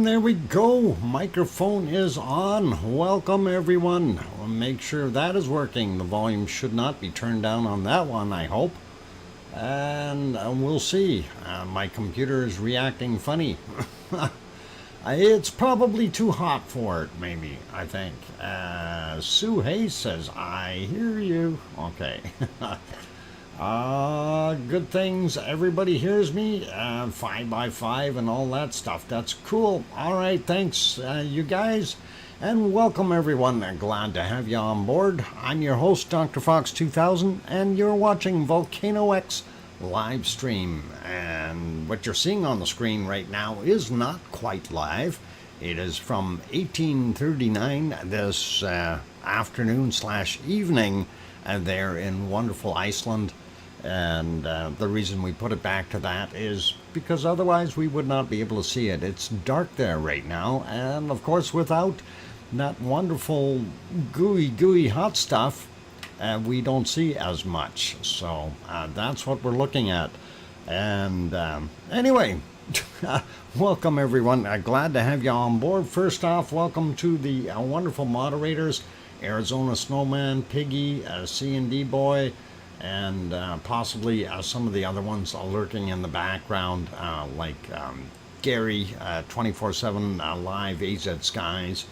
And there we go. Microphone is on. Welcome, everyone. We'll make sure that is working. The volume should not be turned down on that one, I hope. And we'll see. My computer is reacting funny. It's probably too hot for it, maybe, I think. Sue Hayes says, I hear you. Okay. Good things. Everybody hears me. 5x5 and all that stuff. That's cool. All right. Thanks, you guys. And welcome, everyone. Glad to have you on board. I'm your host, DrFox2000, and you're watching VolcanoX live stream. And what you're seeing on the screen right now is not quite live. It is from 1839 this afternoon/evening there in wonderful Iceland. And the reason we put it back to that is because otherwise we would not be able to see it. It's dark there right now, and of course without that wonderful gooey hot stuff, we don't see as much. So that's what we're looking at. And anyway, welcome everyone. Glad to have you on board. First off, welcome to the wonderful moderators, Arizona Snowman, Piggy, C&D Boy, and possibly some of the other ones lurking in the background, like Gary, 24/7 Live, AZ Skies,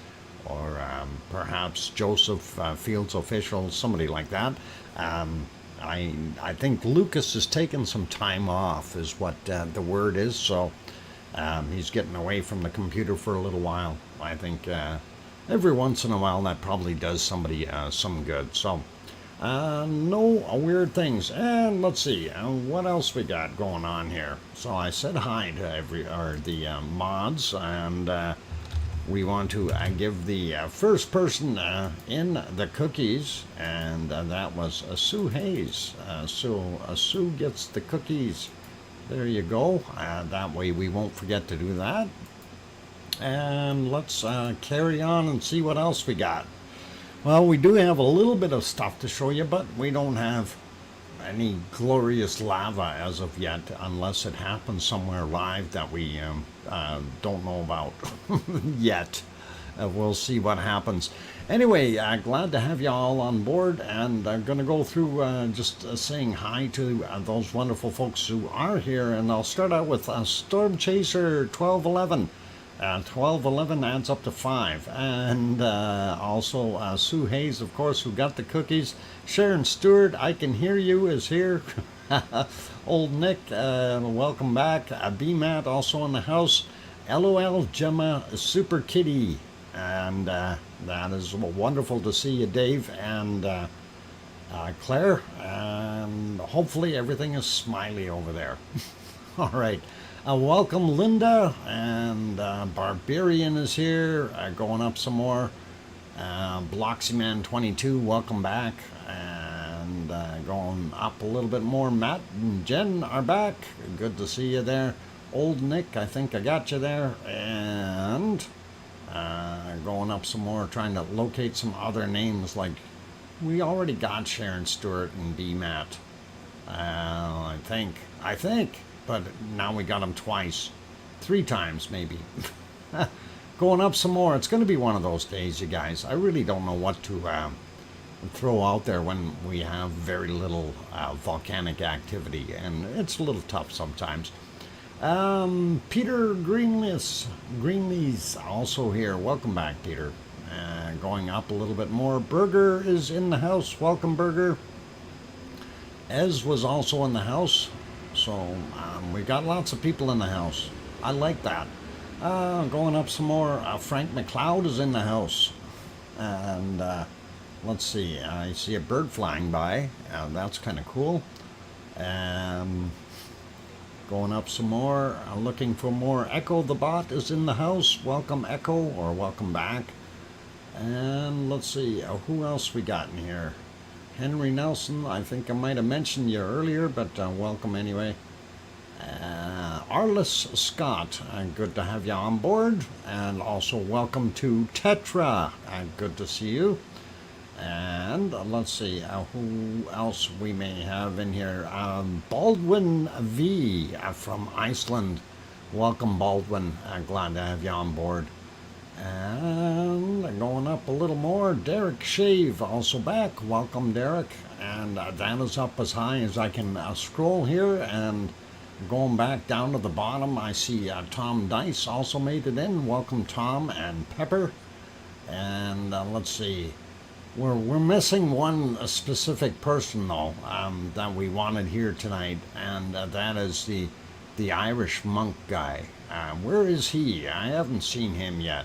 or perhaps Joseph, Fields Official, somebody like that. I think Lucas has taken some time off, is what the word is, so he's getting away from the computer for a little while. I think every once in a while that probably does somebody some good. So no weird things. And let's see what else we got going on here. So I said hi to the mods, and we want to give the first person in the cookies, and that was Sue Hayes. Sue gets the cookies. There you go. That way we won't forget to do that. And let's carry on and see what else we got. Well, we do have a little bit of stuff to show you, but we don't have any glorious lava as of yet, unless it happens somewhere live that we don't know about yet. We'll see what happens. Anyway, glad to have you all on board, and I'm going to go through just saying hi to those wonderful folks who are here, and I'll start out with Storm Chaser 1211. 1211 adds up to 5, and also Sue Hayes, of course, who got the cookies. Sharon Stewart, I Can Hear You, is here. Old Nick, welcome back. B-Matt also in the house. LOL Gemma Super Kitty, and that is wonderful to see you, Dave, and Claire, and hopefully everything is smiley over there. All right. Welcome, Linda, and Barbarian is here, going up some more. Bloxyman22, welcome back, and going up a little bit more. Matt and Jen are back. Good to see you there. Old Nick, I think I got you there, and going up some more, trying to locate some other names. Like, we already got Sharon Stewart and B. Matt, I think. But now we got them twice. 3 times, maybe. Going up some more. It's going to be one of those days, you guys. I really don't know what to throw out there when we have very little volcanic activity. And it's a little tough sometimes. Peter Greenlee's also here. Welcome back, Peter. Going up a little bit more. Berger is in the house. Welcome, Berger. Ez was also in the house. So we got lots of people in the house. I like that. Going up some more. Frank McLeod is in the house. And let's see. I see a bird flying by. That's kind of cool. Going up some more. Looking for more. Echo the Bot is in the house. Welcome, Echo, or welcome back. And let's see. Who else we got in here? Henry Nelson, I think I might have mentioned you earlier, but welcome anyway. Arliss Scott, good to have you on board. And also welcome to Tetra, good to see you. And let's see who else we may have in here. Baldwin V from Iceland. Welcome, Baldwin. Glad to have you on board. And going up a little more, Derek Shave also back. Welcome, Derek. And that is up as high as I can scroll here. And going back down to the bottom, I see Tom Dice also made it in. Welcome, Tom and Pepper. And let's see. We're missing one specific person though that we wanted here tonight, and that is the Irish monk guy. Where is he? I haven't seen him yet.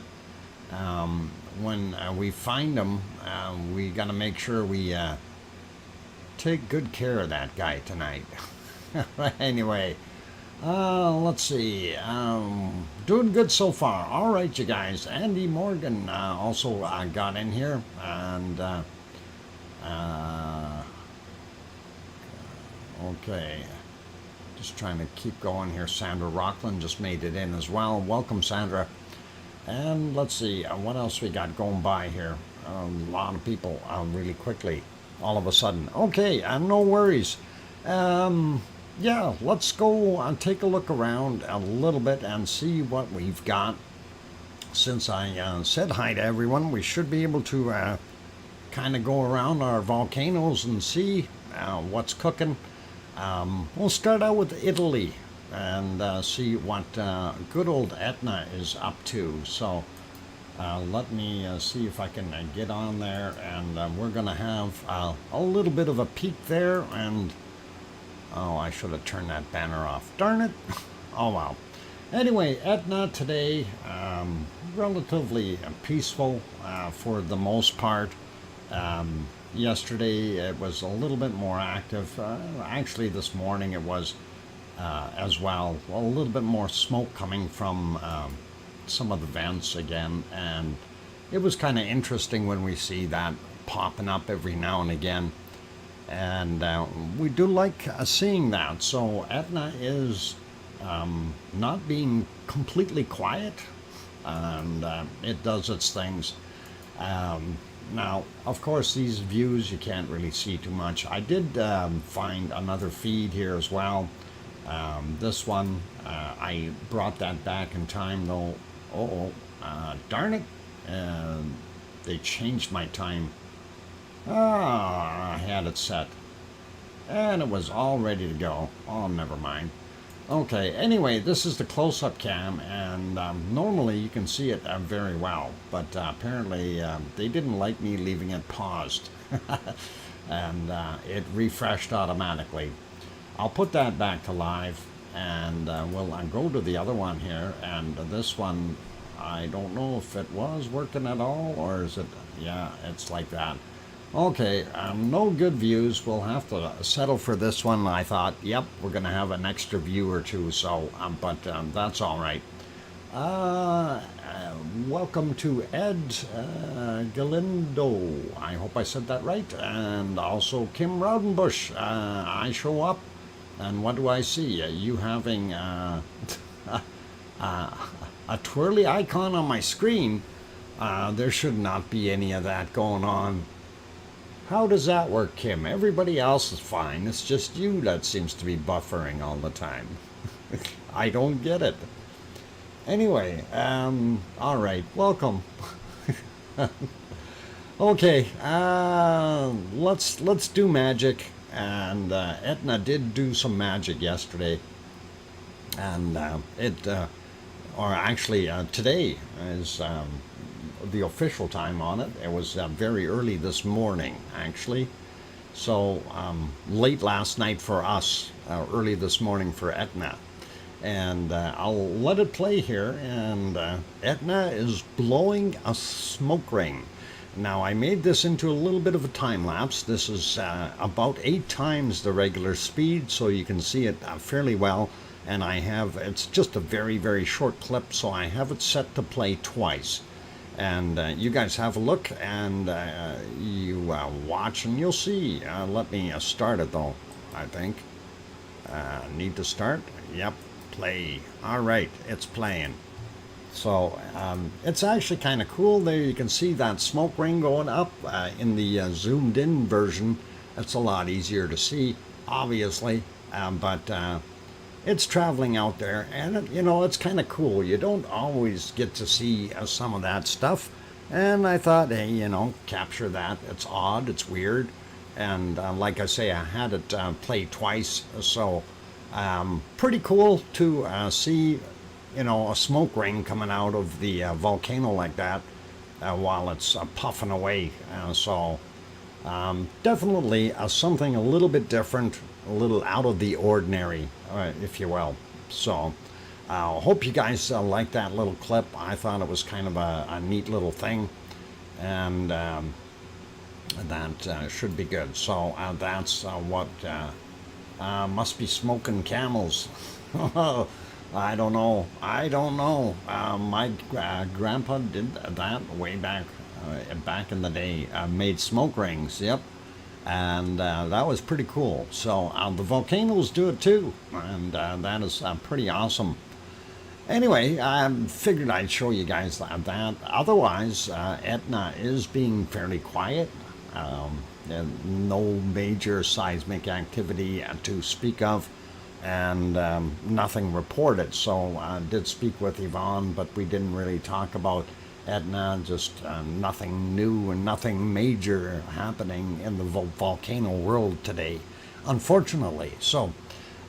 When we find him, we got to make sure we take good care of that guy tonight. Anyway, let's see. Doing good so far. All right, you guys. Andy Morgan also got in here, and okay. Just trying to keep going here. Sandra Rockland just made it in as well. Welcome, Sandra. And let's see, what else we got going by here? A lot of people really quickly, all of a sudden. Okay, no worries. Yeah, let's go and take a look around a little bit and see what we've got. Since I said hi to everyone, we should be able to kind of go around our volcanoes and see what's cooking. We'll start out with Italy and see what good old Etna is up to. So let me see if I can get on there, and we're going to have a little bit of a peek there. And oh, I should have turned that banner off. Darn it. Oh, well. Anyway, Etna today, relatively peaceful for the most part. Yesterday it was a little bit more active. Actually, this morning it was as well. A little bit more smoke coming from some of the vents again, and it was kind of interesting when we see that popping up every now and again. And we do like seeing that. So Etna is not being completely quiet, and it does its things. Now, of course, these views you can't really see too much. I did find another feed here as well. This one, I brought that back in time though. Darn it. They changed my time. I had it set. And it was all ready to go. Oh, never mind. Okay, anyway, this is the close-up cam, and normally you can see it very well, but apparently they didn't like me leaving it paused, and it refreshed automatically. I'll put that back to live, and we'll go to the other one here, and this one, I don't know if it was working at all, or is it, yeah, it's like that. Okay, no good views. We'll have to settle for this one. I thought, yep, we're going to have an extra view or two, so, but that's all right. Welcome to Ed Galindo. I hope I said that right. And also Kim Raudenbush. I show up, and what do I see? You having a twirly icon on my screen. There should not be any of that going on. How does that work, Kim? Everybody else is fine. It's just you that seems to be buffering all the time. I don't get it. Anyway, all right, welcome. Okay, let's do magic. And Etna did do some magic yesterday, and or actually today is the official time on it. It was very early this morning, actually. So late last night for us, early this morning for Etna. And I'll let it play here. And Etna is blowing a smoke ring. Now, I made this into a little bit of a time lapse. This is about 8 times the regular speed, so you can see it fairly well. And it's just a very, very short clip, so I have it set to play twice. And you guys have a look, and you watch, and you'll see. Let me start it, though, I think. Need to start? Yep, play. All right, it's playing. So it's actually kind of cool. There you can see that smoke ring going up. In the zoomed-in version, it's a lot easier to see, obviously. But it's traveling out there, and you know, it's kind of cool. You don't always get to see some of that stuff, and I thought, hey, you know, capture that. It's odd, it's weird, and like I say, I had it play twice, so pretty cool to see, you know, a smoke ring coming out of the volcano like that while it's puffing away. So definitely something a little bit different, a little out of the ordinary, if you will. So hope you guys like that little clip. I thought it was kind of a neat little thing, and that should be good. So that's what must be smoking camels. I don't know. I don't know. My grandpa did that way back in the day. Made smoke rings. Yep. And that was pretty cool. So the volcanoes do it too, and that is pretty awesome. Anyway, I figured I'd show you guys that. Otherwise, Etna is being fairly quiet. No major seismic activity to speak of, and nothing reported. So I did speak with Yvonne, but we didn't really talk about Etna, just nothing new and nothing major happening in the volcano world today, unfortunately. So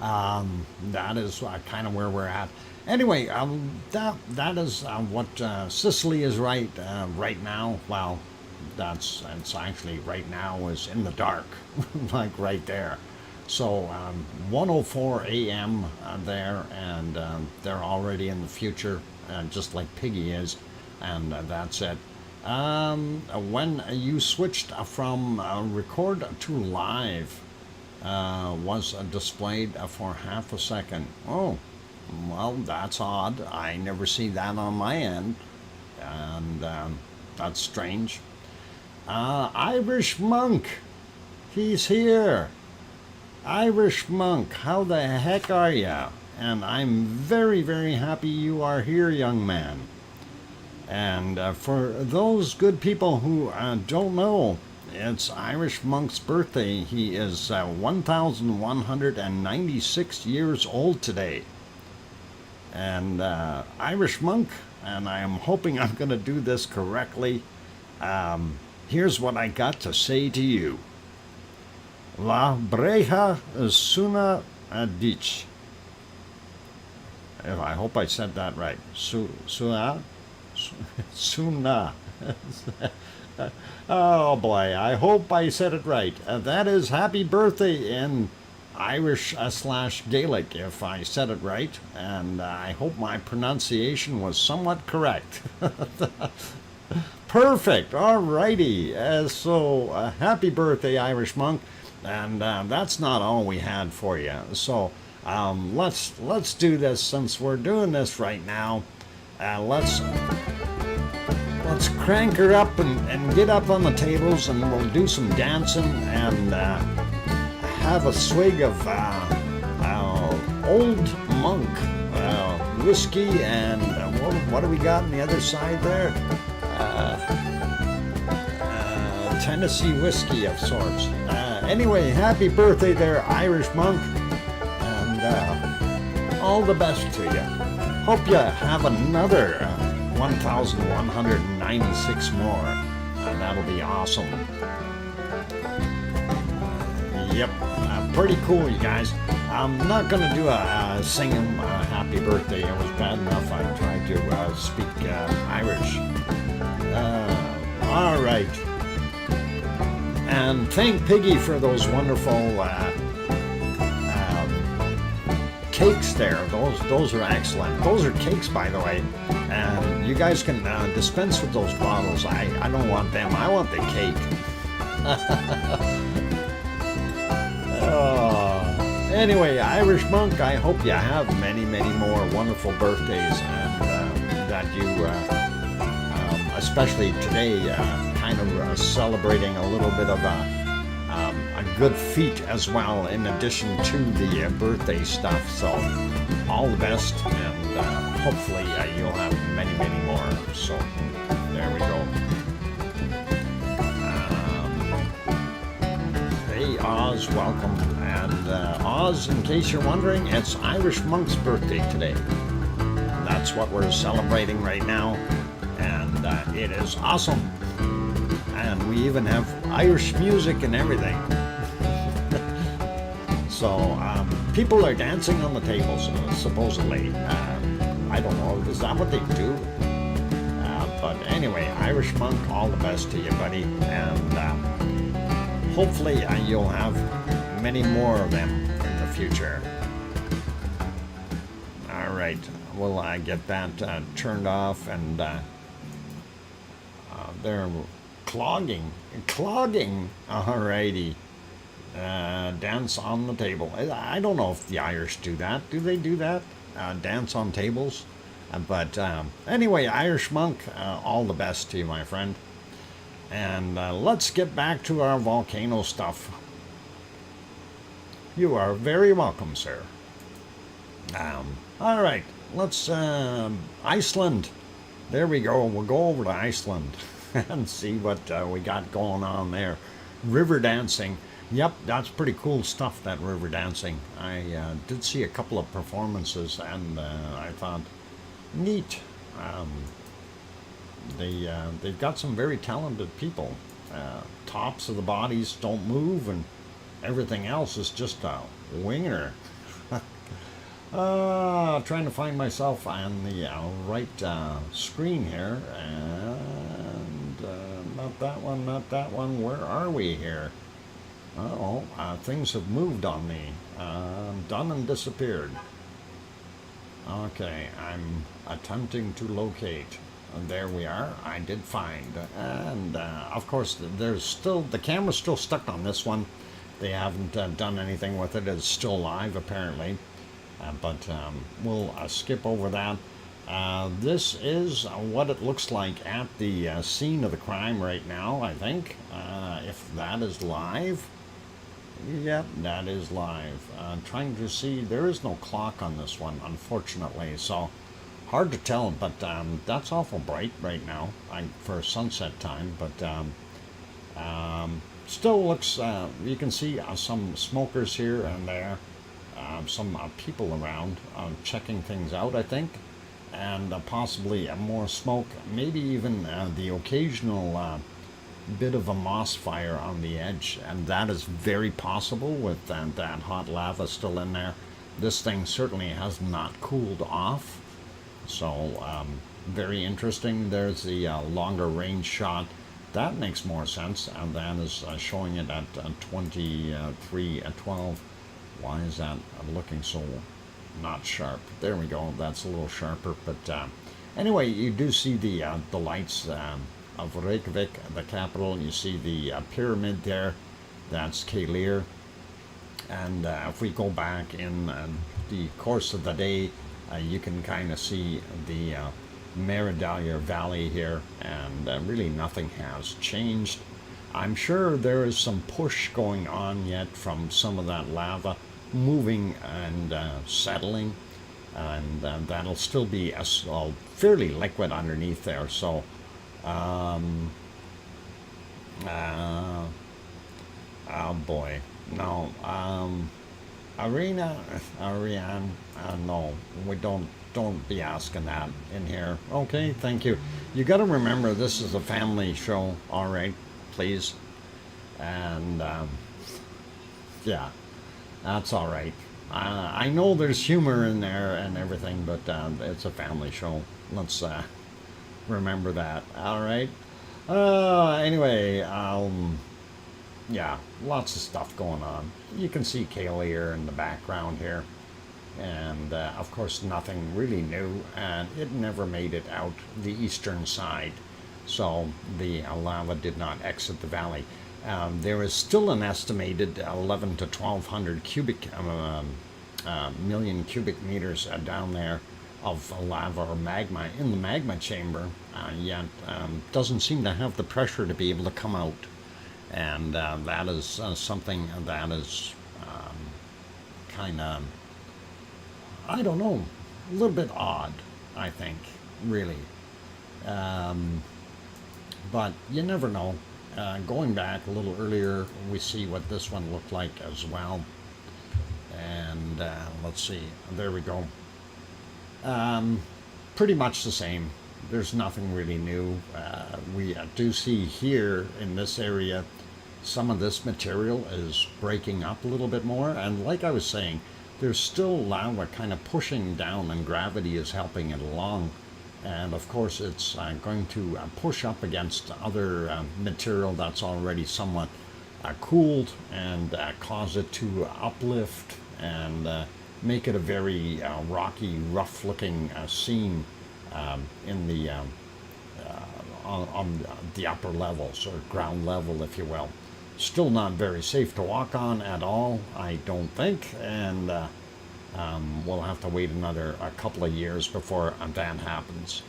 that is kind of where we're at. Anyway, that is what Sicily is right now. Well, it's actually right now is in the dark, like right there. So 1:04 a.m. There, and they're already in the future, just like Piggy is. And that's it. When you switched from record to live, was displayed for half a second. Oh, well, that's odd. I never see that on my end, and that's strange. Irish Monk, he's here. Irish Monk, how the heck are you? And I'm very, very happy you are here, young man. And for those good people who don't know, it's Irish Monk's birthday. He is 1,196 years old today. And Irish Monk, and I am hoping I'm going to do this correctly, here's what I got to say to you. La breja suna dich. I hope I said that right. Suna. Oh boy, I hope I said it right. That is happy birthday in Irish / Gaelic, if I said it right, and I hope my pronunciation was somewhat correct. Perfect. Alrighty. So happy birthday, Irish Monk, and that's not all we had for you. So let's do this since we're doing this right now. Let's crank her up and get up on the tables, and we'll do some dancing and have a swig of Old Monk whiskey, and what do we got on the other side there? Tennessee whiskey of sorts. Anyway, happy birthday there, Irish Monk, and all the best to you. Hope you have another 1,196 more, and that'll be awesome. Yep, pretty cool, you guys. I'm not going to do a sing him happy birthday. It was bad enough I tried to speak Irish. All right. And thank Piggy for those wonderful cakes there. Those are excellent. Those are cakes, by the way. And you guys can dispense with those bottles. I don't want them. I want the cake. Anyway, Irish Monk, I hope you have many, many more wonderful birthdays, and that you, especially today, kind of celebrating a little bit of a good feat as well, in addition to the birthday stuff. So, all the best, and hopefully you'll have many, many more. So, there we go. They Oz, welcome. And Oz, in case you're wondering, it's Irish Monk's birthday today. That's what we're celebrating right now, and it is awesome. And we even have Irish music and everything. So people are dancing on the tables, supposedly. I don't know, is that what they do? But anyway, Irish Monk, all the best to you, buddy. And hopefully you'll have many more of them in the future. All right, we'll get that turned off, and they're clogging. Alrighty. Dance on the table. I don't know if the Irish do that. Do they do that? Dance on tables? But anyway, Irish Monk, all the best to you, my friend. And let's get back to our volcano stuff. You are very welcome, sir. All right, let's Iceland. There we go. We'll go over to Iceland and see what we got going on there. River dancing. Yep, that's pretty cool stuff, that river dancing. I did see a couple of performances, and I thought, neat. They've got some very talented people. Tops of the bodies don't move, and everything else is just a winger. Trying to find myself on the right screen here, and not that one. Where are we here? Things have moved on me. Done and disappeared. Okay, I'm attempting to locate. And there we are. I did find. And of course, the camera's still stuck on this one. They haven't done anything with it. It's still live, apparently. But we'll skip over that. This is what it looks like at the scene of the crime right now, I think. If that is live. Yep, that is live. Trying to see, there is no clock on this one, unfortunately, so hard to tell, but that's awful bright right now for sunset time, but still looks, you can see some smokers here and there, some people around checking things out, I think, and possibly more smoke, maybe even the occasional bit of a moss fire on the edge, and that is very possible with that hot lava still in there. This thing certainly has not cooled off, so very interesting. There's the longer range shot. That makes more sense, and that is showing it at 23 at 12. Why is that looking so not sharp? There we go, that's a little sharper, but anyway, you do see the lights of Reykjavik, the capital. You see the pyramid there, that's Keilir. And if we go back in the course of the day, you can kind of see the Meridalia Valley here, and really nothing has changed. I'm sure there is some push going on yet from some of that lava moving and settling, and that'll still be fairly liquid underneath there, so oh boy, no, Ariane, no, we don't be asking that in here. Okay, thank you. You got to remember, this is a family show, all right, please, and yeah, that's all right. I know there's humor in there and everything, but it's a family show. Let's remember that. All right. Anyway, yeah, lots of stuff going on. You can see Keilir in the background here, and of course nothing really new, and it never made it out the eastern side, so the lava did not exit the valley. There is still an estimated 11 to 1200 million cubic meters down there of lava or magma in the magma chamber, yet doesn't seem to have the pressure to be able to come out, and that is something that is kind of, I don't know, a little bit odd, I think, really, but you never know. going back a little earlier, we see what this one looked like as well. And let's see, there we go. Pretty much the same. There's nothing really new. We do see here in this area, some of this material is breaking up a little bit more. And like I was saying, there's still lava kind of pushing down and gravity is helping it along. And of course, it's going to push up against other material that's already somewhat cooled and cause it to uplift and make it a very rocky, rough-looking scene in the on the upper levels, or ground level, if you will. Still not very safe to walk on at all, I don't think, and we'll have to wait a couple of years before that happens.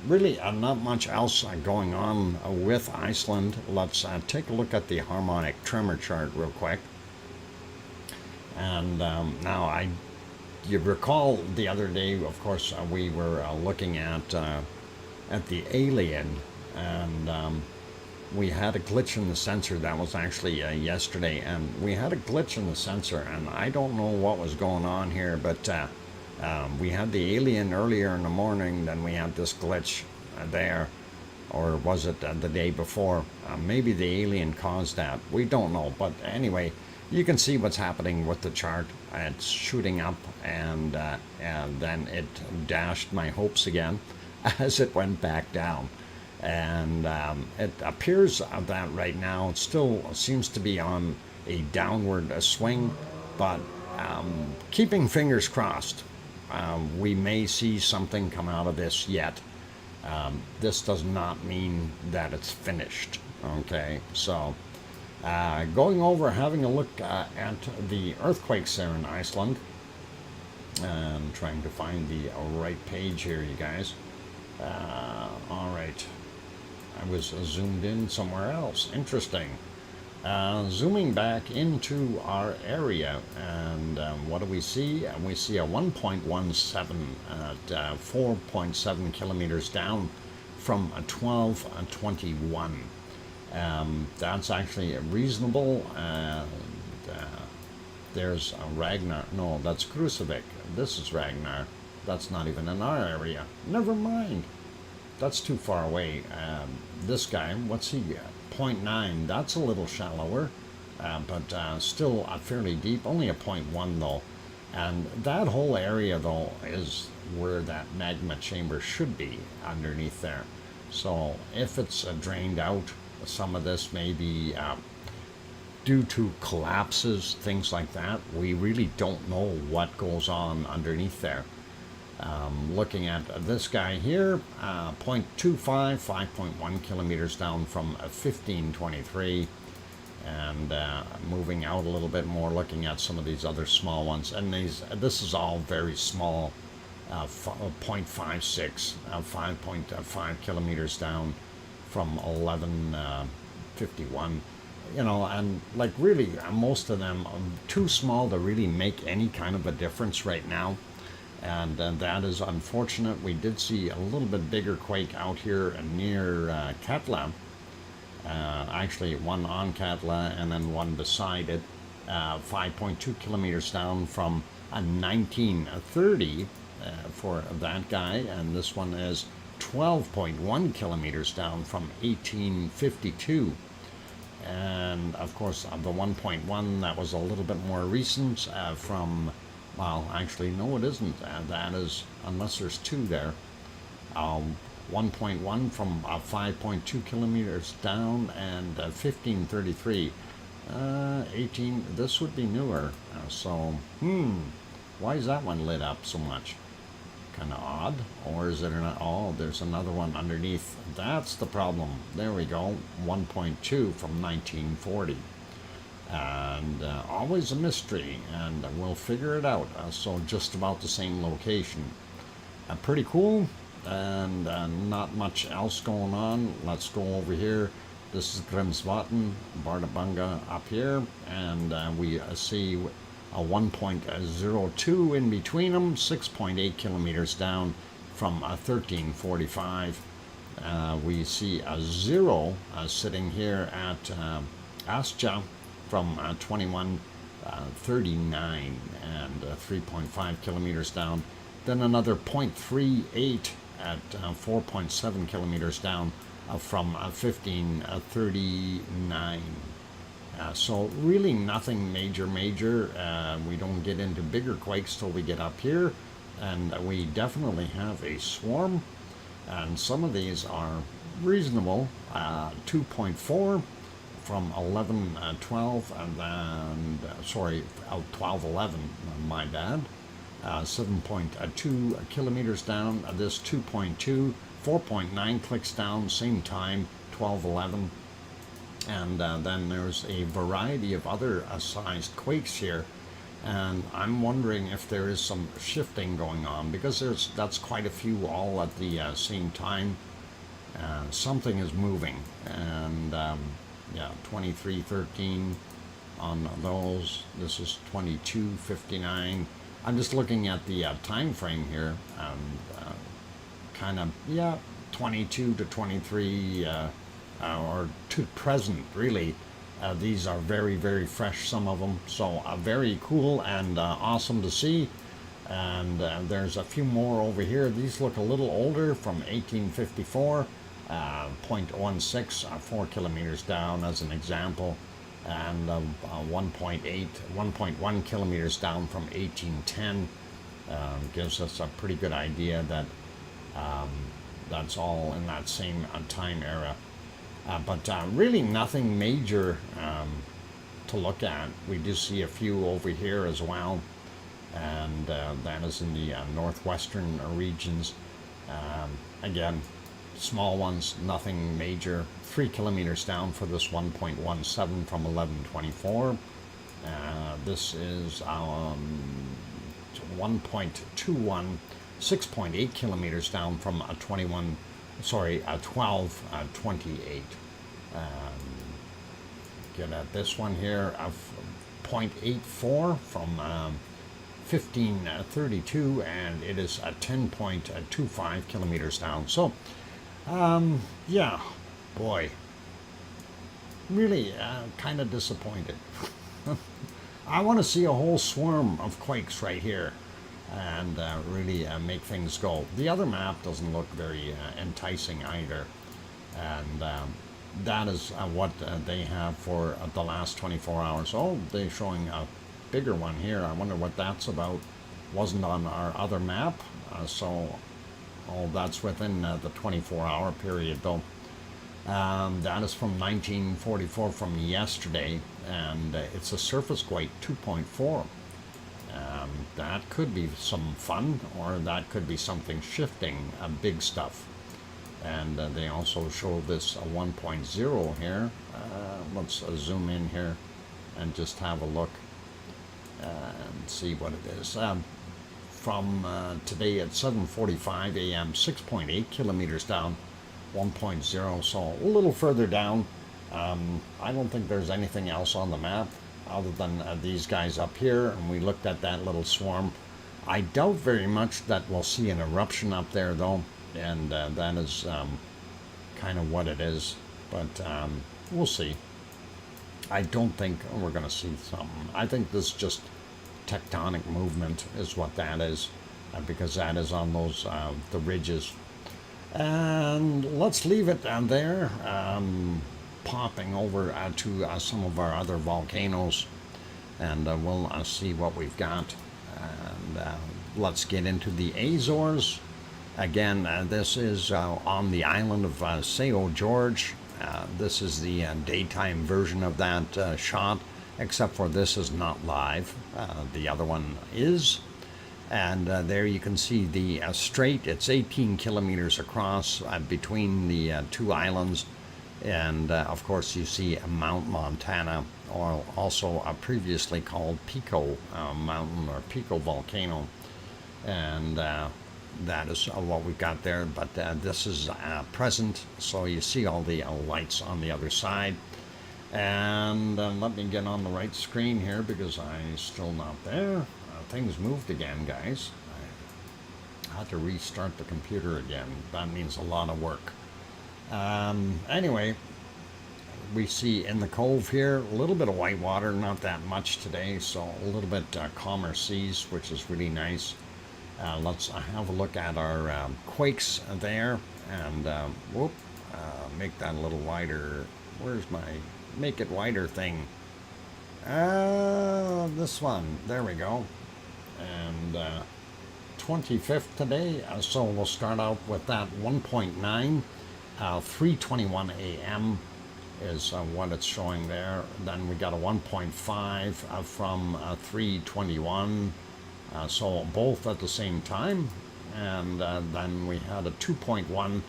Really not much else going on with Iceland. Let's take a look at the harmonic tremor chart real quick. And now you recall the other day, of course, we were looking at the alien, and we had a glitch in the sensor. That was actually yesterday, and we had a glitch in the sensor, and I don't know what was going on here, but we had the alien earlier in the morning, then we had this glitch there, or was it the day before? Maybe the alien caused that. We don't know, but anyway, you can see what's happening with the chart. It's shooting up, and then it dashed my hopes again as it went back down. And it appears that right now it still seems to be on a downward swing, but keeping fingers crossed. We may see something come out of this yet. This does not mean that it's finished. Okay, so going over, having a look at the earthquakes there in Iceland. I'm trying to find the right page here, you guys. All right. I was zoomed in somewhere else. Interesting. Zooming back into our area, and what do we see? We see a 1.17 at 4.7 kilometers down from 1221. That's actually reasonable. There's Ragnar. No, that's Krusevik. This is Ragnar. That's not even in our area. Never mind. That's too far away. This guy, what's he? 0.9. That's a little shallower, but still fairly deep. Only a 0.1 though. And that whole area though is where that magma chamber should be, underneath there. So if it's drained out, some of this may be due to collapses, things like that. We really don't know what goes on underneath there. Looking at this guy here, 0.25, 5.1 kilometers down from 1523, and moving out a little bit more, looking at some of these other small ones. And this is all very small, 0.56, 5.5 kilometers down from 1151. You know, and like really, most of them are too small to really make any kind of a difference right now. And that is unfortunate. We did see a little bit bigger quake out here near Katla. Actually, one on Katla and then one beside it. 5.2 kilometers down from 1930 for that guy. And this one is 12.1 kilometers down from 1852. And of course, the 1.1, that was a little bit more recent from... Well, actually, no, it isn't. That is, unless there's two there. 1.1 from 5.2 kilometers down, and 1533. 18, this would be newer. Why is that one lit up so much? Kind of odd. Or is it oh, there's another one underneath. That's the problem. There we go. 1.2 from 1940. And always a mystery, and we'll figure it out. So just about the same location. Pretty cool, and not much else going on. Let's go over here. This is Grimsvatn, Bardabunga up here, and we see a 1.02 in between them, 6.8 kilometers down from 1345. We see a 0 sitting here at Ascha from 2139 and 3.5 kilometers down. Then another 0.38 at 4.7 kilometers down from 1539. So really nothing major. We don't get into bigger quakes till we get up here, and we definitely have a swarm, and some of these are reasonable. 2.4 from 1112, and then 1211, my bad. 7.2 kilometers down. This 2.2, 4.9 clicks down, same time, 1211. And then there's a variety of other sized quakes here, and I'm wondering if there is some shifting going on, because that's quite a few all at the same time. Something is moving, and yeah, 2313 on those. This is 2259. I'm just looking at the time frame here, kind of, yeah, 22 to 23. Or to present, really. These are very fresh, some of them, so very cool and awesome to see. And there's a few more over here. These look a little older, from 1854, 0.16, 4 kilometers down as an example, and 1.1 kilometers down from 1810. Gives us a pretty good idea that that's all in that same time era. But really nothing major to look at. We do see a few over here as well, and that is in the northwestern regions. Again, small ones, nothing major. 3 kilometers down for this 1.17 from 1124. This is 1.21, 6.8 kilometers down from 1228. Get at this one here of 0.84 from 1532, and it is 10.25 kilometers down. So, yeah, boy, really kind of disappointed. I want to see a whole swarm of quakes right here, and really make things go. The other map doesn't look very enticing either, and that is what they have for the last 24 hours. Oh, they're showing a bigger one here. I wonder what that's about. Wasn't on our other map, so that's within the 24-hour period though. That is from 1944, from yesterday, and it's a surface quake, 2.4. That could be some fun, or that could be something shifting, big stuff. And they also show this 1.0 here. Let's zoom in here and just have a look and see what it is. From today at 7:45 a.m., 6.8 kilometers down, 1.0, so a little further down. I don't think there's anything else on the map other than these guys up here, and we looked at that little swarm. I doubt very much that we'll see an eruption up there though, and that is kind of what it is, but we'll see. I don't think we're going to see something. I think this is just tectonic movement is what that is, because that is on those the ridges. And let's leave it there, popping over to some of our other volcanoes, and we'll see what we've got. And let's get into the Azores. Again, this is on the island of São Jorge. This is the daytime version of that shot, except for this is not live. The other one is. And there you can see the strait. It's 18 kilometers across between the two islands. And of course you see Mount Montana, or also previously called Pico Mountain, or Pico Volcano. And that is what we've got there. But this is present, so you see all the lights on the other side. And let me get on the right screen here, because I'm still not there. Things moved again, guys. I had to restart the computer again. That means a lot of work. Anyway, we see in the cove here a little bit of white water, not that much today, so a little bit calmer seas, which is really nice. Let's have a look at our quakes there, and make that a little wider. Where's my make it wider thing? This one, there we go. And 25th today, so we'll start out with that 1.9, 3:21 a.m. is what it's showing there. Then we got a 1.5 from 3:21, so both at the same time. And then we had a 2.1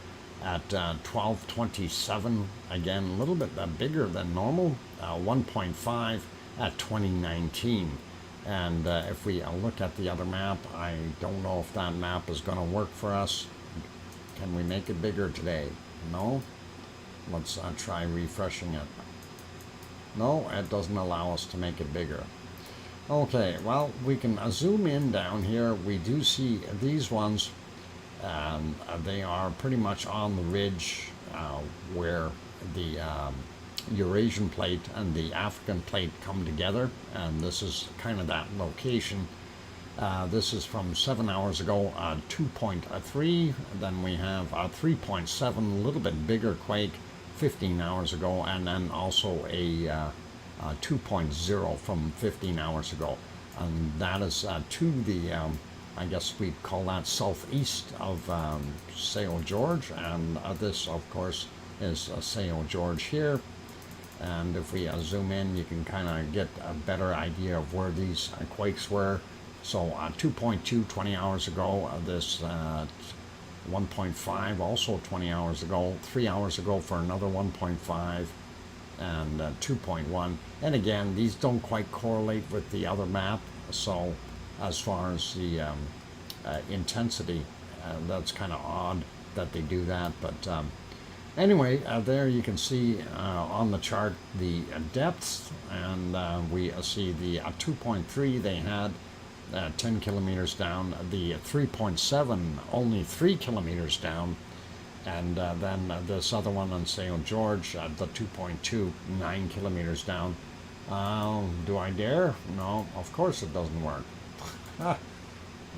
at 12:27, again a little bit bigger than normal. 1.5 at 2019. And if we look at the other map, I don't know if that map is going to work for us. Can we make it bigger today? No? Let's try refreshing it. No, it doesn't allow us to make it bigger. Okay, well, we can zoom in down here. We do see these ones, and they are pretty much on the ridge where the Eurasian plate and the African plate come together, and this is kind of that location. This is from 7 hours ago, 2.3. Then we have 3.7, a little bit bigger quake, 15 hours ago, and then also a 2.0 from 15 hours ago. And that is to the, I guess we'd call that southeast of Sao George, and this, of course, is Sao George here. And if we zoom in, you can kind of get a better idea of where these quakes were. So 2.2 20 hours ago, this 1.5 also 20 hours ago, 3 hours ago for another 1.5, and 2.1. And again, these don't quite correlate with the other map, so as far as the intensity, that's kind of odd that they do that, but anyway, there you can see on the chart the depths, and we see the 2.3 they had 10 kilometers down, the 3.7 only 3 kilometers down, and then this other one on St. George, the 2.2, 9 kilometers down. Do I dare? No, of course it doesn't work.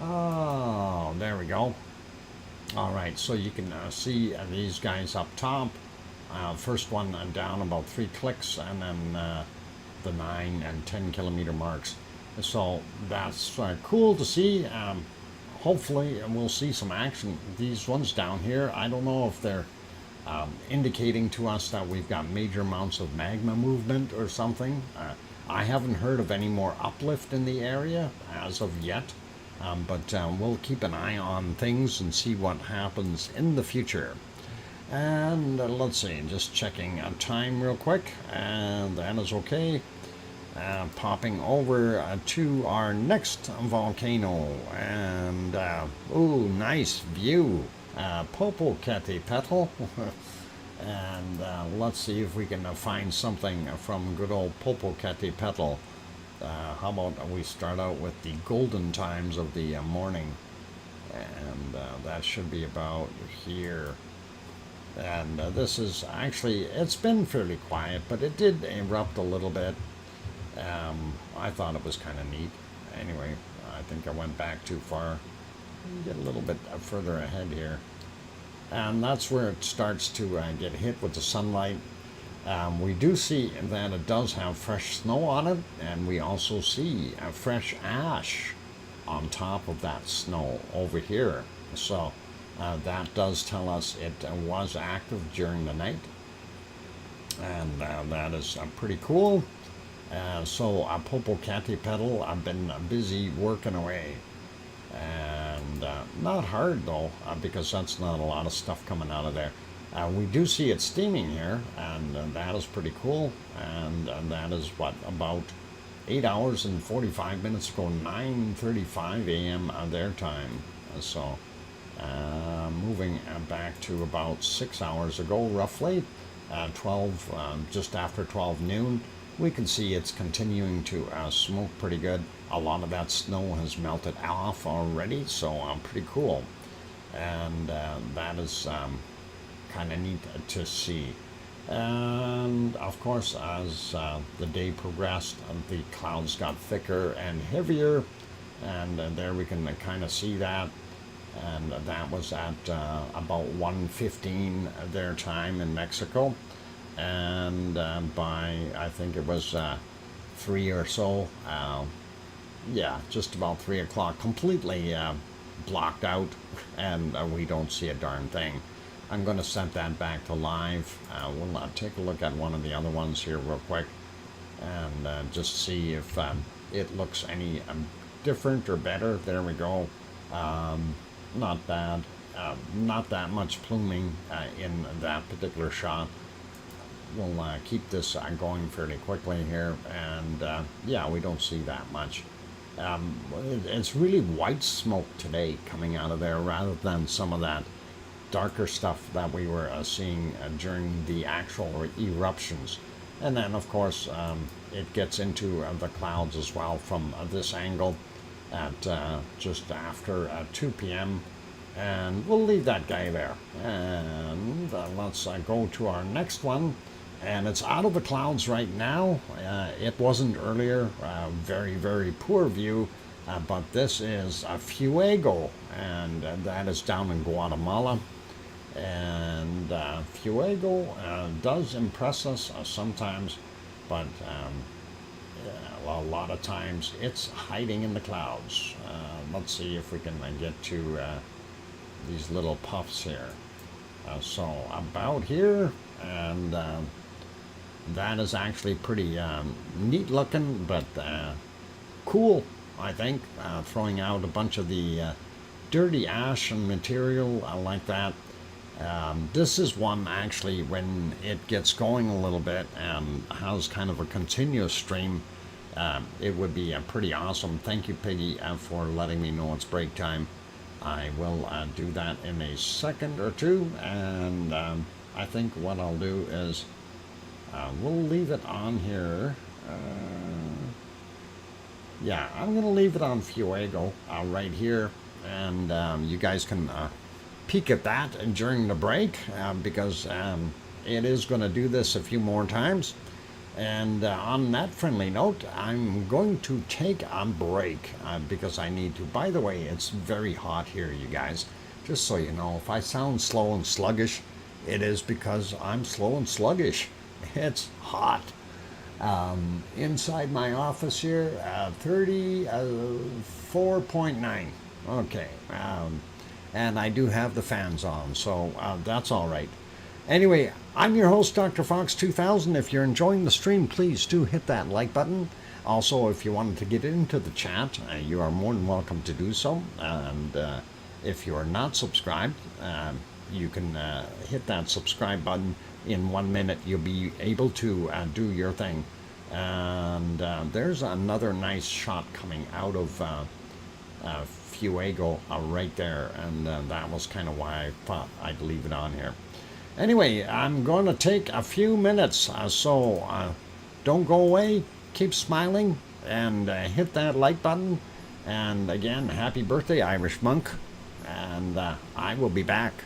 Oh, there we go. All right, so you can see these guys up top. First one down about 3 clicks, and then the 9 and 10 kilometer marks. So that's cool to see. Hopefully we'll see some action. These ones down here, I don't know if they're indicating to us that we've got major amounts of magma movement or something. I haven't heard of any more uplift in the area as of yet. But we'll keep an eye on things and see what happens in the future. And let's see, just checking time real quick, and that is okay. Popping over to our next volcano, and ooh, nice view, Popocatepetl. And let's see if we can find something from good old Popocatepetl. How about we start out with the golden times of the morning, and that should be about here. And this is actually, it's been fairly quiet, but it did erupt a little bit. I thought it was kind of neat. Anyway, I think I went back too far. Get a little bit further ahead here, and that's where it starts to get hit with the sunlight. We do see that it does have fresh snow on it, and we also see fresh ash on top of that snow over here. So that does tell us it was active during the night, and that is pretty cool. So Popocatepetl, I've been busy working away, and not hard though, because that's not a lot of stuff coming out of there. We do see it steaming here, and that is pretty cool. And that is what, about 8 hours and 45 minutes ago, 9:35 a.m. their time. So moving back to about 6 hours ago, roughly 12, just after 12 noon, we can see it's continuing to smoke pretty good. A lot of that snow has melted off already, so pretty cool. And that is kind of neat to see. And of course, as the day progressed, the clouds got thicker and heavier, and there we can kind of see that. And that was at about 1:15 their time in Mexico, and by I think it was 3 or so, yeah, just about 3 o'clock, completely blocked out, and we don't see a darn thing. I'm going to set that back to live. We'll take a look at one of the other ones here real quick, and just see if it looks any different or better. There we go. Not bad. Not that much pluming in that particular shot. We'll keep this going fairly quickly here, and yeah, we don't see that much. It's really white smoke today coming out of there, rather than some of that darker stuff that we were seeing during the actual eruptions. And then of course it gets into the clouds as well from this angle at just after 2 p.m. and we'll leave that guy there, and let's go to our next one. And it's out of the clouds right now. It wasn't earlier. Very, very poor view. But this is Fuego, and that is down in Guatemala. And Fuego does impress us sometimes, but well, a lot of times it's hiding in the clouds. Let's see if we can get to these little puffs here. So about here, and that is actually pretty neat looking, but cool, I think, throwing out a bunch of the dirty ash and material like that. This is one actually, when it gets going a little bit and has kind of a continuous stream, it would be pretty awesome. Thank you, Piggy, for letting me know it's break time. I will do that in a second or two, and I think what I'll do is we'll leave it on here. Yeah, I'm going to leave it on Fuego right here, and you guys can peek at that during the break, because it is going to do this a few more times. And on that friendly note, I'm going to take a break because I need to. By the way, it's very hot here, you guys. Just so you know, if I sound slow and sluggish, it is because I'm slow and sluggish. It's hot. Inside my office here, 34.9. Okay. And I do have the fans on, so that's all right. Anyway, I'm your host, DrFox2000. If you're enjoying the stream, please do hit that like button. Also, if you wanted to get into the chat, you are more than welcome to do so. And if you are not subscribed, you can hit that subscribe button. In 1 minute, you'll be able to do your thing. And there's another nice shot coming out of Fuego right there. And that was kind of why I thought I'd leave it on here. Anyway, I'm going to take a few minutes, so don't go away. Keep smiling and hit that like button. And again, happy birthday, Irish Monk. And I will be back.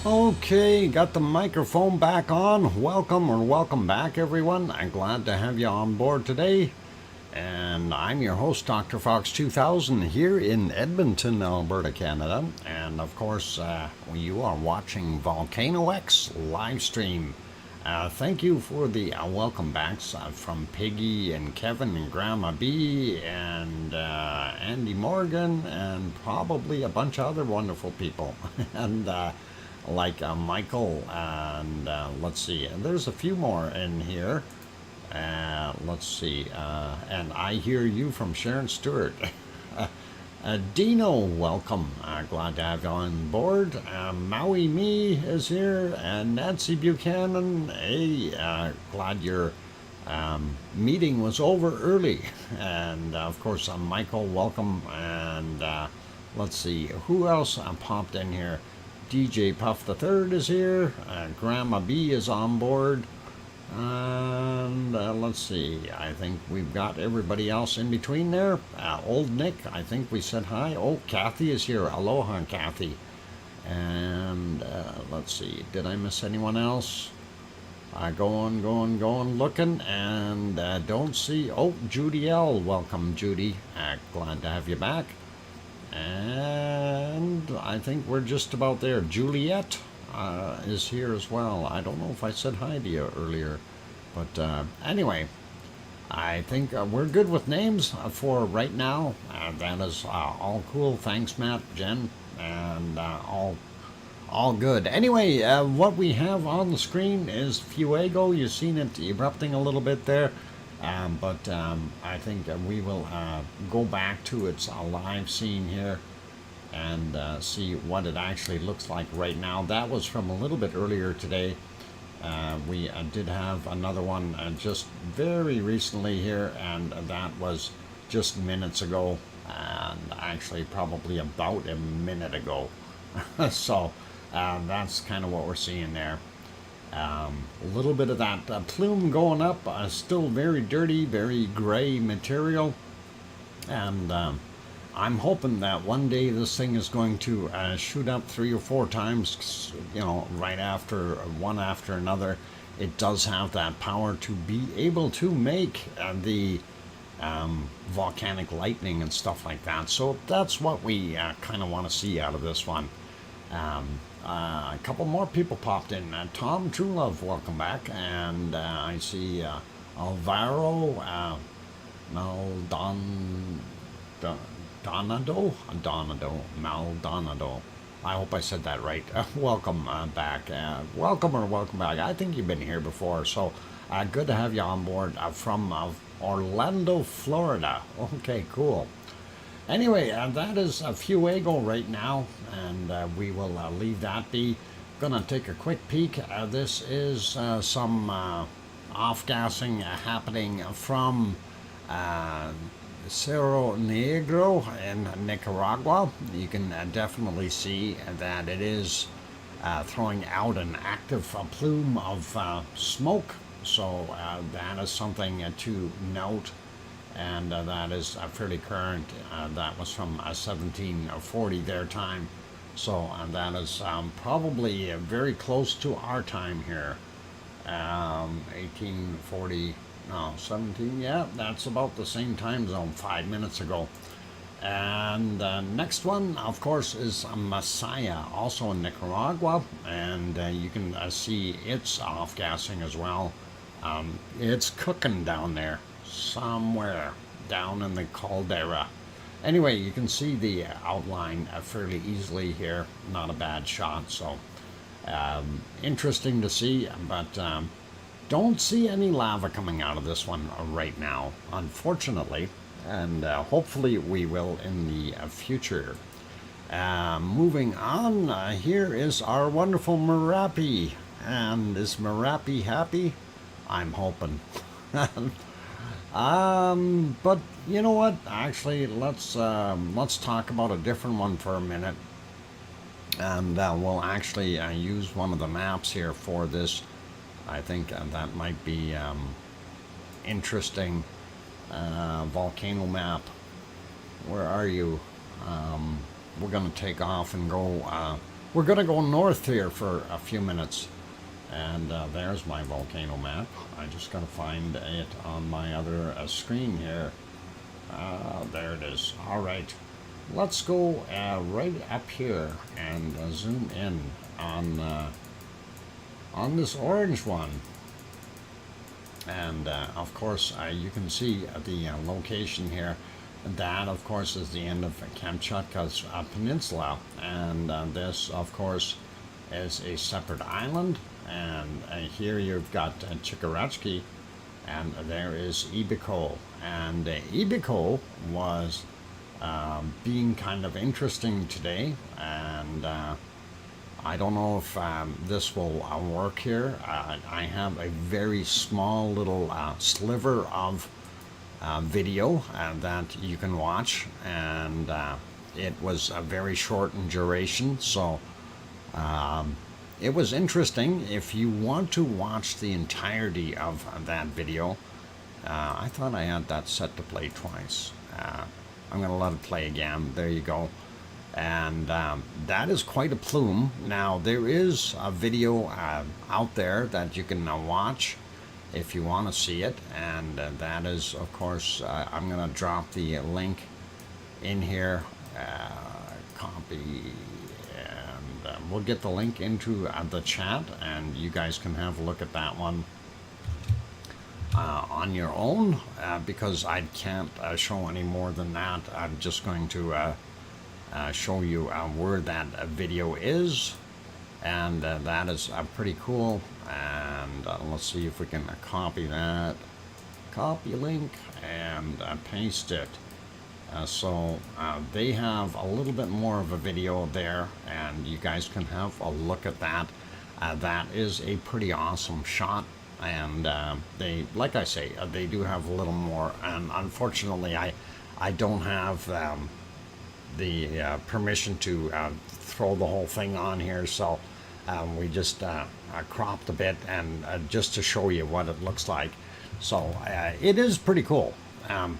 Okay, got the microphone back on. Welcome back, everyone. I'm glad to have you on board today. And I'm your host, DrFox2000, here in Edmonton, Alberta, Canada. And of course, you are watching VolcanoX live stream. Thank you for the welcome backs from Piggy and Kevin and Grandma B and Andy Morgan and probably a bunch of other wonderful people. and like Michael and let's see, and there's a few more in here. Let's see, and I hear you from Sharon Stewart. Dino, welcome. Glad to have you on board. Maui Me is here, and Nancy Buchanan. Hey, glad your meeting was over early. And of course, Michael, welcome. And let's see, who else popped in here? DJ Puff the Third is here. Grandma B is on board. And let's see, I think we've got everybody else in between there. Old Nick, I think we said hi. Oh, Kathy is here. Aloha, Kathy. And let's see, did I miss anyone else? Going, looking, and don't see. Oh, Judy L. Welcome, Judy. Glad to have you back. And I think we're just about there. Juliet is here as well. I don't know if I said hi to you earlier, but anyway, I think we're good with names for right now. That is all cool. Thanks, Matt, Jen, and all good. Anyway, what we have on the screen is Fuego. You've seen it erupting a little bit there, but I think we will go back to its live scene here and see what it actually looks like right now. That was from a little bit earlier today. We did have another one just very recently here, and that was just minutes ago, and actually probably about a minute ago. So that's kind of what we're seeing there. A little bit of that plume going up, still very dirty, very gray material, and I'm hoping that one day this thing is going to shoot up 3 or 4 times, you know, right after one after another. It does have that power to be able to make the volcanic lightning and stuff like that. So that's what we kind of want to see out of this one. A couple more people popped in. Tom Truelove, welcome back. And I see Alvaro Maldonado. I hope I said that right. Welcome back. Welcome back. I think you've been here before, so good to have you on board from Orlando, Florida. Okay, cool. Anyway, that is Fuego right now, and we will leave that be. Gonna take a quick peek. This is some off-gassing happening from Cerro Negro in Nicaragua. You can definitely see that it is throwing out an active plume of smoke. So that is something to note, and that is fairly current. That was from 1740 their time. So that is probably very close to our time here. 1840. No, 17, yeah, that's about the same time zone 5 minutes ago. And the next one, of course, is Messiah, also in Nicaragua, and you can see it's off-gassing as well. It's cooking down there, somewhere down in the caldera. Anyway, you can see the outline fairly easily here, not a bad shot, so interesting to see, but don't see any lava coming out of this one right now, unfortunately, and hopefully we will in the future. Moving on, here is our wonderful Merapi. And is Merapi happy? I'm hoping. But you know what? Actually, let's talk about a different one for a minute, and we'll actually use one of the maps here for this. I think that might be interesting. Volcano map. Where are you? We're going to take off and go we're going to go north here for a few minutes. And there's my volcano map. I just got to find it on my other screen here. There it is. All right. Let's go right up here and zoom in on this orange one. And of course, you can see the location here. That, of course, is the end of Kamchatka's peninsula. And this, of course, is a separate island. And here you've got Chikaratsky, and there is Ibiko. And Ibiko was being kind of interesting today, and I don't know if this will work here. I have a very small little sliver of video that you can watch, and it was very short in duration, so it was interesting. If you want to watch the entirety of that video, I thought I had that set to play twice. I'm going to let it play again. There you go. And that is quite a plume. Now, there is a video out there that you can watch if you want to see it. And that is, of course, I'm going to drop the link in here. Copy. And we'll get the link into the chat. And you guys can have a look at that one on your own, because I can't show any more than that. I'm just going to show you where that video is, and that is pretty cool. And let's see if we can copy that, copy link, and paste it. So they have a little bit more of a video there, and you guys can have a look at that. That is a pretty awesome shot. And they, like I say, they do have a little more, and unfortunately I don't have the permission to throw the whole thing on here, so we just cropped a bit, and just to show you what it looks like. So it is pretty cool,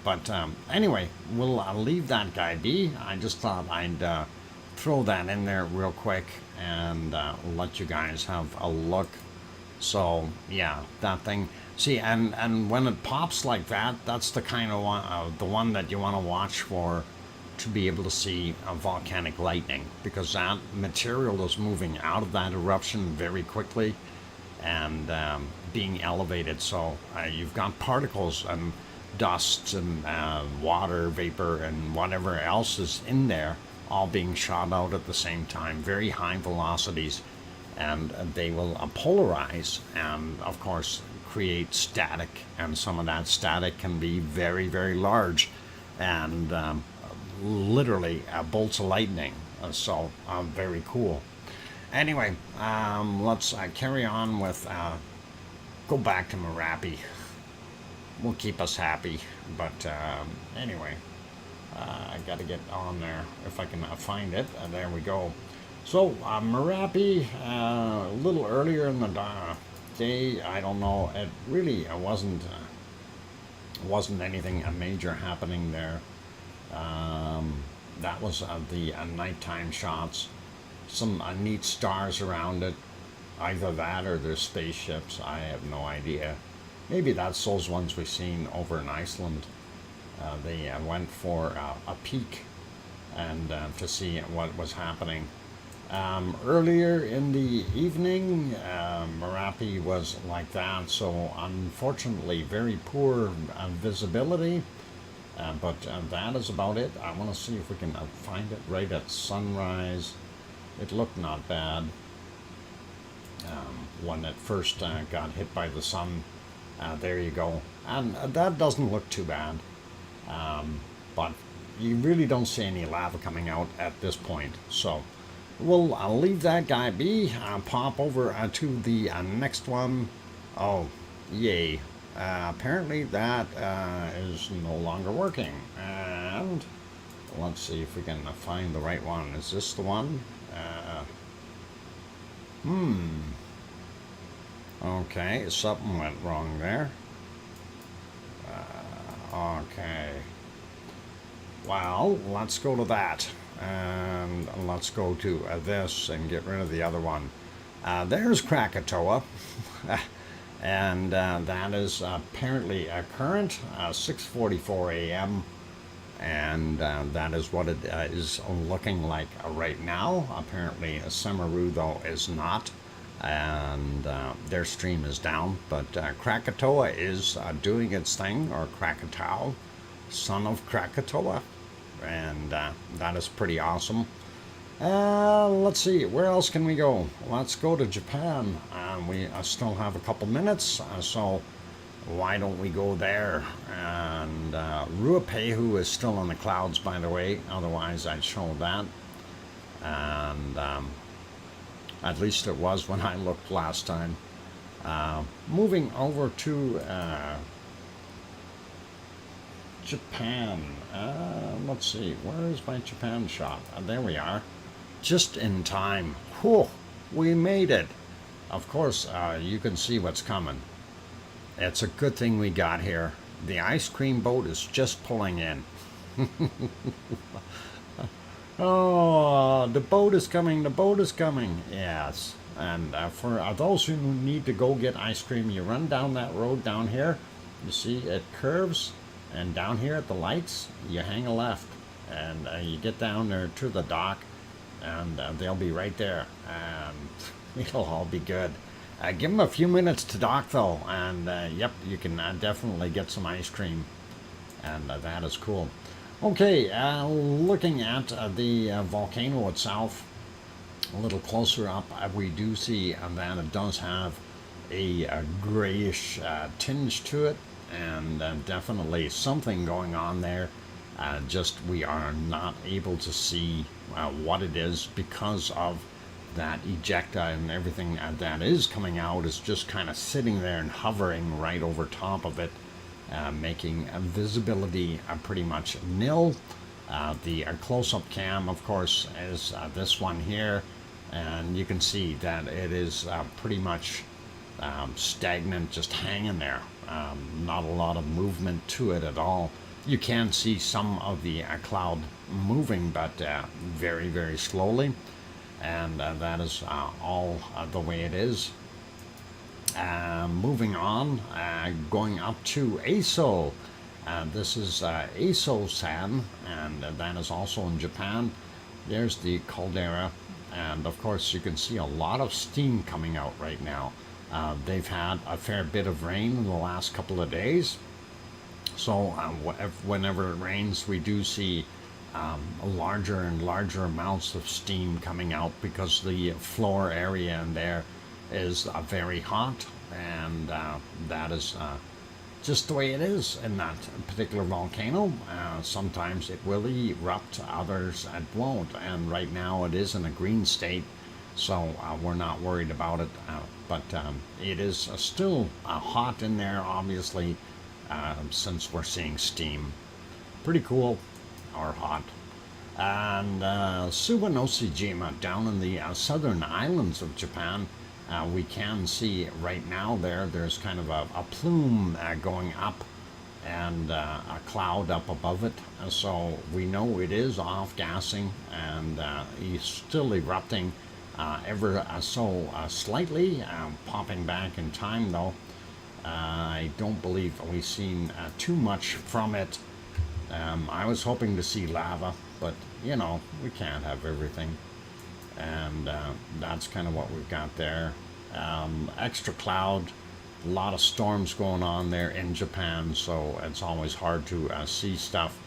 but anyway, we'll leave that guy be. I just thought I'd throw that in there real quick and let you guys have a look. So yeah, that thing. See, and when it pops like that, that's the kind of one, the one that you want to watch for, to be able to see volcanic lightning, because that material is moving out of that eruption very quickly and being elevated. So you've got particles and dust and water vapor and whatever else is in there, all being shot out at the same time, very high velocities. And they will polarize and, of course, create static. And some of that static can be very, very large and literally bolts of lightning. So very cool. Anyway, let's carry on with, go back to Merapi. Will keep us happy. But anyway, I got to get on there if I can find it. There we go. So, Merapi, a little earlier in the day, I don't know, it really wasn't anything major happening there. That was the nighttime shots. Some neat stars around it. Either that or there's spaceships, I have no idea. Maybe that's those ones we've seen over in Iceland. They went for a peek and to see what was happening. Earlier in the evening, Merapi was like that, so unfortunately very poor visibility, but that is about it. I want to see if we can find it right at sunrise. It looked not bad when it first got hit by the sun. There you go, and that doesn't look too bad, but you really don't see any lava coming out at this point, so I'll leave that guy be. Pop over to the next one. Oh, yay. Apparently that is no longer working. And let's see if we can find the right one. Is this the one? Okay, something went wrong there. Okay. Well, let's go to that. And let's go to this and get rid of the other one. There's Krakatoa. And that is apparently current, 6:44 a.m. And that is what it is looking like right now. Apparently, Samaru, though, is not. And their stream is down. But Krakatoa is doing its thing, or Krakatau, son of Krakatoa. And that is pretty awesome. Let's see, where else can we go? Let's go to Japan. We still have a couple minutes, so why don't we go there? And Ruapehu is still in the clouds, by the way. Otherwise, I'd show that. And at least it was when I looked last time. Moving over to Japan. Let's see, where is my Japan shot? There we are. Just in time. Whew, we made it. Of course, you can see what's coming. It's a good thing we got here. The ice cream boat is just pulling in. Oh, the boat is coming, the boat is coming. Yes. And for those who need to go get ice cream, you run down that road down here. You see it curves. And down here at the lights, you hang a left. And you get down there to the dock. And they'll be right there. And it'll all be good. Give them a few minutes to dock, though. And, yep, you can definitely get some ice cream. And that is cool. Okay, looking at the volcano itself, a little closer up, we do see that it does have a grayish tinge to it, and definitely something going on there. Just we are not able to see what it is because of that ejecta and everything that is coming out is just kind of sitting there and hovering right over top of it. Making visibility pretty much nil. The close-up cam, of course, is this one here, and you can see that it is pretty much stagnant, just hanging there. Not a lot of movement to it at all. You can see some of the cloud moving, but very, very slowly, and that is all the way it is. Moving on, going up to Aso. This is Aso-san, and that is also in Japan. There's the caldera, and of course you can see a lot of steam coming out right now. They've had a fair bit of rain in the last couple of days, so whenever it rains, we do see larger and larger amounts of steam coming out because the floor area in there is very hot, and that is just the way it is in that particular volcano. Sometimes it will erupt, others it won't, and right now it is in a green state, so we're not worried about it, but it is still hot in there, obviously, since we're seeing steam. Pretty cool, or hot. And Suwanoshijima, down in the southern islands of Japan, we can see right now there's kind of a plume going up and a cloud up above it. So we know it is off-gassing, and he's still erupting ever so slightly, popping back in time, though. I don't believe we've seen too much from it. I was hoping to see lava, but, you know, we can't have everything. And that's kind of what we've got there. Extra cloud, a lot of storms going on there in Japan, so it's always hard to see stuff.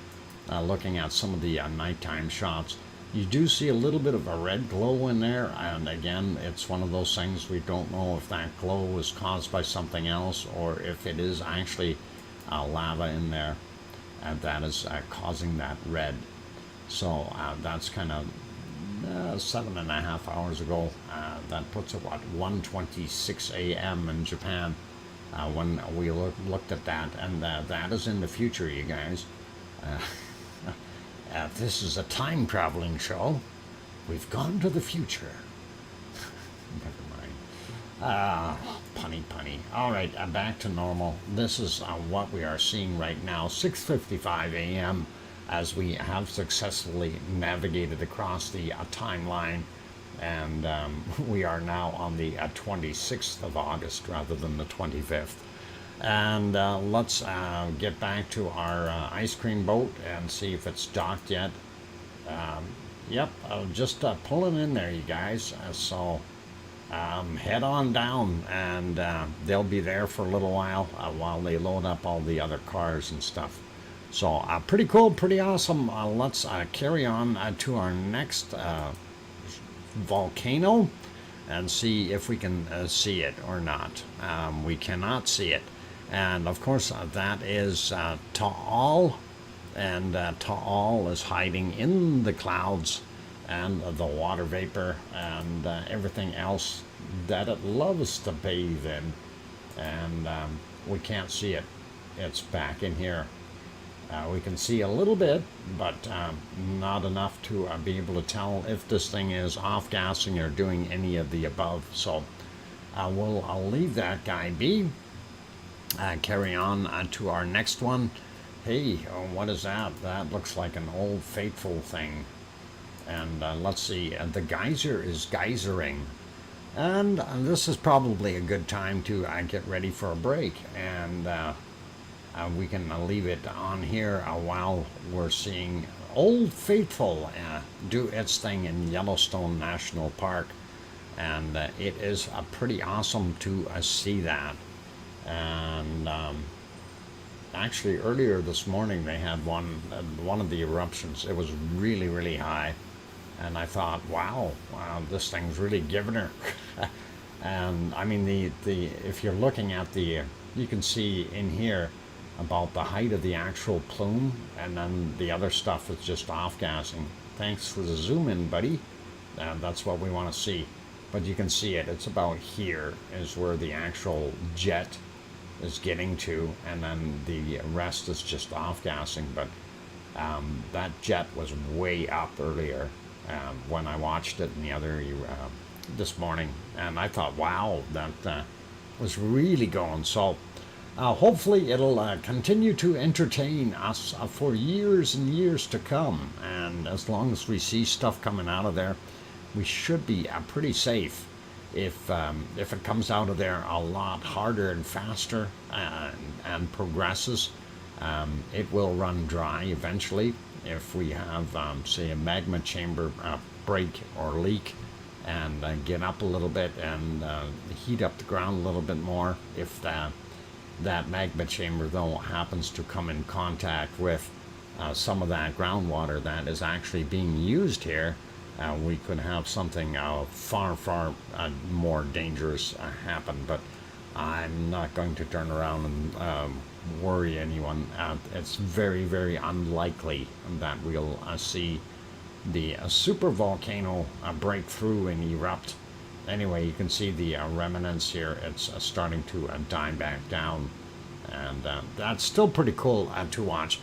Looking at some of the nighttime shots, you do see a little bit of a red glow in there, and again, it's one of those things we don't know if that glow is caused by something else or if it is actually lava in there, and that is causing that red. So that's kind of 7.5 hours ago. That puts it at 1:26 a.m. in Japan when we looked at that, and that is in the future, you guys. This is a time traveling show. We've gone to the future. Never mind. Punny. All right, back to normal. This is what we are seeing right now. 6:55 a.m. as we have successfully navigated across the timeline, and we are now on the 26th of August rather than the 25th. And let's get back to our ice cream boat and see if it's docked yet. Yep, just pulling in there, you guys. Head on down, and they'll be there for a little while they load up all the other cars and stuff. So pretty cool, pretty awesome. Let's carry on to our next volcano and see if we can see it or not. We cannot see it. And of course, that is Taal. And Taal is hiding in the clouds and the water vapor and everything else that it loves to bathe in. And we can't see it. It's back in here. We can see a little bit, but not enough to be able to tell if this thing is off-gassing or doing any of the above. So I'll leave that guy be. Carry on to our next one. Hey, what is that? That looks like an old faithful thing. And let's see, the geyser is geysering. And this is probably a good time to get ready for a break. And we can leave it on here while we're seeing Old Faithful do its thing in Yellowstone National Park. And it is pretty awesome to see that. And actually earlier this morning they had one of the eruptions. It was really, really high, and I thought, wow, this thing's really giving her. And I mean, the if you're looking at you can see in here about the height of the actual plume, and then the other stuff is just off-gassing. Thanks for the zoom in, buddy. That's what we want to see. But you can see it. It's about here is where the actual jet is getting to, and then the rest is just off-gassing. But that jet was way up earlier when I watched it this morning, and I thought, wow, that was really going. So hopefully it'll continue to entertain us for years and years to come, and as long as we see stuff coming out of there, we should be pretty safe. If it comes out of there a lot harder and faster and progresses, it will run dry eventually. If we have, say, a magma chamber break or leak and get up a little bit and heat up the ground a little bit more, if that magma chamber, though, happens to come in contact with some of that groundwater that is actually being used here, we could have something far, far more dangerous happen. But I'm not going to turn around and worry anyone. It's very, very unlikely that we'll see the super volcano break through and erupt. Anyway, you can see the remnants here. It's starting to die back down, and that's still pretty cool to watch.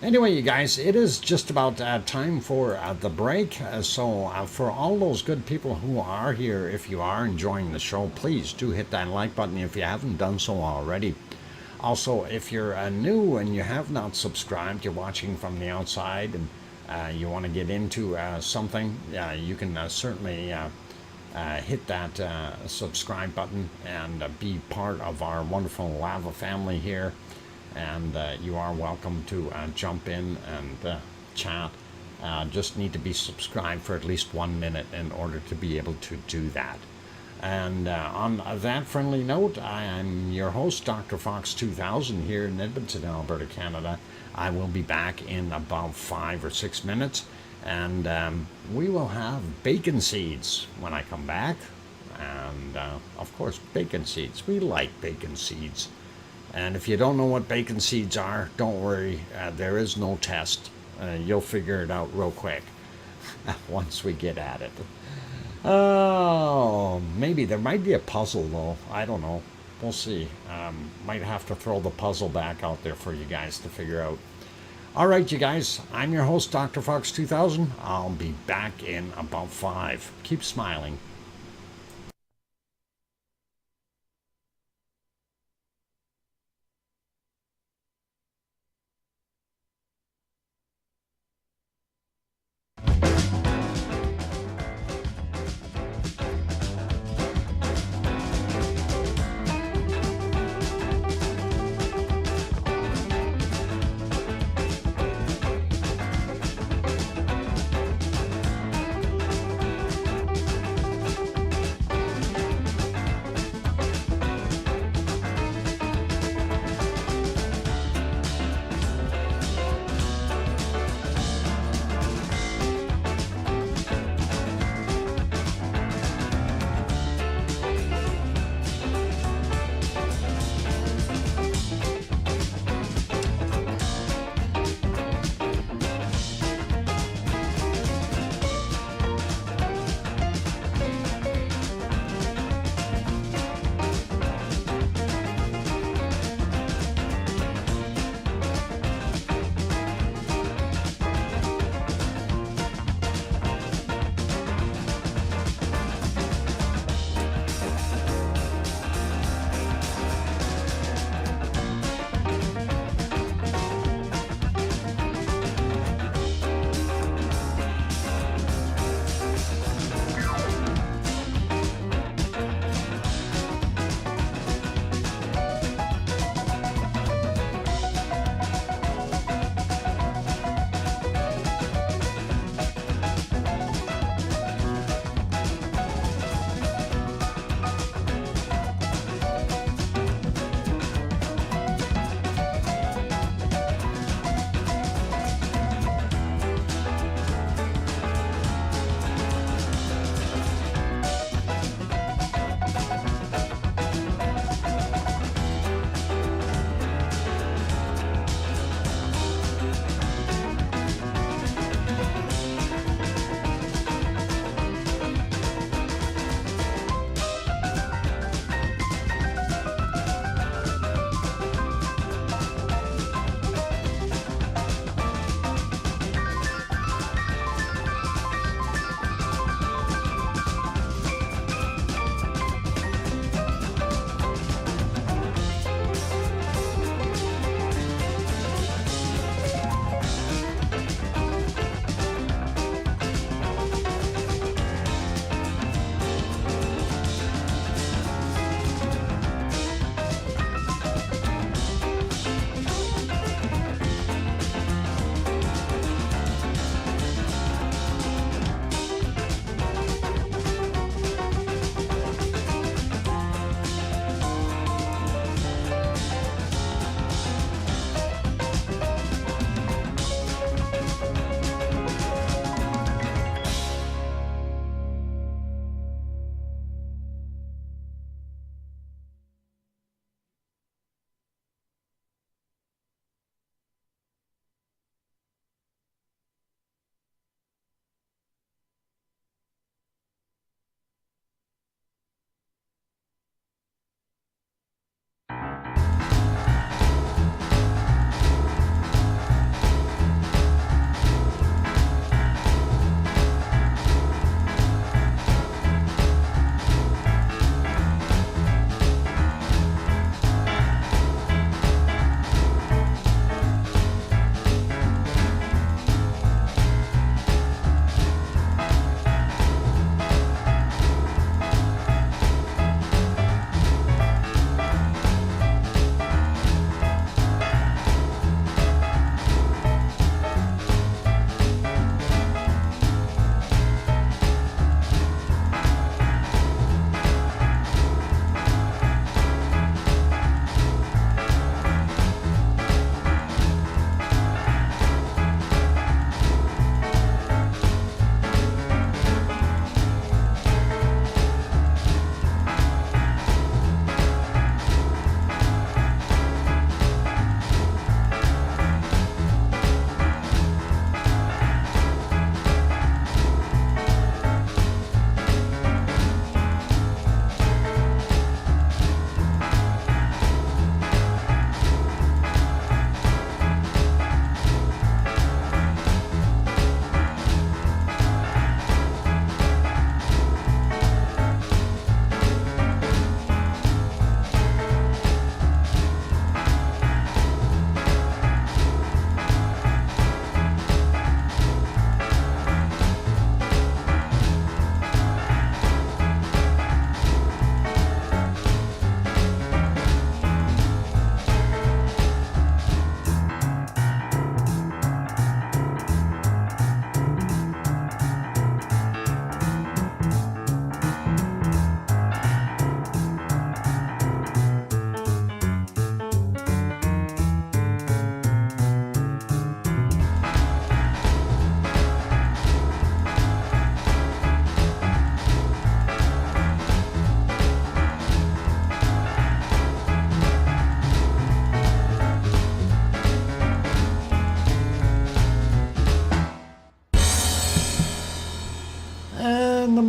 Anyway, you guys, it is just about time for the break. So for all those good people who are here, if you are enjoying the show, please do hit that like button if you haven't done so already. Also, if you're new and you have not subscribed, you're watching from the outside, and you want to get into something, you can certainly hit that subscribe button and be part of our wonderful lava family here. And you are welcome to jump in and chat. Just need to be subscribed for at least 1 minute in order to be able to do that. And on that friendly note, I am your host, DrFox2000, here in Edmonton, Alberta, Canada. I will be back in about 5 or 6 minutes, and we will have bacon seeds when I come back. And of course, bacon seeds. We like bacon seeds. And if you don't know what bacon seeds are, don't worry. There is no test. You'll figure it out real quick once we get at it. Oh, maybe there might be a puzzle, though. I don't know. We'll see. Might have to throw the puzzle back out there for you guys to figure out. All right, you guys. I'm your host, DrFox2000. I'll be back in about 5. Keep smiling.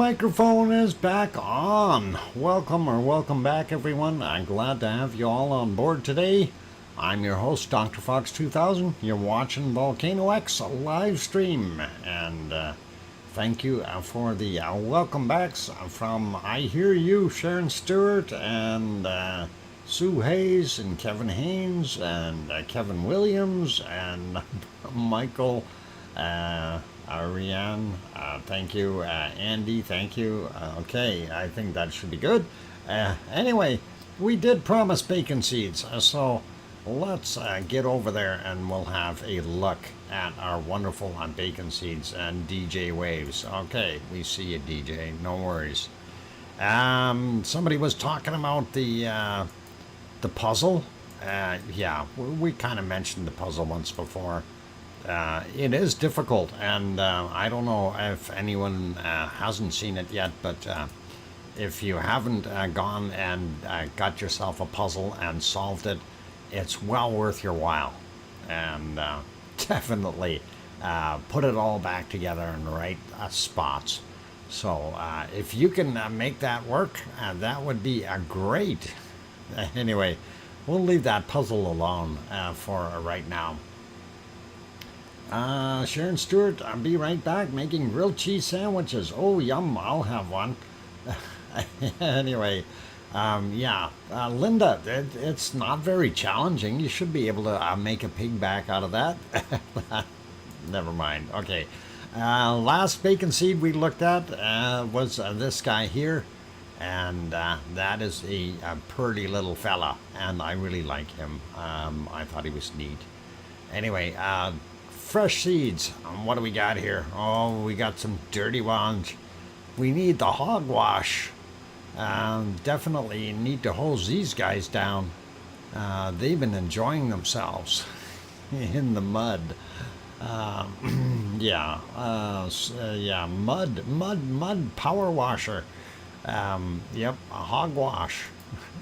microphone is back on. Welcome back, everyone. I'm glad to have you all on board today. I'm your host, DrFox2000. You're watching VolcanoX live stream, and thank you for the welcome backs from I Hear You, Sharon Stewart, and Sue Hayes, and Kevin Haynes, and Kevin Williams, and Michael. Ariane, thank you. Andy, thank you. Okay, I think that should be good. Anyway, we did promise bacon seeds, so let's get over there and we'll have a look at our wonderful bacon seeds and DJ Waves. Okay, we see you, DJ. No worries. Somebody was talking about the puzzle. Yeah, we kind of mentioned the puzzle once before. It is difficult, and I don't know if anyone hasn't seen it yet, but if you haven't gone and got yourself a puzzle and solved it, it's well worth your while. And definitely put it all back together in the right spots. So if you can make that work, that would be great. Anyway, we'll leave that puzzle alone for right now. Sharon Stewart, I'll be right back making grilled cheese sandwiches. Oh, yum, I'll have one. Anyway, yeah, Linda, it's not very challenging. You should be able to make a pigback out of that. Never mind. Okay. Last bacon seed we looked at was this guy here. And that is a pretty little fella. And I really like him. I thought he was neat. Anyway, fresh seeds. What do we got here? Oh, we got some dirty ones. We need the hogwash. Definitely need to hose these guys down. They've been enjoying themselves in the mud. Yeah, yeah, mud power washer. Yep, a hogwash.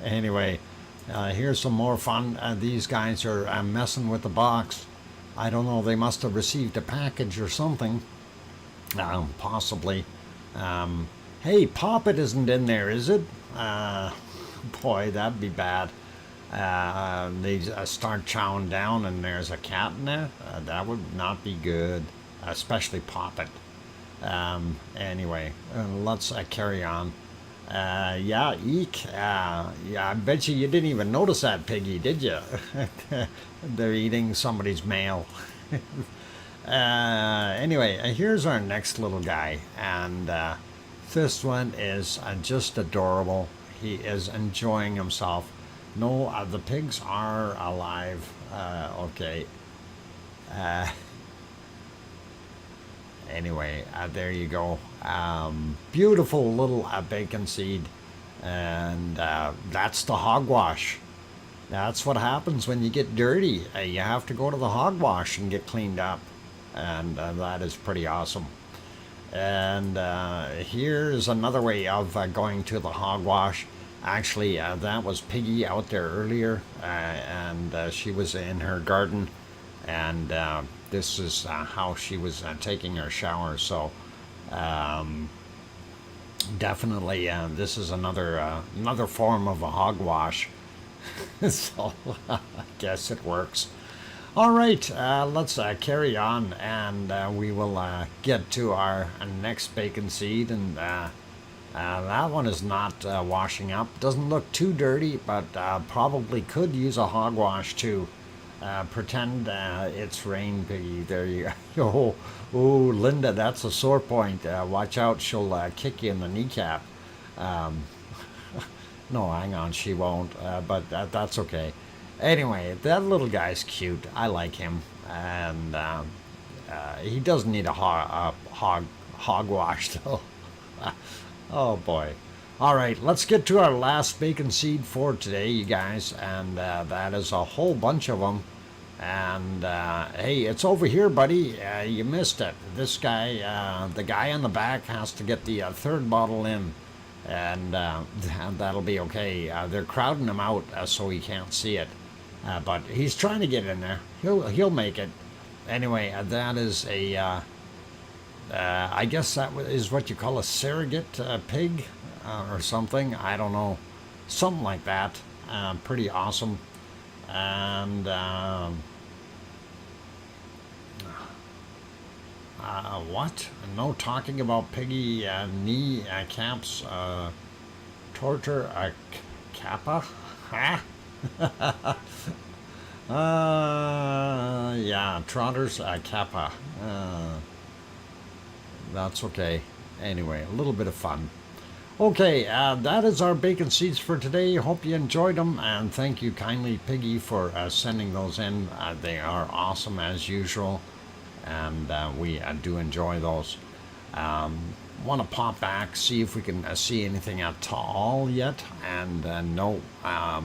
Anyway, here's some more fun. These guys are messing with the box. I don't know, they must have received a package or something. Possibly. Hey, Poppet isn't in there, is it? Boy, that'd be bad. They start chowing down and there's a cat in there. That would not be good, especially Poppet. Anyway, let's carry on. Yeah, eek. Yeah, I bet you didn't even notice that, Piggy, did you? They're eating somebody's mail. Anyway, here's our next little guy. And this one is just adorable. He is enjoying himself. No, the pigs are alive. Okay. Anyway, there you go. Beautiful little bacon seed. And that's the hogwash. That's what happens when you get dirty. You have to go to the hogwash and get cleaned up. And that is pretty awesome. And here's another way of going to the hogwash. Actually, that was Piggy out there earlier. And she was in her garden. And this is how she was taking her shower. So definitely this is another form of a hogwash. So I guess it works. All right, let's carry on, and we will get to our next bacon seed. And that one is not washing up. Doesn't look too dirty, but probably could use a hogwash too. Pretend it's rain, Piggy. There you go. Oh, Linda, that's a sore point. Watch out, she'll kick you in the kneecap. No, hang on, she won't, but that's okay. Anyway, that little guy's cute. I like him. And he doesn't need a hogwash, though. Oh, boy. All right, let's get to our last bacon seed for today, you guys. And that is a whole bunch of them. And, hey, it's over here, buddy. You missed it. This guy, the guy on the back has to get the third bottle in. And that'll be okay. They're crowding him out so he can't see it. But he's trying to get in there. He'll make it. Anyway, that is a I guess that is what you call a surrogate pig or something. I don't know. Something like that. Pretty awesome. And what? No talking about piggy knee caps. Torture kappa? Huh? Yeah, trotters kappa. That's okay. Anyway, a little bit of fun. Okay, that is our bacon seeds for today. Hope you enjoyed them, and thank you kindly, Piggy, for sending those in. They are awesome as usual, and we do enjoy those. Want to pop back, see if we can see anything at all yet, and no, a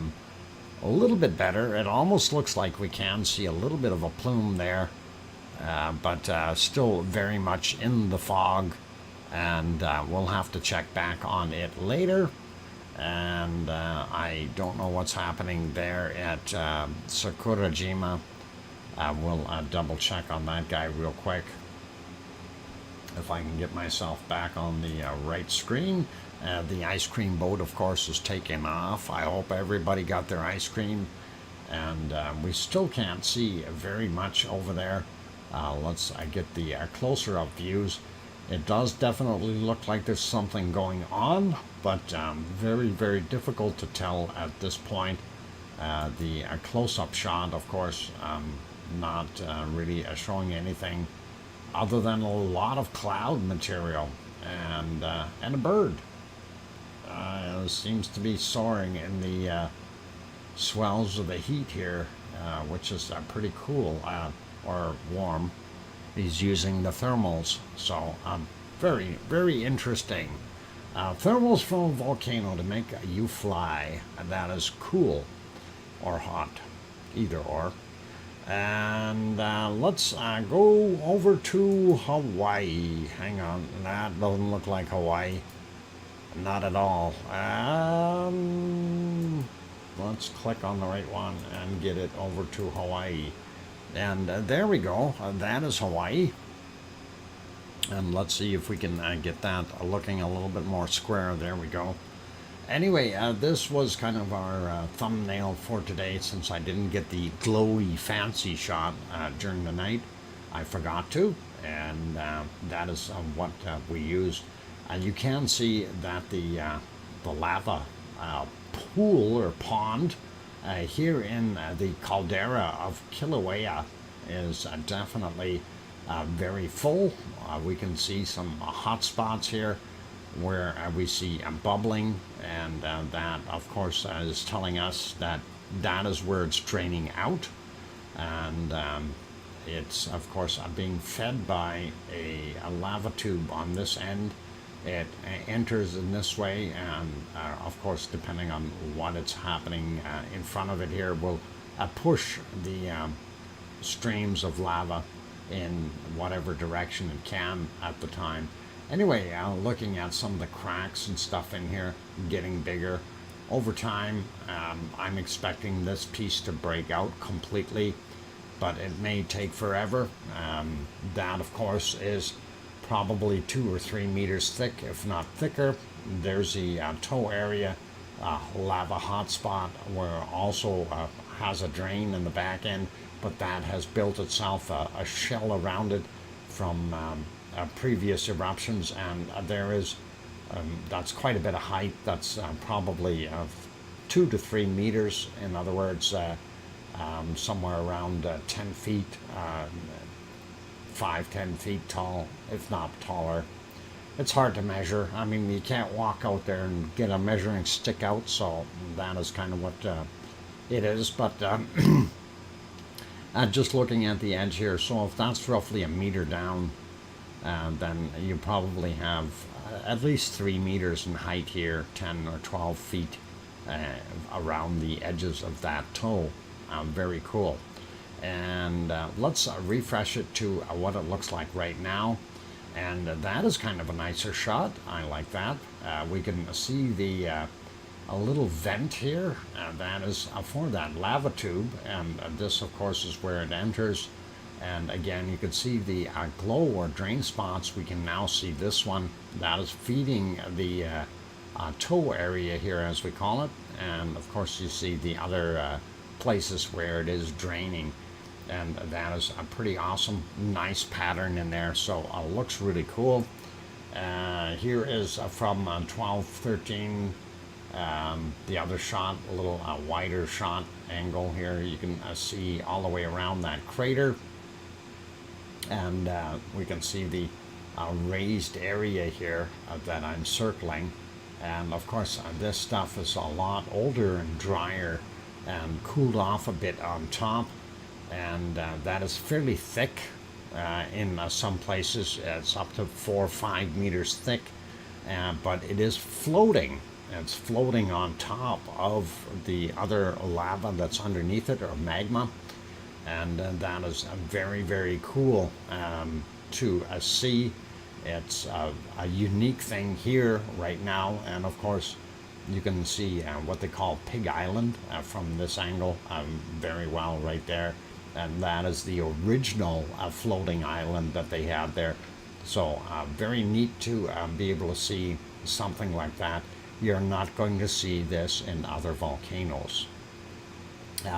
little bit better. It almost looks like we can see a little bit of a plume there, but still very much in the fog, and we'll have to check back on it later. And I don't know what's happening there at Sakurajima. We'll double check on that guy real quick. If I can get myself back on the right screen. The ice cream boat, of course, is taking off. I hope everybody got their ice cream. And we still can't see very much over there. Let's get the closer up views. It does definitely look like there's something going on, but very, very difficult to tell at this point. The close-up shot, of course, not really showing anything other than a lot of cloud material and a bird. Seems to be soaring in the swells of the heat here, which is pretty cool or warm. He's using the thermals, so very, very interesting. Thermals from a volcano to make you fly. That is cool or hot, either or. And let's go over to Hawaii. Hang on, that doesn't look like Hawaii. Not at all. Let's click on the right one and get it over to Hawaii. And there we go. That is Hawaii. And let's see if we can get that looking a little bit more square. There we go. Anyway, this was kind of our thumbnail for today, since I didn't get the glowy fancy shot during the night. I forgot to, and that is what we used. You can see that the lava pool or pond here in the caldera of Kilauea is definitely very full. We can see some hot spots here where we see bubbling, and that of course is telling us that that is where it's draining out, and it's of course being fed by a lava tube on this end. It enters in this way, and of course, depending on what it's happening in front of it here, will push the streams of lava in whatever direction it can at the time. Anyway, looking at some of the cracks and stuff in here getting bigger over time. I'm expecting this piece to break out completely, but it may take forever. That of course is probably 2 or 3 meters thick, if not thicker. There's the toe area, lava hotspot, where also has a drain in the back end, but that has built itself a shell around it from previous eruptions, and there is that's quite a bit of height. That's probably 2 to 3 meters. In other words, somewhere around 10 feet, 5-10 feet tall, if not taller. It's hard to measure. I mean, you can't walk out there and get a measuring stick out, so that is kind of what it is. But just looking at the edge here, so if that's roughly a meter down, then you probably have at least 3 meters in height here, 10 or 12 feet around the edges of that toe. Very cool. And let's refresh it to what it looks like right now, and that is kind of a nicer shot. I like that. We can see the a little vent here, that is for that lava tube, and this of course is where it enters. And again, you can see the glow or drain spots. We can now see this one that is feeding the toe area here, as we call it. And of course, you see the other places where it is draining. And that is a pretty awesome, nice pattern in there. So looks really cool. Here is from 1213. The other shot, a little wider shot angle here. You can see all the way around that crater. And we can see the raised area here that I'm circling. And of course, this stuff is a lot older and drier and cooled off a bit on top. And that is fairly thick in some places. It's up to 4 or 5 meters thick, but it is floating. It's floating on top of the other lava that's underneath it, or magma. And that is very, very cool to see. It's a unique thing here right now. And of course, you can see what they call Pig Island from this angle very well right there. And that is the original floating island that they had there. So very neat to be able to see something like that. You're not going to see this in other volcanoes.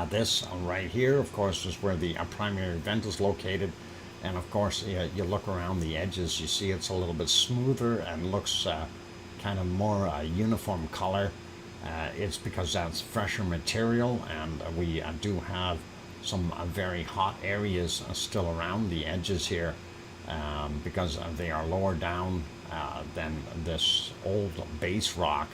This right here, of course, is where the primary vent is located. And of course, you look around the edges, you see it's a little bit smoother and looks kind of more uniform color. It's because that's fresher material, and we do have some very hot areas still around the edges here because they are lower down than this old base rock.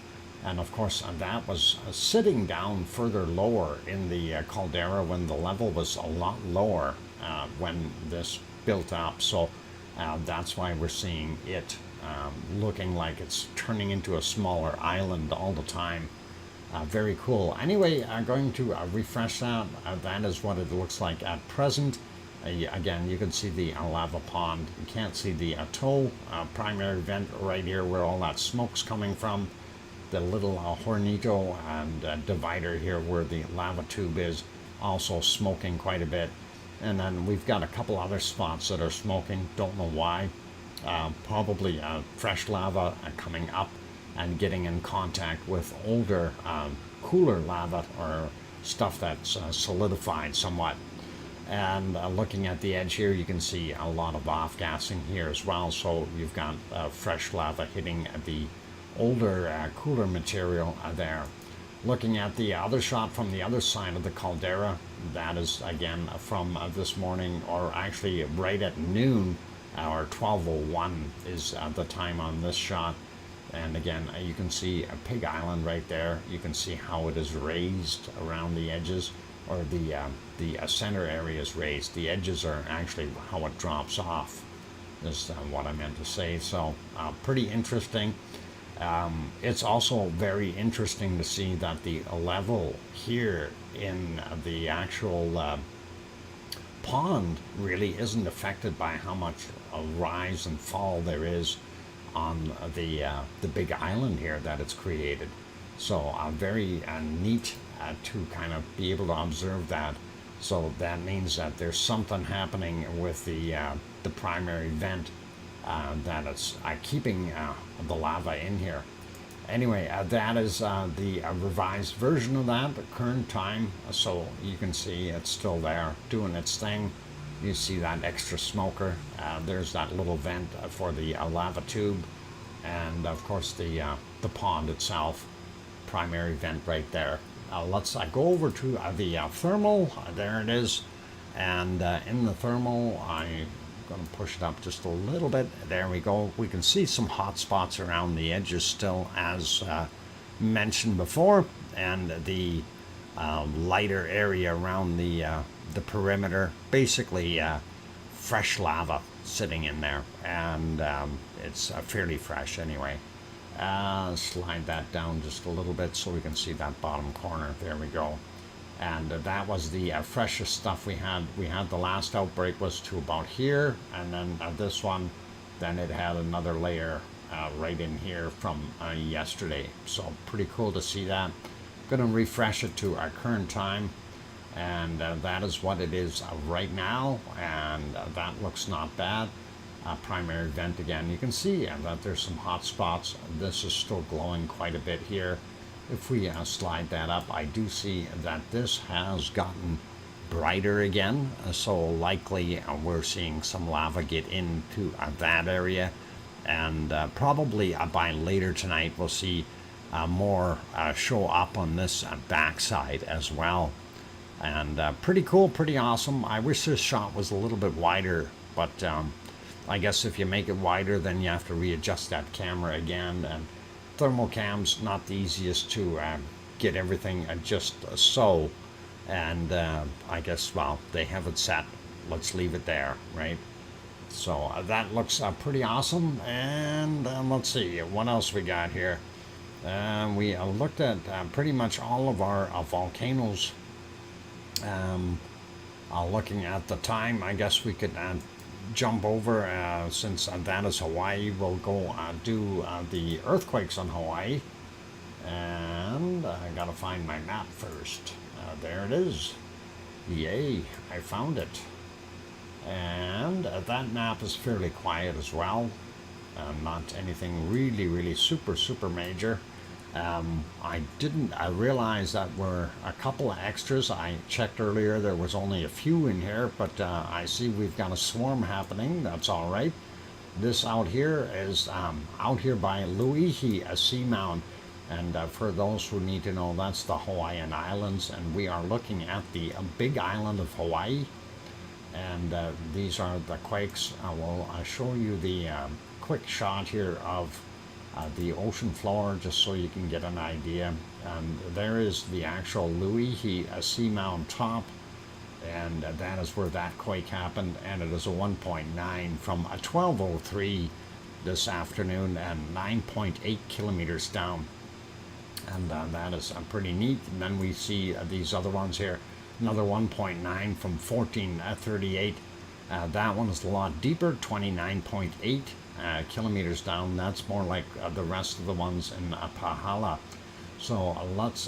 And of course, that was sitting down further lower in the caldera when the level was a lot lower when this built up. So that's why we're seeing it looking like it's turning into a smaller island all the time. Very cool. Anyway, I'm going to refresh that. That is what it looks like at present. Again, you can see the lava pond. You can't see the toe primary vent right here where all that smoke's coming from. The little hornito and divider here where the lava tube is, also smoking quite a bit. And then we've got a couple other spots that are smoking, don't know why. Probably fresh lava coming up and getting in contact with older, cooler lava or stuff that's solidified somewhat. And looking at the edge here, you can see a lot of off-gassing here as well. So you've got fresh lava hitting the older, cooler material there. Looking at the other shot from the other side of the caldera, that is again from this morning, or actually right at noon, or 12:01 is the time on this shot. And again, you can see a Pig Island right there. You can see how it is raised around the edges, or the center area is raised. The edges are actually how it drops off, is what I meant to say. So pretty interesting. It's also very interesting to see that the level here in the actual pond really isn't affected by how much rise and fall there is on the big island here that it's created. So very neat to kind of be able to observe that. So that means that there's something happening with the primary vent that it's keeping the lava in here. Anyway, that is the revised version of that, the current time. So you can see it's still there doing its thing. You see that extra smoker. There's that little vent for the lava tube. And of course the pond itself, primary vent right there. Let's go over to the thermal. There it is. And in the thermal, I'm going to push it up just a little bit. There we go. We can see some hot spots around the edges still, as mentioned before, and the lighter area around the perimeter. Basically, fresh lava sitting in there, and it's fairly fresh anyway. Slide that down just a little bit so we can see that bottom corner. There we go. And that was the freshest stuff we had. We had the last outbreak was to about here, and then this one, then it had another layer right in here from yesterday. So pretty cool to see that. Going to refresh it to our current time. and that is what it is right now, and that looks not bad. Primary vent again, you can see that there's some hot spots. This is still glowing quite a bit here. If we slide that up, I do see that this has gotten brighter again, so likely we're seeing some lava get into that area, and probably by later tonight we'll see more show up on this backside as well. And pretty cool, pretty awesome. I wish this shot was a little bit wider, but I guess if you make it wider, then you have to readjust that camera again, and thermal cams not the easiest to get everything just so. And I guess, well, they have it set. Let's leave it there, right? So that looks pretty awesome. And let's see, what else we got here? We looked at pretty much all of our volcanoes. Looking at the time, I guess we could jump over, since that is Hawaii. We'll go do the earthquakes on Hawaii. And I gotta find my map first. There it is. Yay, I found it. And that map is fairly quiet as well. Not anything really super major. I didn't realize that were a couple of extras. I checked earlier, there was only a few in here, but I see we've got a swarm happening. That's all right. This out here is out here by Luihi, a seamount. And for those who need to know, that's the Hawaiian Islands, and we are looking at the big island of Hawaii. And these are the quakes. I will show you the quick shot here of the ocean floor, just so you can get an idea. And there is the actual Luihi seamount top, and that is where that quake happened, and it is a 1.9 from a 12:03 this afternoon, and 9.8 kilometers down. And that is pretty neat. And then we see these other ones here, another 1.9 from 1438. That one is a lot deeper, 29.8 kilometers down. That's more like the rest of the ones in Pahala. So let's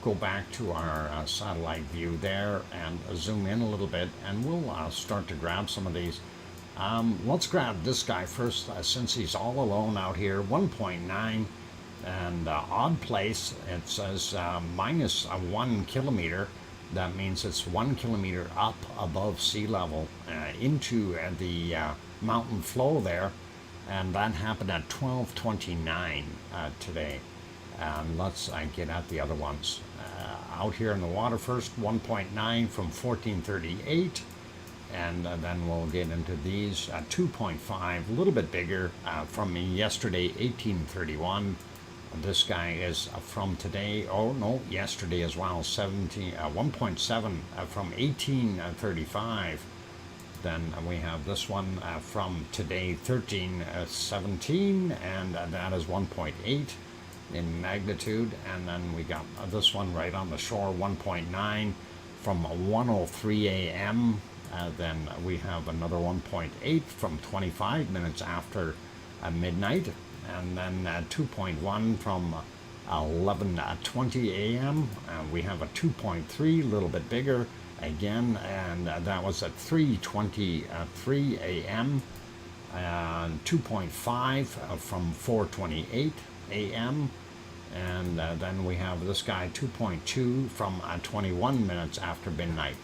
go back to our satellite view there and zoom in a little bit, and we'll start to grab some of these. Let's grab this guy first, since he's all alone out here. 1.9. And odd place, it says minus 1 kilometer. That means it's 1 kilometer up above sea level into the mountain flow there, and that happened at 12:29 today. And let's get at the other ones. Out here in the water first, 1.9 from 1438, and then we'll get into these. 2.5, a little bit bigger, from yesterday, 1831. This guy is from today, oh no, yesterday as well, 1.7 from 1835. Then we have this one from today, 1317, and that is 1.8 in magnitude. And then we got this one right on the shore, 1.9 from 1:03 a.m. Then we have another 1.8 from 25 minutes after midnight. And then 2.1 from 11:20 a.m. We have a 2.3, a little bit bigger again, and that was at 3:23 a.m. 2.5 from 4:28 a.m. And then we have this guy, 2.2 from 21 minutes after midnight.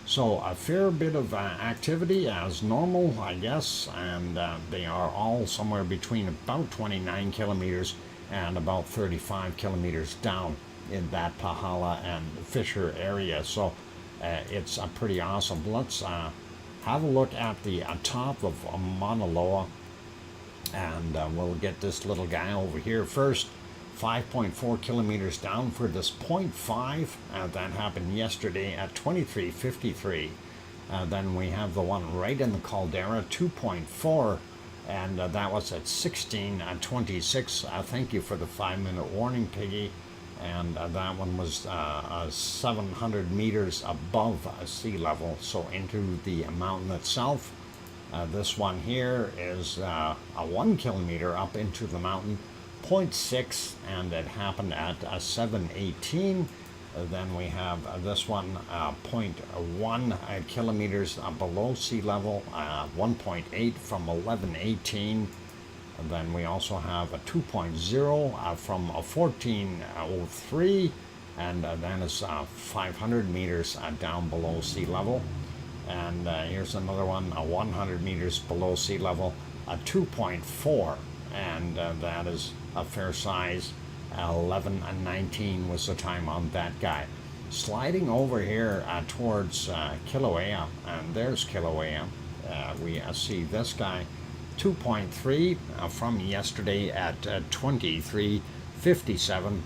So a fair bit of activity as normal, I guess, and they are all somewhere between about 29 kilometers and about 35 kilometers down in that Pahala and Fisher area. So it's pretty awesome. Let's have a look at the top of Mauna Loa, and we'll get this little guy over here first. 5.4 kilometers down for this 0.5. That happened yesterday at 23:53. Then we have the one right in the caldera, 2.4, and that was at 16:26. Thank you for the 5-minute warning, Piggy. And that one was 700 meters above sea level, so into the mountain itself. This one here is a 1 kilometer up into the mountain, 0.6, and it happened at 7:18. Then we have this one, 0.1 kilometers below sea level, 1.8 from 1118. And then we also have a 2.0 from 1403, and then it's 500 meters down below sea level. And here's another one, 100 meters below sea level, a 2.4, and that is a fair size. 11:19 was the time on that guy. Sliding over here towards Kilauea, and there's Kilauea. We see this guy, 2.3 from yesterday at 23:57,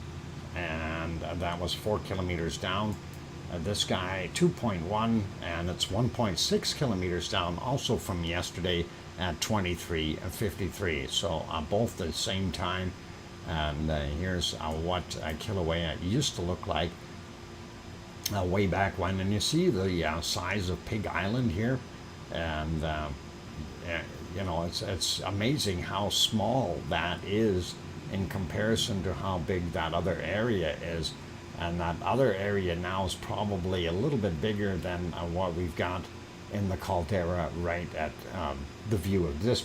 and that was 4 kilometers down. This guy, 2.1, and it's 1.6 kilometers down, also from yesterday at 23:53. So both the same time. And here's what Kilauea used to look like way back when. And you see the size of Pig Island here, and you know, it's amazing how small that is in comparison to how big that other area is. And that other area now is probably a little bit bigger than what we've got in the caldera right at the view of this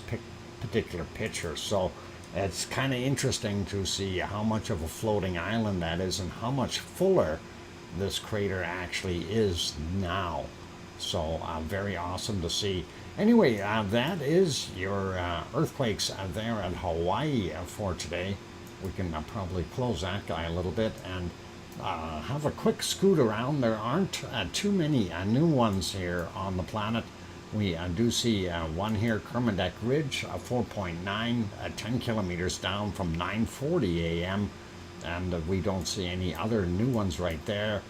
particular picture. So it's kind of interesting to see how much of a floating island that is and how much fuller this crater actually is now. So very awesome to see. Anyway, that is your earthquakes there at Hawaii for today. We can probably close that guy a little bit and have a quick scoot around. There aren't too many new ones here on the planet. We do see one here, Kermadec Ridge, 4.9, 10 kilometers down from 9:40 a.m. And we don't see any other new ones right there.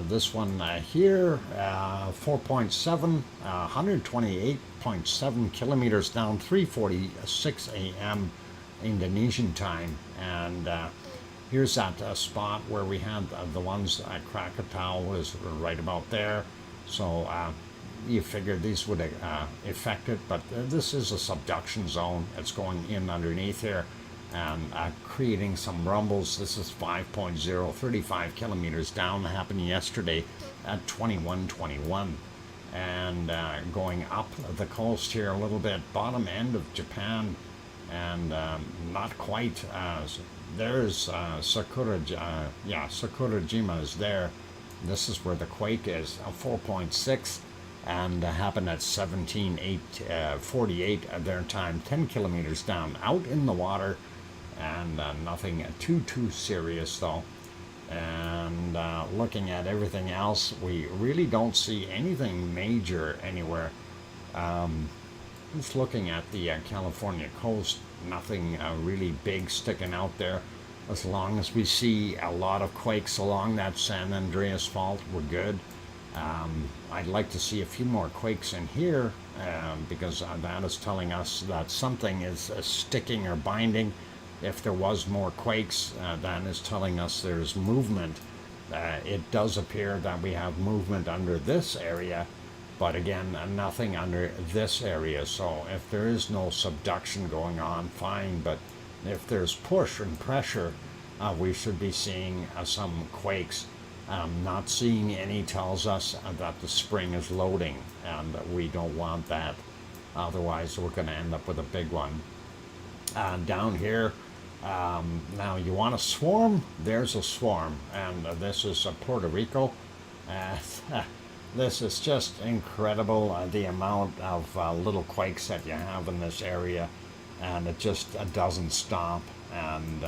This one here, 4.7, 128.7 kilometers down, 3:46 a.m. Indonesian time. And here's that spot where we had the ones, Krakatau was right about there. So you figured these would affect it, but this is a subduction zone. It's going in underneath here and creating some rumbles. This is 5.0, 35 kilometers down. Happened yesterday at 21:21, and going up the coast here a little bit, bottom end of Japan, and not quite. There's Sakurajima is there. This is where the quake is, 4.6. And happened at 17:48 at their time, 10 kilometers down, out in the water, and nothing too serious though. And looking at everything else, we really don't see anything major anywhere. Just looking at the California coast, nothing really big sticking out there. As long as we see a lot of quakes along that San Andreas Fault, we're good. I'd like to see a few more quakes in here because that is telling us that something is sticking or binding. If there was more quakes, that is telling us there's movement. It does appear that we have movement under this area, but again, nothing under this area. So if there is no subduction going on, fine, but if there's push and pressure, we should be seeing some quakes. Not seeing any tells us that the spring is loading, and we don't want that. Otherwise, we're going to end up with a big one. Down here, now you want a swarm? There's a swarm, and this is Puerto Rico. This is just incredible, the amount of little quakes that you have in this area, and it just doesn't stop, and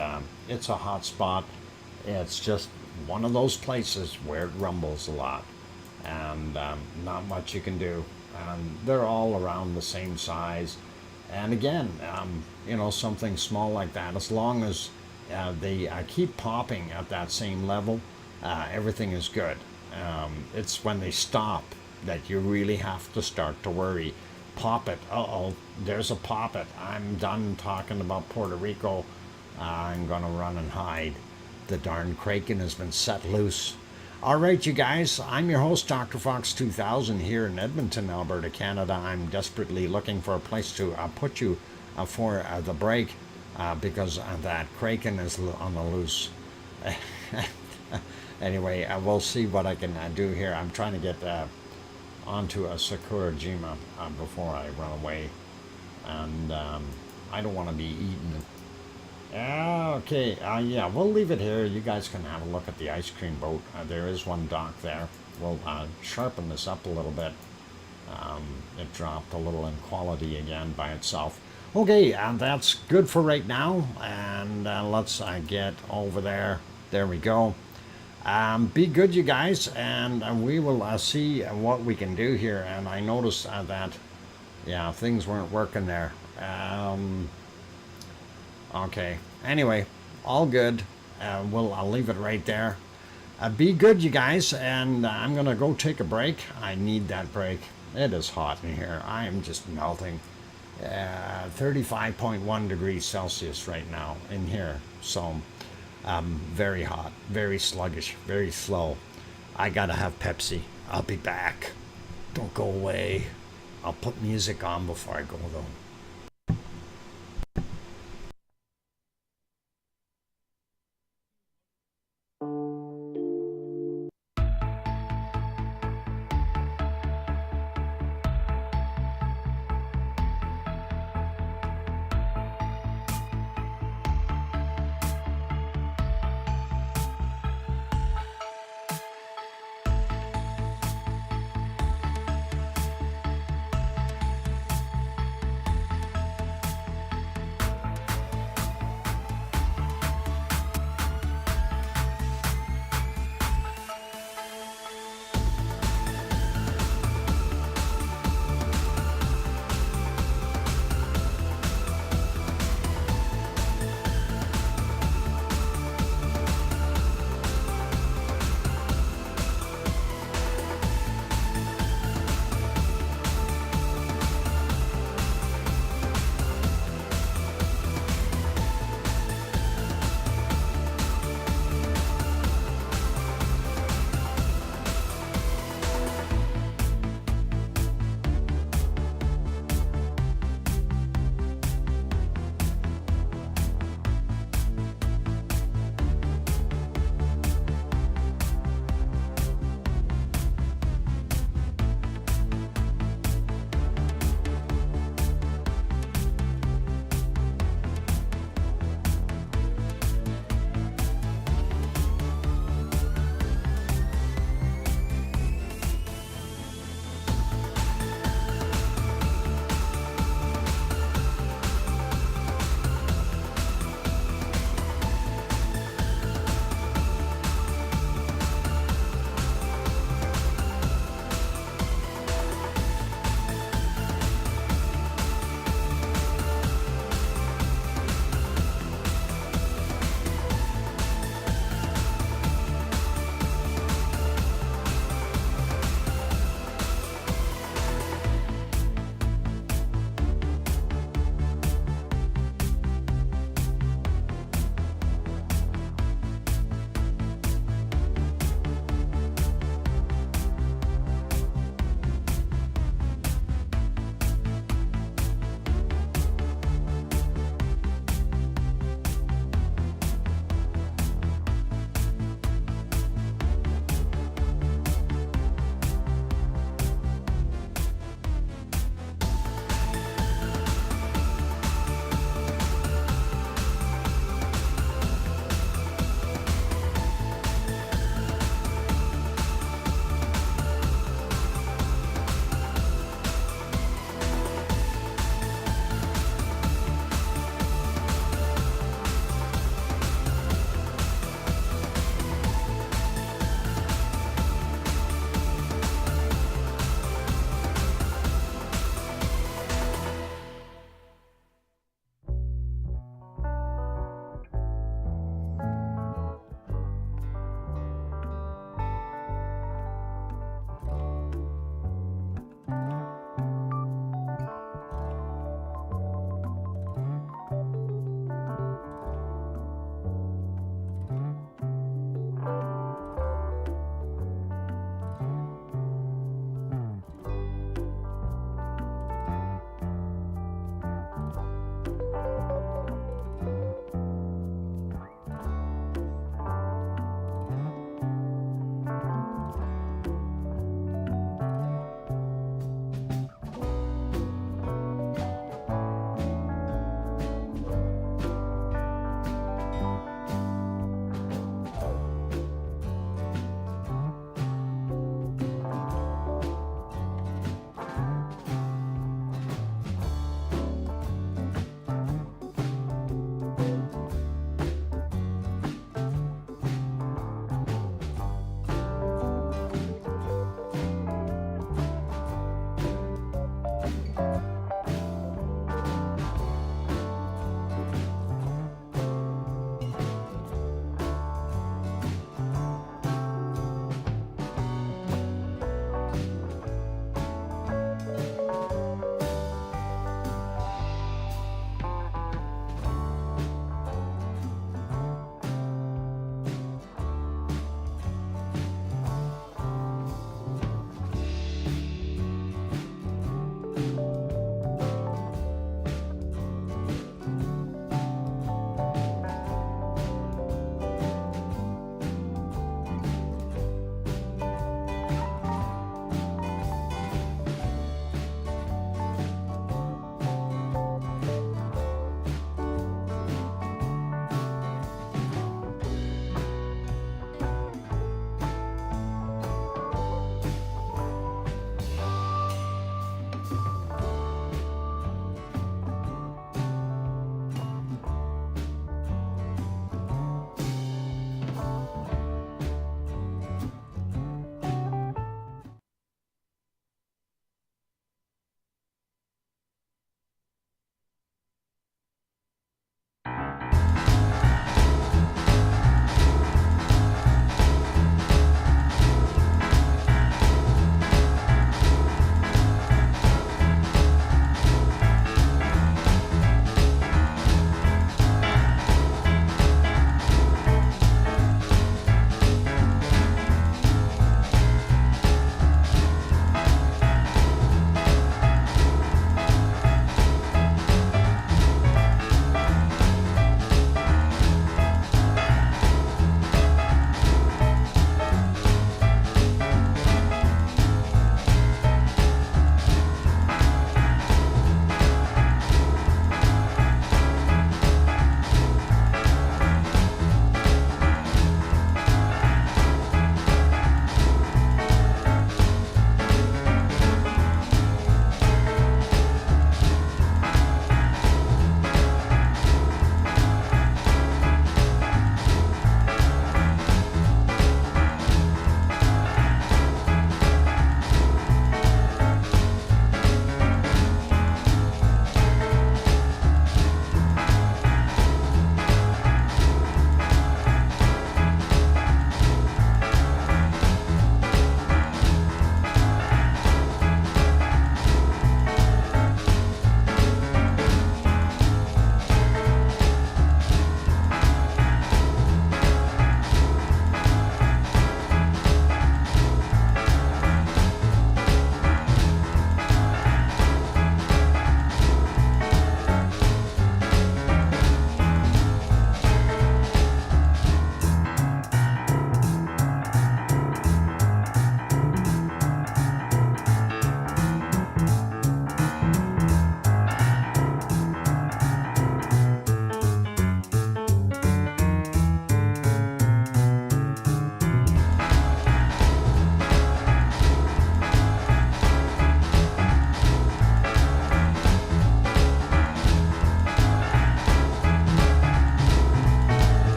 it's a hot spot. It's just one of those places where it rumbles a lot, and not much you can do. They're all around the same size, and again, you know, something small like that, as long as they keep popping at that same level, everything is good. It's when they stop that you really have to start to worry. Pop it, there's a pop it. I'm done talking about Puerto Rico. I'm gonna run and hide. The darn kraken has been set loose. All right, you guys, I'm your host, DrFox2000, here in Edmonton, Alberta, Canada. I'm desperately looking for a place to put you for the break because that kraken is on the loose. Anyway, we'll see what I can do here. I'm trying to get onto a Sakurajima before I run away, and I don't want to be eaten. Okay, yeah, we'll leave it here. You guys can have a look at the ice cream boat. There is one dock there. We'll sharpen this up a little bit. It dropped a little in quality again by itself. Okay, that's good for right now, and let's get over there. There we go. Be good, you guys, and we will see what we can do here. And I noticed that, yeah, things weren't working there. Okay, anyway, all good. I'll leave it right there. Be good, you guys, and I'm gonna go take a break. I need that break. It is hot in here. I am just melting. 35.1 degrees Celsius right now in here. So very hot, very sluggish, very slow. I gotta have Pepsi. I'll be back. Don't go away. I'll put music on before I go though.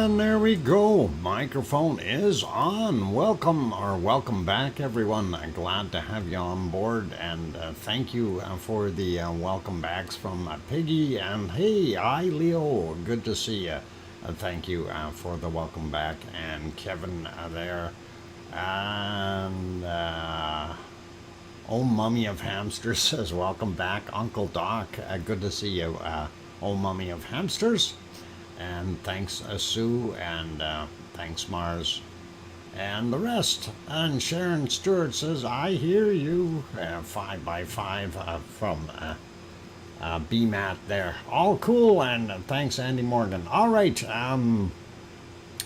And there we go. Microphone is on. Welcome back, everyone. Glad to have you on board, and thank you for the welcome backs from Piggy and hey, Leo. Good to see you. Thank you for the welcome back, and Kevin there, and old Mummy of Hamsters says welcome back, Uncle Doc. Good to see you, old Mummy of Hamsters. And thanks, Sue, and thanks, Mars, and the rest. And Sharon Stewart says, I hear you. 5x5 from BMAT there. All cool, and thanks, Andy Morgan. All right.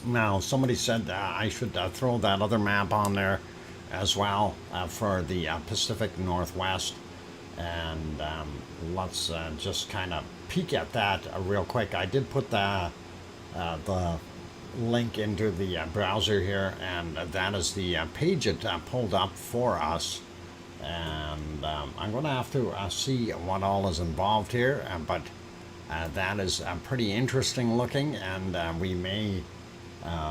Now, somebody said I should throw that other map on there as well for the Pacific Northwest. And let's just kind of peek at that real quick. I did put the link into the browser here, and that is the page it pulled up for us. And I'm going to have to see what all is involved here, but that is pretty interesting looking, and we may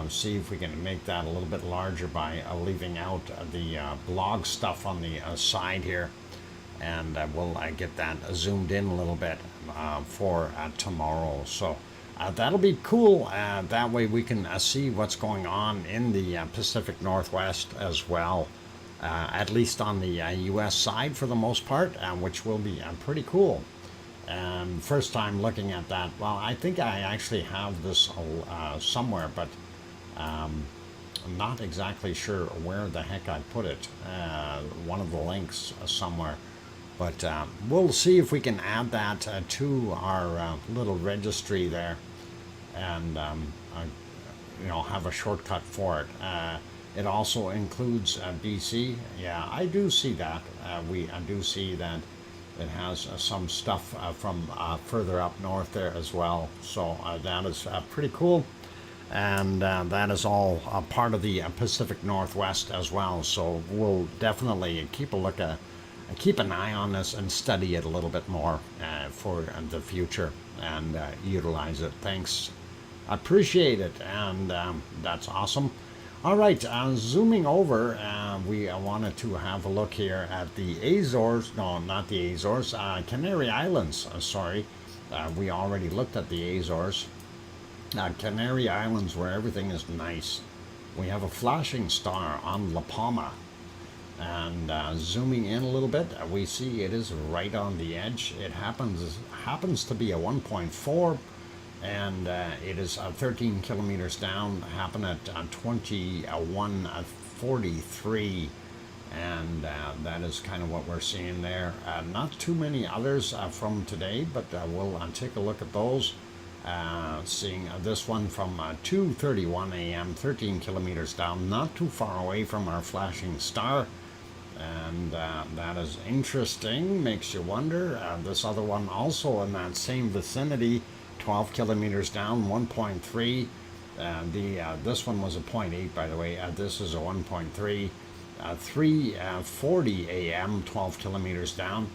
see if we can make that a little bit larger by leaving out the blog stuff on the side here. And we'll get that zoomed in a little bit for tomorrow. So that'll be cool. That way we can see what's going on in the Pacific Northwest as well, at least on the U.S. side for the most part, which will be pretty cool. First time looking at that. Well, I think I actually have this somewhere, but I'm not exactly sure where the heck I put it. One of the links somewhere. But we'll see if we can add that to our little registry there, and have a shortcut for it. It also includes BC. Yeah, I do see that. I do see that it has some stuff from further up north there as well. So that is pretty cool, and that is all part of the Pacific Northwest as well. So we'll definitely keep an eye on this and study it a little bit more for the future, and utilize it. Thanks. Appreciate it, and that's awesome. All right, zooming over, we wanted to have a look here at the Azores. No, not the Azores. Canary Islands, sorry. We already looked at the Azores. Canary Islands, where everything is nice. We have a flashing star on La Palma. And zooming in a little bit, we see it is right on the edge. It happens to be a 1.4, and it is 13 kilometers down. Happened at 21:43, and that is kind of what we're seeing there. Not too many others from today, but we'll take a look at those. Seeing this one from 2:31 a.m., 13 kilometers down, not too far away from our flashing star. And that is interesting, makes you wonder. This other one also in that same vicinity, 12 kilometers down, 1.3. This one was a 0.8, by the way. This is a 1.3. 3:40 a.m., 12 kilometers down.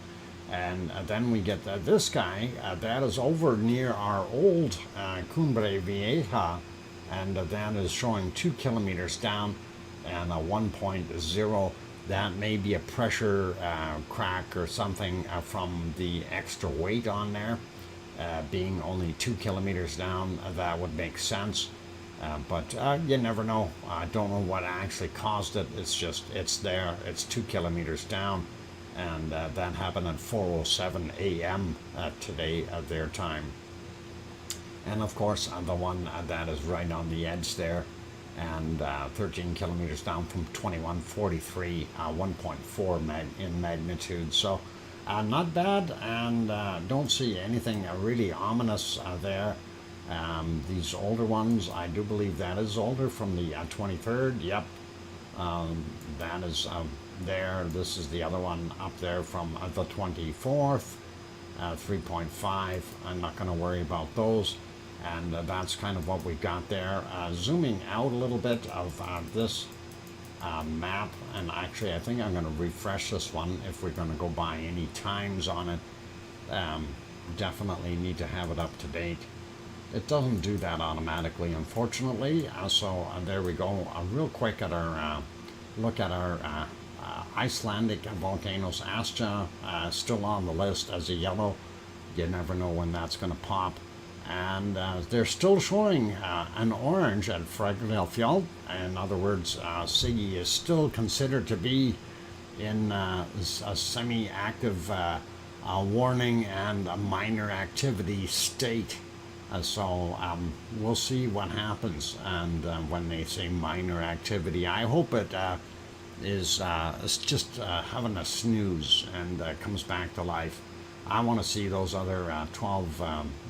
And then we get this guy. That is over near our old Cumbre Vieja, and that is showing 2 kilometers down and a 1.0. That may be a pressure crack or something from the extra weight on there, being only 2 kilometers down. That would make sense, but you never know. I don't know what actually caused it. It's there. It's 2 kilometers down, and that happened at 4:07 a.m. Today at their time. And of course, the one that is right on the edge there, and 13 kilometers down from 21:43, 1.4 in magnitude. So not bad, and don't see anything really ominous there. These older ones, I do believe that is older, from the 23rd. Yep, that is there. This is the other one up there from the 24th, 3.5. I'm not going to worry about those. And that's kind of what we got there. Zooming out a little bit of this map, and actually I think I'm going to refresh this one if we're going to go by any times on it. Definitely need to have it up to date. it doesn't do that automatically, unfortunately. There we go. Real quick at our look at our Icelandic volcanoes. Astra still on the list as a yellow. You never know when that's going to pop. And they're still showing an orange at Fraglfjall. In other words, Siggy is still considered to be in a semi-active warning and a minor activity state. We'll see what happens. And when they say minor activity, I hope it is it's just having a snooze and comes back to life. I want to see those other 12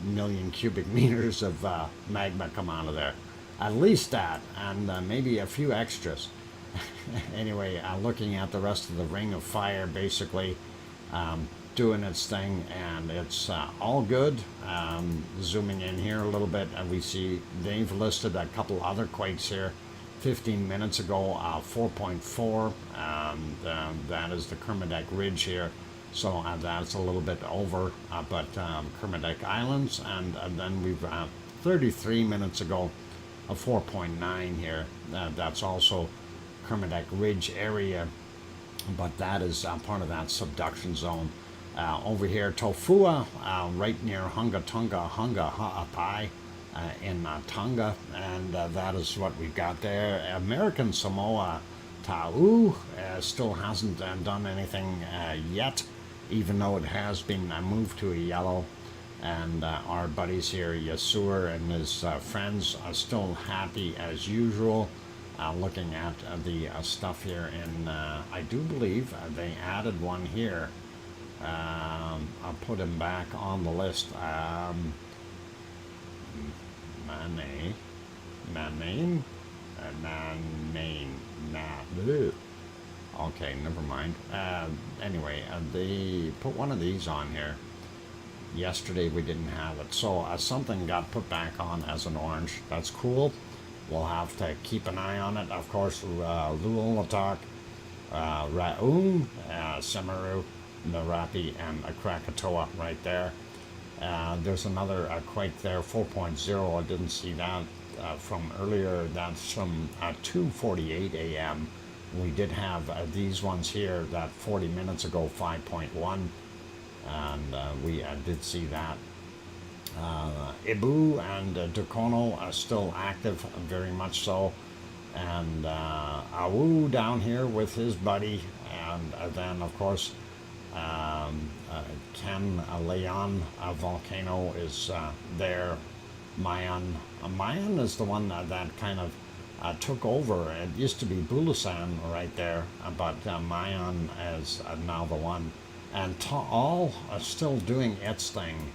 million cubic meters of magma come out of there. At least that, and maybe a few extras. Anyway, looking at the rest of the ring of fire, basically doing its thing, and it's all good. Zooming in here a little bit, and we see they've listed a couple other quakes here. 15 minutes ago, 4.4. That is the Kermadec Ridge here. So that's a little bit over, but Kermadec Islands, and then we've 33 minutes ago, a 4.9 here. That's also Kermadec Ridge area, but that is part of that subduction zone. Over here, Tofua, right near Hunga Ha'apai in Tonga, and that is what we've got there. American Samoa, Ta'u, still hasn't done anything yet, even though it has been moved to a yellow. And our buddies here, Yasur and his friends, are still happy as usual. Looking at the stuff here, and I do believe they added one here. I'll put him back on the list. Okay, never mind. Anyway, they put one of these on here. Yesterday we didn't have it, so something got put back on as an orange. That's cool. We'll have to keep an eye on it. Of course, Luolatak, Ra'ung, Semaru, Narapi, and Krakatoa right there. There's another quake there, 4.0. I didn't see that from earlier. That's from 2:48 a.m. We did have these ones here that 40 minutes ago, 5.1, and we did see that. Ibu and Dukono are still active, very much so. And Awu down here with his buddy, and then of course Ken Leon volcano is there. Mayan. Mayan is the one that kind of took over. It used to be Bulasan right there, but Mayan is now the one. And all are still doing its thing.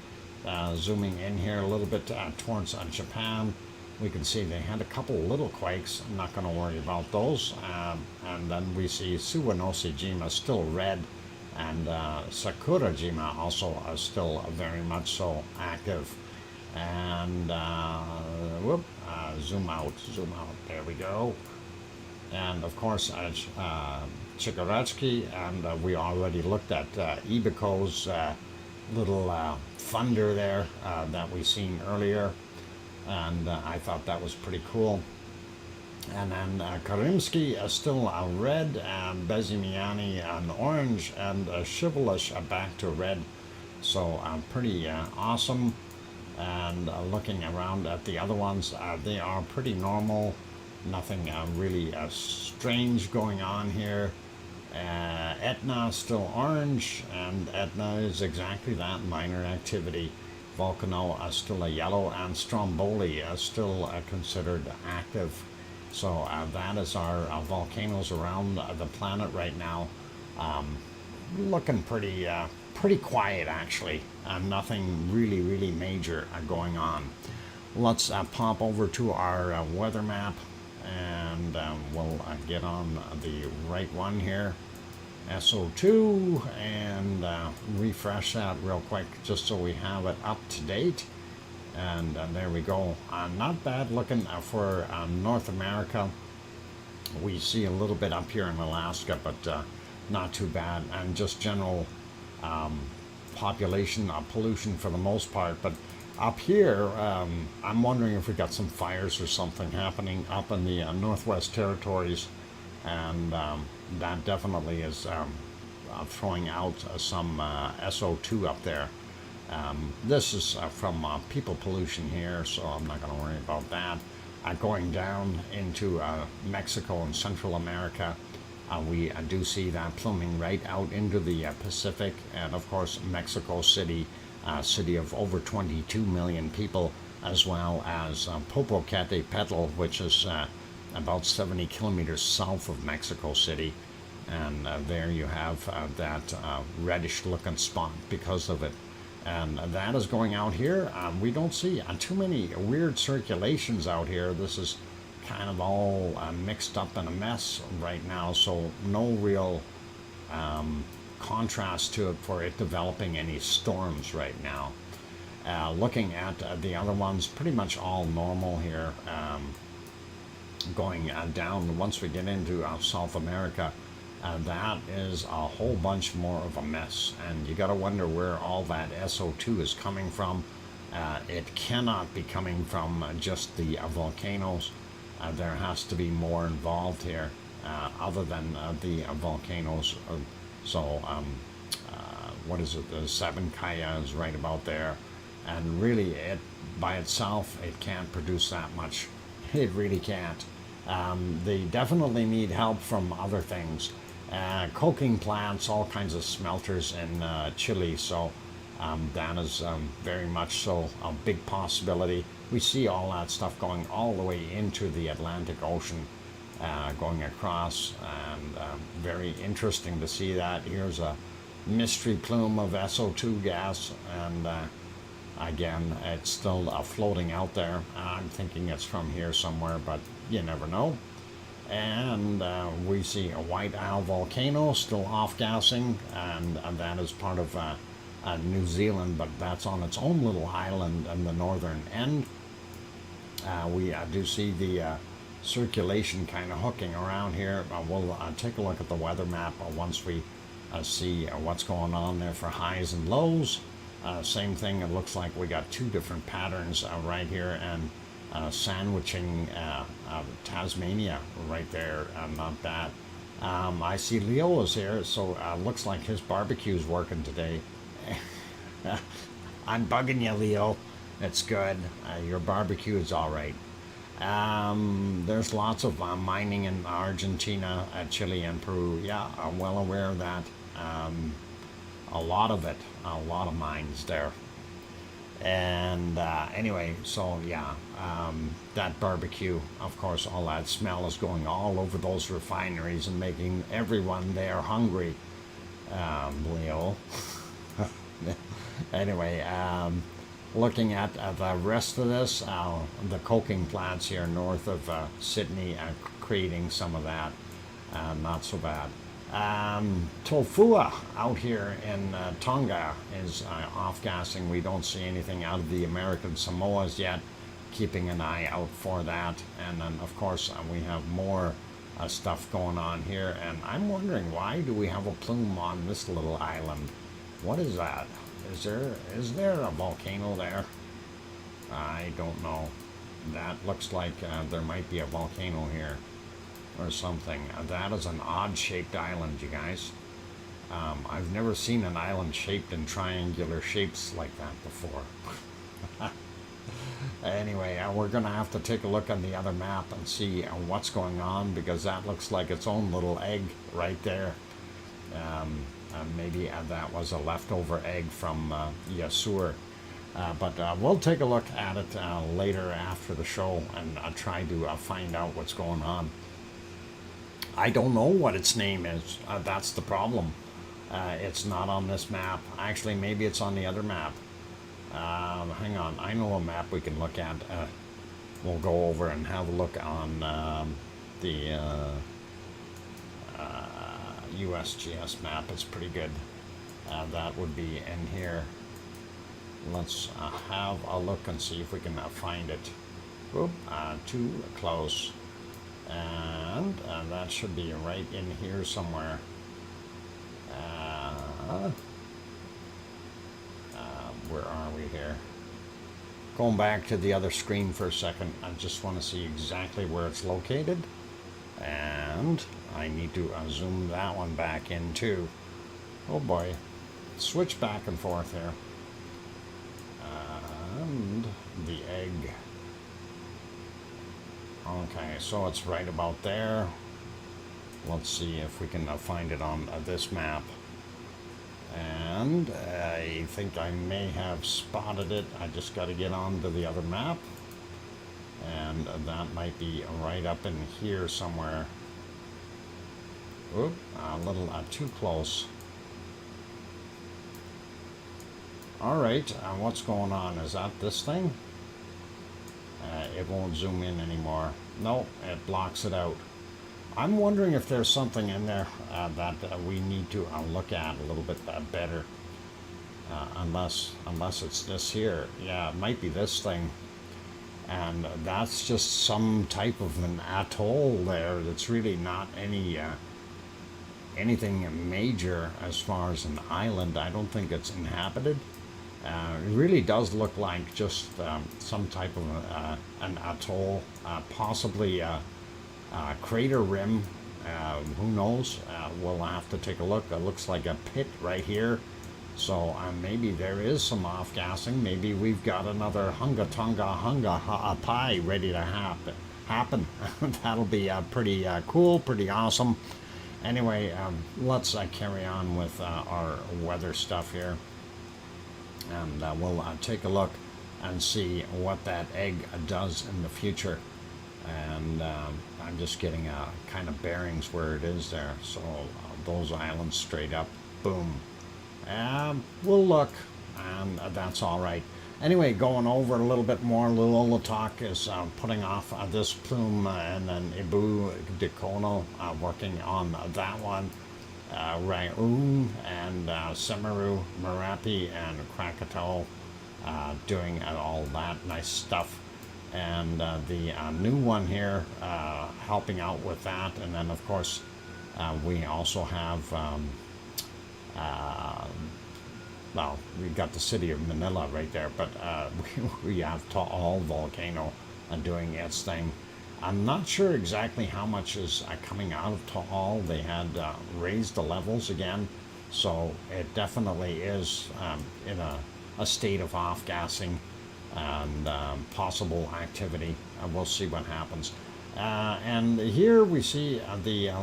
Zooming in here a little bit towards Japan, we can see they had a couple little quakes. I'm not going to worry about those. And then we see Suwanoshi-jima still red, and Sakurajima also are still very much so active. And zoom out, there we go. And of course Chikoratsuki, and we already looked at Ibiko's little thunder there that we seen earlier, and I thought that was pretty cool. And then Karimsky is still red, and Bezimiani an orange, and Shivelish back to red. So pretty awesome. And looking around at the other ones, they are pretty normal. Nothing really strange going on here. Etna still orange, and Etna is exactly that, minor activity. Volcano still a yellow, and Stromboli is still considered active. So that is our volcanoes around the planet right now. Looking pretty quiet, actually. Nothing really major going on. Let's pop over to our weather map, and we'll get on the right one here, SO2, and refresh that real quick just so we have it up to date. And there we go. Not bad looking for North America. We see a little bit up here in Alaska, but not too bad, and just general population pollution for the most part. But Up here, I'm wondering if we got some fires or something happening up in the Northwest Territories, and that definitely is throwing out some SO2 up there. This is from people pollution here, so I'm not going to worry about that. Going down into Mexico and Central America, we do see that pluming right out into the Pacific, and of course Mexico City, city of over 22 million people, as well as Popocatepetl, which is about 70 kilometers south of Mexico City, and there you have that reddish looking spot because of it. And that is going out here. We don't see too many weird circulations out here. This is kind of all mixed up in a mess right now, so no real contrast to it for it developing any storms right now. Looking at the other ones, pretty much all normal here. Going down, once we get into South America, that is a whole bunch more of a mess, and you got to wonder where all that SO2 is coming from. It cannot be coming from just the volcanoes. There has to be more involved here other than the volcanoes. What is it? The Sabancaya is right about there, and really, it by itself it can't produce that much. It really can't. They definitely need help from other things. Coking plants, all kinds of smelters in Chile, so that is very much so a big possibility. We see all that stuff going all the way into the Atlantic Ocean, going across, and very interesting to see that. Here's a mystery plume of SO2 gas, and again, it's still floating out there. I'm thinking it's from here somewhere, but you never know. And we see a White Isle volcano still off-gassing, and that is part of New Zealand, but that's on its own little island in the northern end. We do see the circulation kind of hooking around here. We'll take a look at the weather map once we see what's going on there for highs and lows. Same thing, it looks like we got two different patterns right here, and sandwiching Tasmania right there. Not bad. I see Leo is here, so looks like his barbecue's working today. I'm bugging you, Leo. It's good. Your barbecue is all right. There's lots of mining in Argentina, Chile, and Peru. Yeah, I'm well aware of that. A lot of it, a lot of mines there. And anyway, so yeah, that barbecue, of course, all that smell is going all over those refineries and making everyone there hungry. Leo. Anyway, looking at the rest of this, the coking plants here north of Sydney creating some of that. Not so bad. Tofua out here in Tonga is off-gassing. We don't see anything out of the American Samoas yet. Keeping an eye out for that. And then, of course, we have more stuff going on here. And I'm wondering, why do we have a plume on this little island? What is that? Is there a volcano there? I don't know. That looks like there might be a volcano here or something. That is an odd-shaped island, you guys. I've never seen an island shaped in triangular shapes like that before. Anyway, we're going to have to take a look on the other map and see what's going on, because that looks like its own little egg right there. Maybe that was a leftover egg from Yasur. But we'll take a look at it later after the show and try to find out what's going on. I don't know what its name is. That's the problem. It's not on this map. Actually, maybe it's on the other map. Hang on. I know a map we can look at. We'll go over and have a look on the USGS map. It's pretty good. That would be in here. Let's have a look and see if we can find it. Oop, too close. And that should be right in here somewhere. Where are we here? going back to the other screen for a second, I just want to see exactly where it's located. And I need to zoom that one back in too. Oh boy. Switch back and forth here. And the egg. Okay, so it's right about there. Let's see if we can find it on this map. And I think I may have spotted it. I just got to get onto the other map. And that might be right up in here somewhere. Oop, a little too close. Alright, what's going on? Is that this thing? It won't zoom in anymore. No, it blocks it out. I'm wondering if there's something in there that we need to look at a little bit better. Unless it's this here. Yeah, it might be this thing. And that's just some type of an atoll there that's really not anything major as far as an island. I don't think it's inhabited. It really does look like just some type of an atoll, possibly a crater rim. Who knows? We'll have to take a look. It looks like a pit right here. So maybe there is some off-gassing. Maybe we've got another Hunga Tonga Hunga Pie ready to happen. That'll be pretty cool, pretty awesome. Anyway, let's carry on with our weather stuff here. And we'll take a look and see what that egg does in the future. And I'm just getting kind of bearings where it is there. So those islands straight up, boom. We'll look, and that's all right. Anyway, going over a little bit more, Lulatak is putting off this plume, and then Ibu Dekono working on that one. Rai'un and Semaru, Merapi, and Krakatoa doing all that nice stuff. And the new one here helping out with that. And then, of course, we also have, well, we've got the city of Manila right there, but we have Taal volcano doing its thing. I'm not sure exactly how much is coming out of Taal. They had raised the levels again, so it definitely is in a state of off-gassing and possible activity. We'll see what happens. And here we see a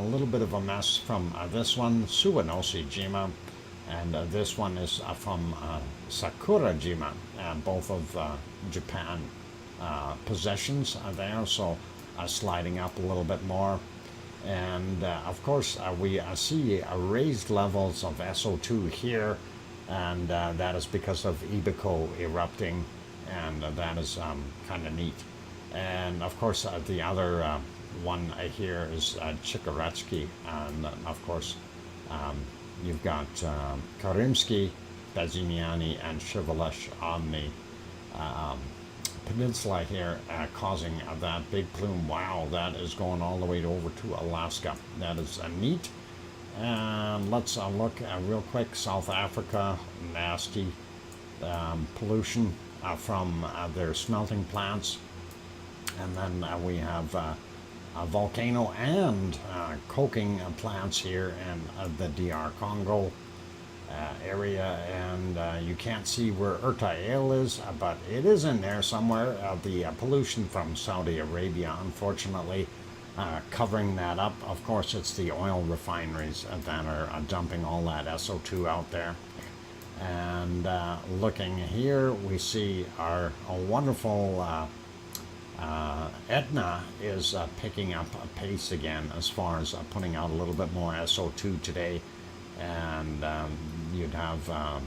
little bit of a mess from this one, Suwanoshi-jima, and this one is from Sakura-jima, both of Japan possessions there, so sliding up a little bit more. And of course we see raised levels of SO2 here, and that is because of Ibico erupting, and that is kind of neat. And of course the other one here is Chikaretski, and of course you've got Karimsky, Bazimiani, and Shivalesh on the peninsula here, causing that big plume. Wow, that is going all the way over to Alaska. That is neat. And let's look real quick. South Africa, nasty pollution from their smelting plants. And then we have volcano and coking plants here in the DR Congo area, and you can't see where Ertael is, but it is in there somewhere. The pollution from Saudi Arabia, unfortunately, covering that up. Of course, it's the oil refineries that are dumping all that SO2 out there. And looking here, we see our wonderful Etna is picking up a pace again as far as putting out a little bit more SO2 today. And you'd have a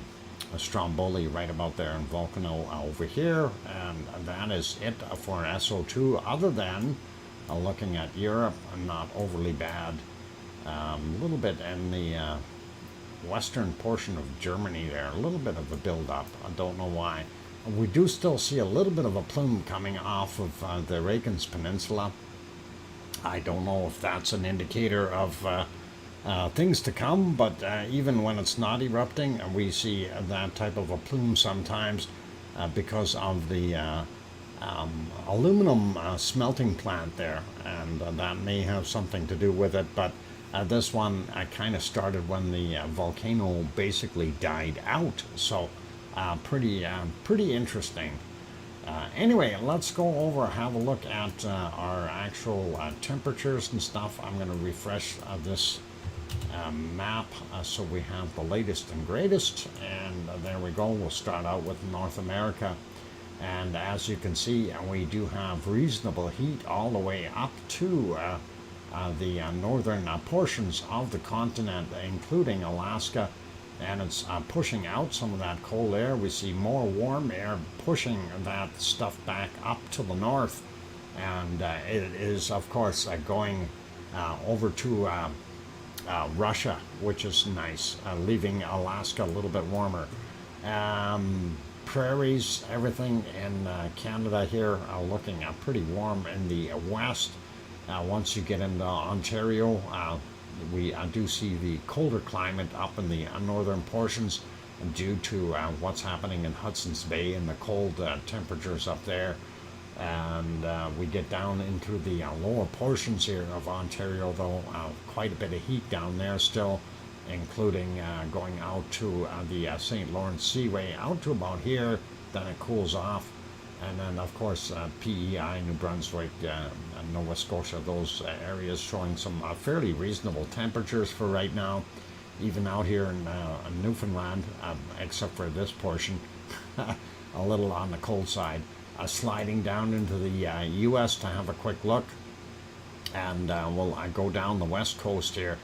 Stromboli right about there in Volcano over here, and that is it for SO2, other than looking at Europe, not overly bad. A little bit in the western portion of Germany there, a little bit of a build-up. I don't know why. We do still see a little bit of a plume coming off of the Reykjavik Peninsula. I don't know if that's an indicator of things to come, but even when it's not erupting, we see that type of a plume sometimes. because of the aluminum smelting plant there, and that may have something to do with it. But this one kind of started when the volcano basically died out, so pretty interesting. Anyway, let's go over, have a look at our actual temperatures and stuff. I'm going to refresh this map so we have the latest and greatest. And there we go. We'll start out with North America. And as you can see, we do have reasonable heat all the way up to the northern portions of the continent, including Alaska. And it's pushing out some of that cold air. We see more warm air pushing that stuff back up to the north. And it is, of course, going over to Russia, which is nice, leaving Alaska a little bit warmer. Prairies, everything in Canada here are looking pretty warm in the west. Once you get into Ontario, we do see the colder climate up in the northern portions due to what's happening in Hudson's Bay and the cold temperatures up there. And we get down into the lower portions here of Ontario, though, quite a bit of heat down there still, including going out to the St. Lawrence Seaway, out to about here, then it cools off. And then, of course, PEI, New Brunswick, Nova Scotia, those areas showing some fairly reasonable temperatures for right now. Even out here in Newfoundland, except for this portion, a little on the cold side. Sliding down into the U.S. to have a quick look. And we'll go down the west coast here.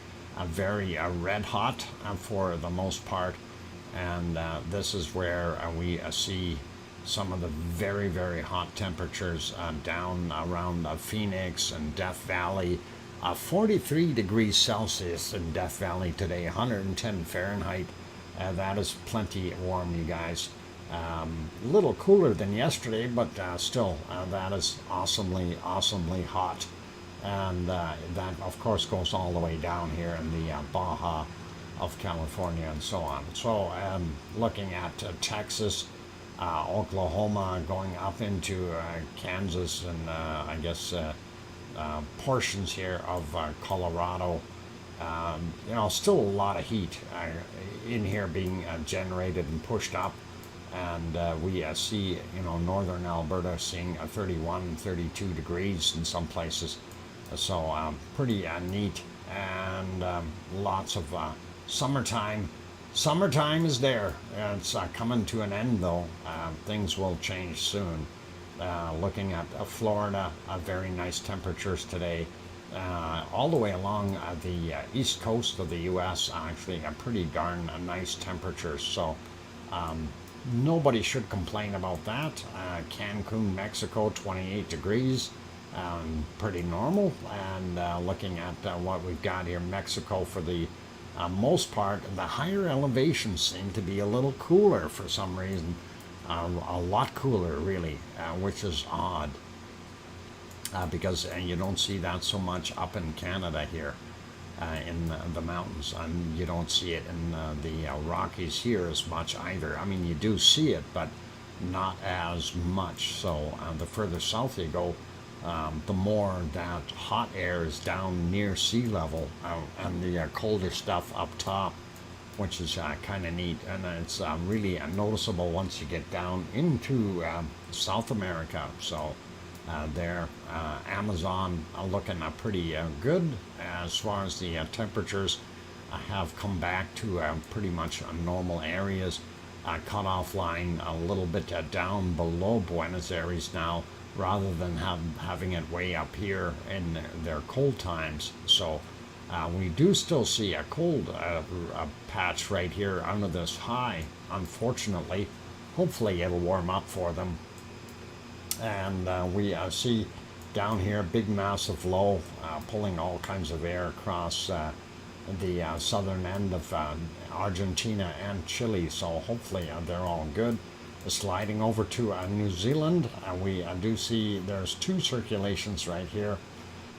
Very red hot for the most part. And this is where we see some of the very, very hot temperatures down around Phoenix and Death Valley. 43 degrees Celsius in Death Valley today, 110 Fahrenheit. That is plenty warm, you guys. A little cooler than yesterday, but still, that is awesomely hot. And that, of course, goes all the way down here in the Baja of California and so on. So looking at Texas, Oklahoma, going up into Kansas, and I guess portions here of Colorado. Still a lot of heat in here being generated and pushed up. And we see, northern Alberta seeing 31, 32 degrees in some places. So pretty neat, and lots of summertime. Summertime is there. It's coming to an end, though. Things will change soon. Looking at Florida, very nice temperatures today. All the way along the east coast of the U.S., actually, a pretty darn nice temperatures. So nobody should complain about that. Cancun, Mexico, 28 degrees. Pretty normal. And looking at what we've got here, Mexico, for the most part, the higher elevations seem to be a little cooler for some reason. A lot cooler, really, which is odd. Because you don't see that so much up in Canada here in the mountains. And you don't see it in the Rockies here as much either. I mean, you do see it, but not as much. So the further south you go, the more that hot air is down near sea level, and the colder stuff up top, which is kind of neat. And it's really noticeable once you get down into South America. So there, Amazon looking pretty good as far as the temperatures have come back to pretty much normal areas. Cutoff line a little bit down below Buenos Aires now, rather than having it way up here in their cold times. So we do still see a cold patch right here under this high, unfortunately. Hopefully it'll warm up for them. And we see down here big massive low pulling all kinds of air across the southern end of Argentina and Chile. So hopefully they're all good. Sliding over to New Zealand, we do see there's two circulations right here,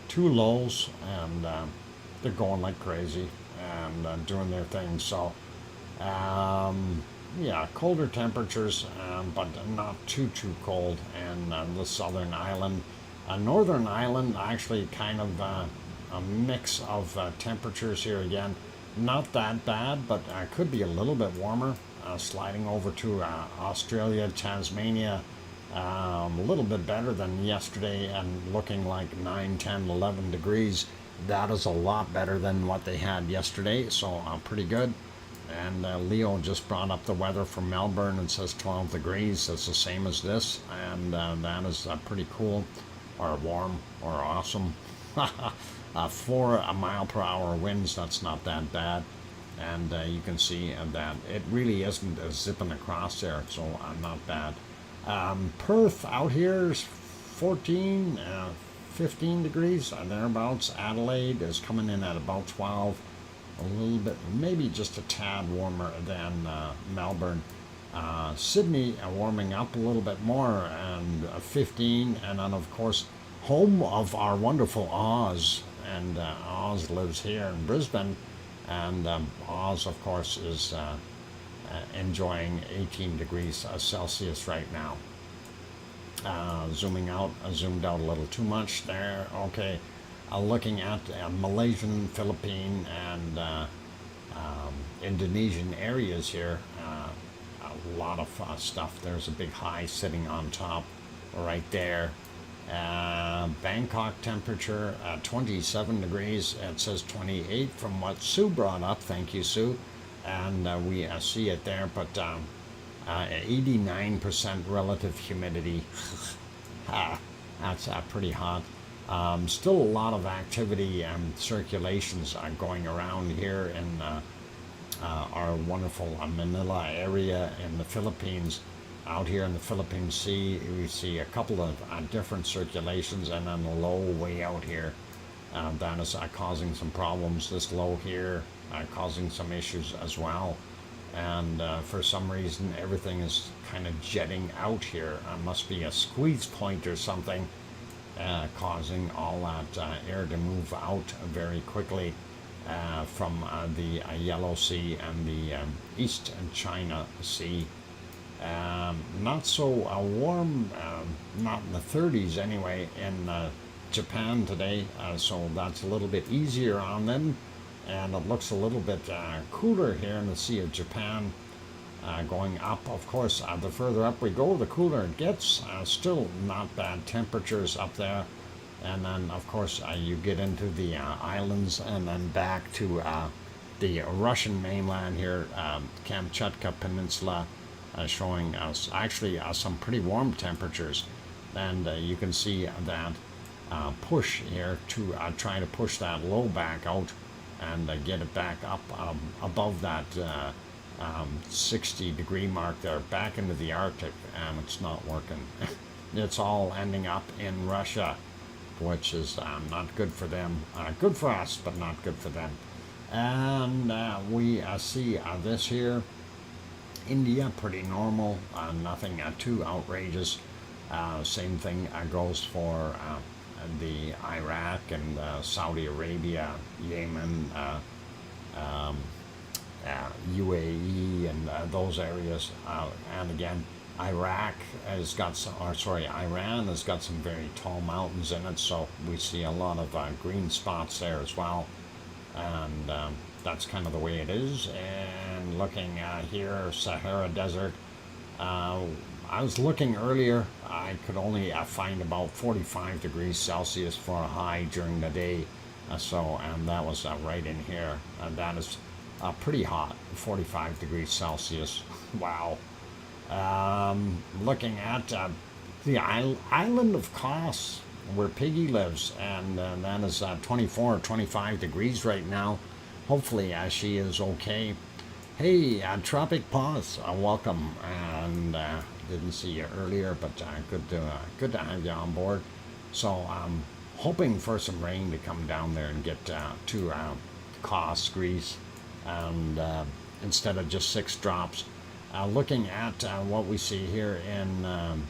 two lows, and they're going like crazy and doing their thing. So yeah, colder temperatures, but not too cold. And the southern island, northern island, actually kind of a mix of temperatures here again. Not that bad, but could be a little bit warmer. Sliding over to Australia, Tasmania, a little bit better than yesterday and looking like 9, 10, 11 degrees. That is a lot better than what they had yesterday, so pretty good. And Leo just brought up the weather from Melbourne and says 12 degrees. That's the same as this, and that is pretty cool, or warm, or awesome. 4 mile per hour winds, that's not that bad. And you can see that it really isn't zipping across there, so not bad. Perth out here is 14, 15 degrees, thereabouts. Adelaide is coming in at about 12, a little bit, maybe just a tad warmer than Melbourne. Sydney warming up a little bit more, and 15, and then of course home of our wonderful Oz, and Oz lives here in Brisbane, and Oz of course is enjoying 18 degrees Celsius right now. Zoomed out a little too much there. Okay, looking at Malaysian, Philippine, and Indonesian areas here. A lot of stuff. There's a big high sitting on top right there. Bangkok temperature 27 degrees. It says 28 from what Sue brought up. Thank you, Sue. And we see it there, but 89% relative humidity. That's pretty hot. Still a lot of activity and circulations going around here in our wonderful Manila area in the Philippines. Out here in the Philippine Sea, we see a couple of different circulations, and then a low way out here. That is causing some problems. This low here causing some issues as well. And for some reason, everything is kind of jetting out here. Must be a squeeze point or something, causing all that air to move out very quickly from the Yellow Sea and the East China Sea. Not so warm, not in the 30s anyway, in Japan today, so that's a little bit easier on them, and it looks a little bit cooler here in the Sea of Japan, going up. Of course, the further up we go, the cooler it gets. Still not bad temperatures up there, and then of course you get into the islands, and then back to the Russian mainland here, Kamchatka Peninsula, showing us actually some pretty warm temperatures. And you can see that push here to try to push that low back out and get it back up above that 60-degree mark there, back into the Arctic, and it's not working. It's all ending up in Russia, which is not good for them. Good for us, but not good for them. And we see this here. India, pretty normal, nothing too outrageous. Same thing goes for the Iraq and Saudi Arabia, Yemen, UAE, and those areas. And again, Iran has got some very tall mountains in it, so we see a lot of green spots there as well. And that's kind of the way it is. And looking here, Sahara Desert, I was looking earlier, I could only find about 45 degrees Celsius for a high during the day, and that was right in here. That is pretty hot, 45 degrees Celsius. Wow. Looking at the island of Kos, where Piggy lives, and that is 24 or 25 degrees right now. Hopefully she is okay. Hey, Tropic Paws, welcome, and didn't see you earlier, but good to have you on board. So I'm hoping for some rain to come down there and get to Kos, Greece, and instead of just 6 drops. Looking at what we see here in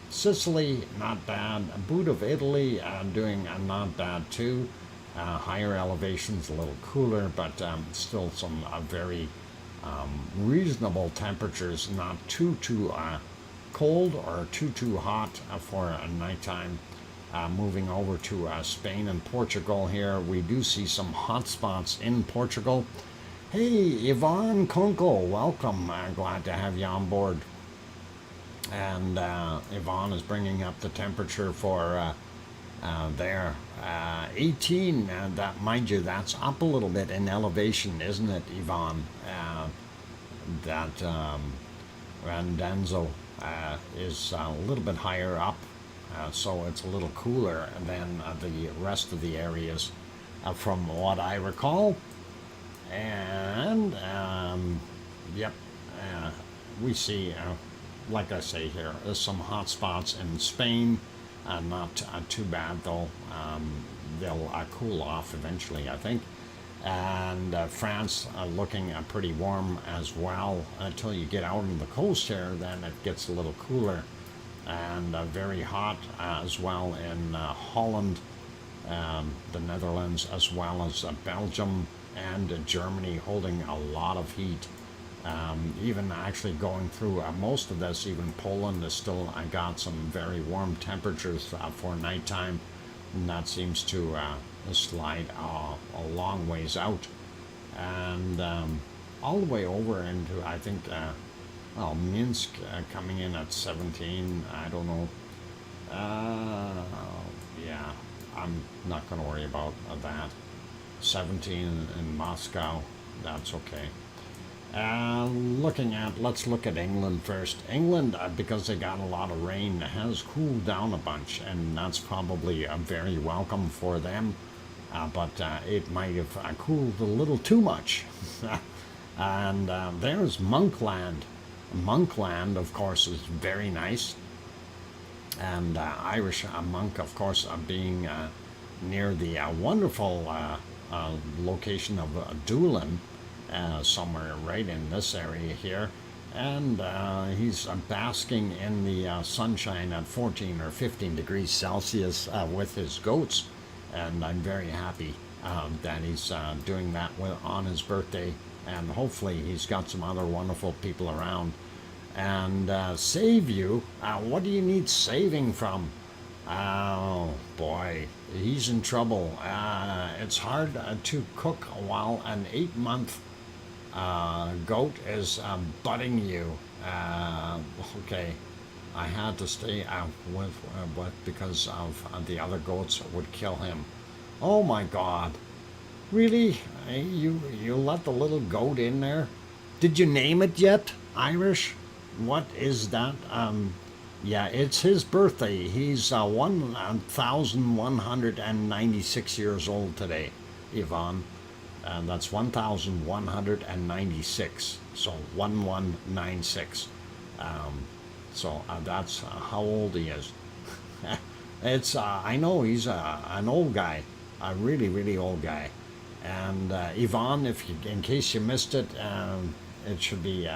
Sicily, not bad. Boot of Italy doing not bad too. Higher elevations, a little cooler, but still some very reasonable temperatures, not too cold or too hot for nighttime. Moving over to Spain and Portugal here, we do see some hot spots in Portugal. Hey, Yvonne Kunkel, welcome. Glad to have you on board. And Yvonne is bringing up the temperature for there. 18, that, mind you, that's up a little bit in elevation, isn't it, Yvonne? That Randenzo is a little bit higher up, so it's a little cooler than the rest of the areas, from what I recall. And, yep, we see, like I say here, there's some hot spots in Spain. Not too bad, though. They'll cool off eventually, I think. And France looking pretty warm as well until you get out on the coast here. Then it gets a little cooler and very hot as well in Holland, the Netherlands, as well as Belgium and Germany, holding a lot of heat. Even actually going through most of this, even Poland is still got some very warm temperatures for nighttime, and that seems to slide a long ways out, and all the way over into, I think, well, Minsk coming in at 17. I don't know. Yeah, I'm not going to worry about that. 17 in Moscow, that's okay. Let's look at England first. England, because they got a lot of rain, has cooled down a bunch, and that's probably very welcome for them. But it might have cooled a little too much. And there's Monkland. Monkland, of course, is very nice. And Irish Monk, of course, being near the wonderful location of Doolin. Somewhere right in this area here, and he's basking in the sunshine at 14 or 15 degrees Celsius with his goats, and I'm very happy that he's doing that on his birthday, and hopefully he's got some other wonderful people around. And save you, what do you need saving from? Oh boy, he's in trouble. It's hard to cook while an 8-month goat is butting you. Okay, I had to stay with because of the other goats would kill him. Oh my God, really? You let the little goat in there? Did you name it yet, Irish? What is that? Yeah, it's his birthday. He's 1,196 years old today, Yvonne. And that's 1,196, so 1196. So that's how old he is. It's I know he's an old guy, a really old guy. And Yvonne, in case you missed it, it should be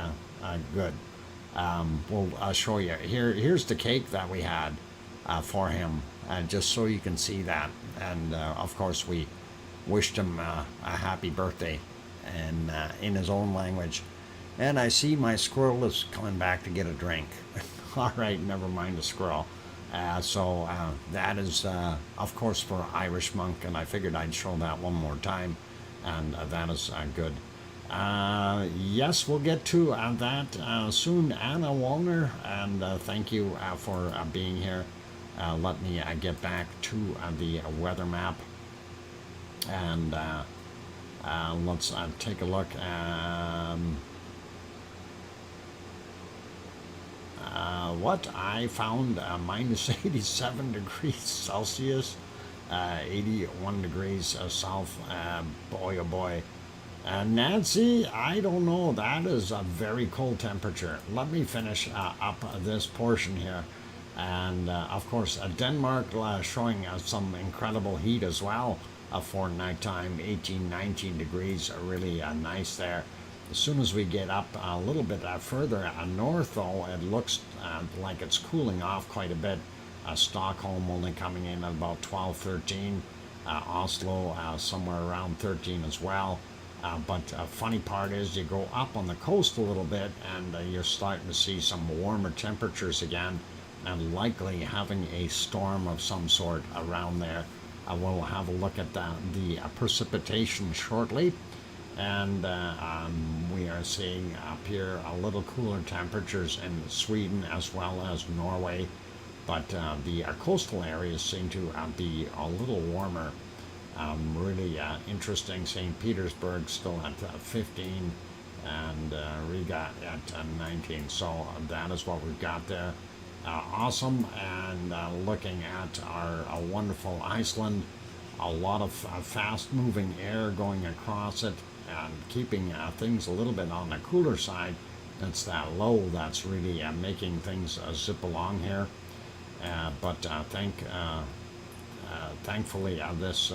good. We'll show you here's the cake that we had for him, just so you can see that. And of course we wished him a happy birthday, and in his own language. And I see my squirrel is coming back to get a drink. All right, never mind the squirrel. So that is, of course, for Irish Monk, and I figured I'd show that one more time, and that is good. Yes, we'll get to that soon, Anna Wallner, and thank you for being here. Let me get back to the weather map. And let's take a look. What I found, minus 87 degrees Celsius, 81 degrees south. Boy, oh boy. Nancy, I don't know. That is a very cold temperature. Let me finish up this portion here. And of course, Denmark showing some incredible heat as well. For nighttime, 18, 19 degrees, really nice there. As soon as we get up a little bit further north, though, it looks like it's cooling off quite a bit. Stockholm only coming in at about 12, 13. Oslo somewhere around 13 as well. But funny part is you go up on the coast a little bit and you're starting to see some warmer temperatures again, and likely having a storm of some sort around there. We'll have a look at the precipitation shortly. And we are seeing up here a little cooler temperatures in Sweden as well as Norway. But the coastal areas seem to be a little warmer. Really interesting. St. Petersburg still at 15 and Riga at 19. So that is what we've got there. Awesome. And looking at our wonderful Iceland, a lot of fast moving air going across it and keeping things a little bit on the cooler side. It's that low that's really making things zip along here. But thankfully this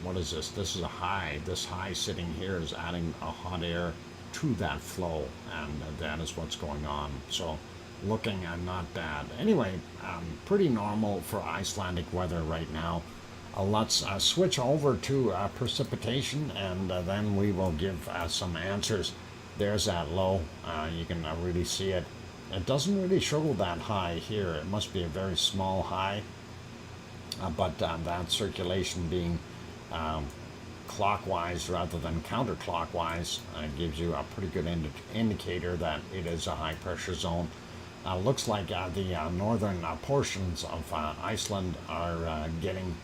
what is this? This is a high. This high sitting here is adding a hot air to that flow, and that is what's going on. So looking not bad. Anyway, pretty normal for Icelandic weather right now. Let's switch over to precipitation, and then we will give some answers. There's that low. You can really see it. It doesn't really show that high here. It must be a very small high. But that circulation being clockwise rather than counterclockwise gives you a pretty good indicator that it is a high pressure zone. Looks like the northern portions of Iceland are getting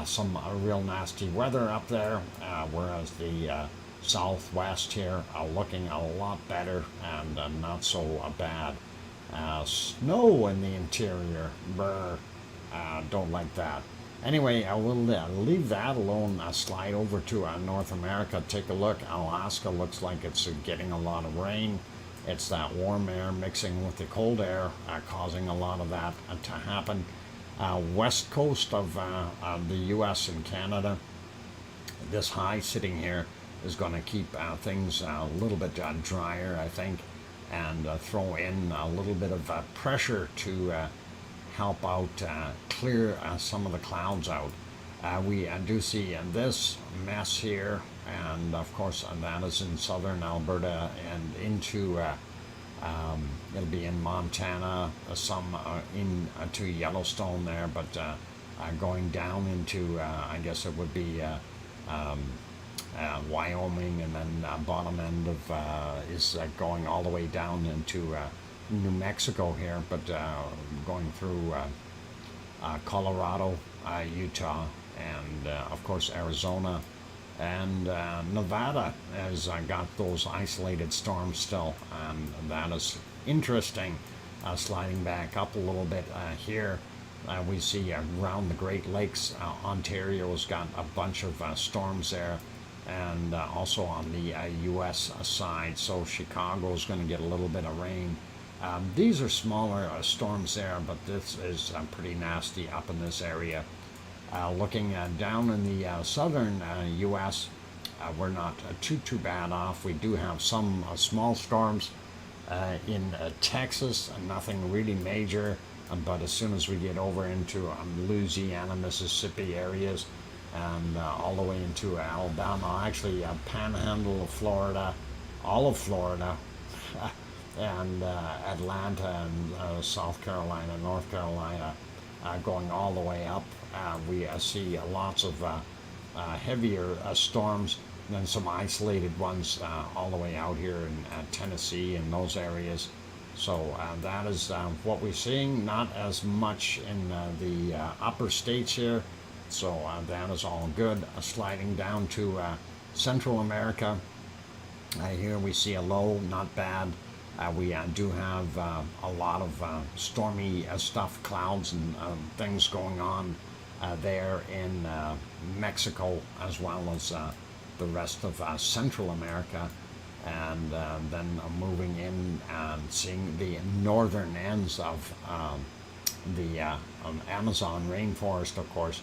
some real nasty weather up there, whereas the southwest here are looking a lot better and not so bad. Snow in the interior, brr, don't like that. Anyway, I will leave that alone. Slide over to North America. Take a look. Alaska looks like it's getting a lot of rain. It's that warm air mixing with the cold air, causing a lot of that to happen. West coast of the U.S. and Canada, this high sitting here is going to keep things a little bit drier, I think, and throw in a little bit of pressure to help out clear some of the clouds out. We do see this mess here, and of course that is in southern Alberta and into it'll be in Montana, some into Yellowstone there, but going down into I guess it would be Wyoming, and then bottom end of is going all the way down into New Mexico here, but going through Colorado, Utah, and of course Arizona, and Nevada has got those isolated storms still, and that is interesting. Sliding back up a little bit here, we see around the Great Lakes, Ontario's got a bunch of storms there, and also on the U.S. side, so Chicago's going to get a little bit of rain. These are smaller storms there, but this is pretty nasty up in this area. Looking down in the southern U.S., we're not too bad off. We do have some small storms in Texas, nothing really major, but as soon as we get over into Louisiana, Mississippi areas, and all the way into Alabama, actually Panhandle of Florida, all of Florida, and Atlanta and South Carolina, North Carolina, going all the way up. We see lots of heavier storms, and then some isolated ones all the way out here in Tennessee and those areas. So that is what we're seeing. Not as much in the upper states here. So that is all good. Sliding down to Central America. Here we see a low, not bad. We do have a lot of stormy stuff, clouds and things going on there in Mexico, as well as the rest of Central America. And then moving in and seeing the northern ends of the Amazon rainforest, of course,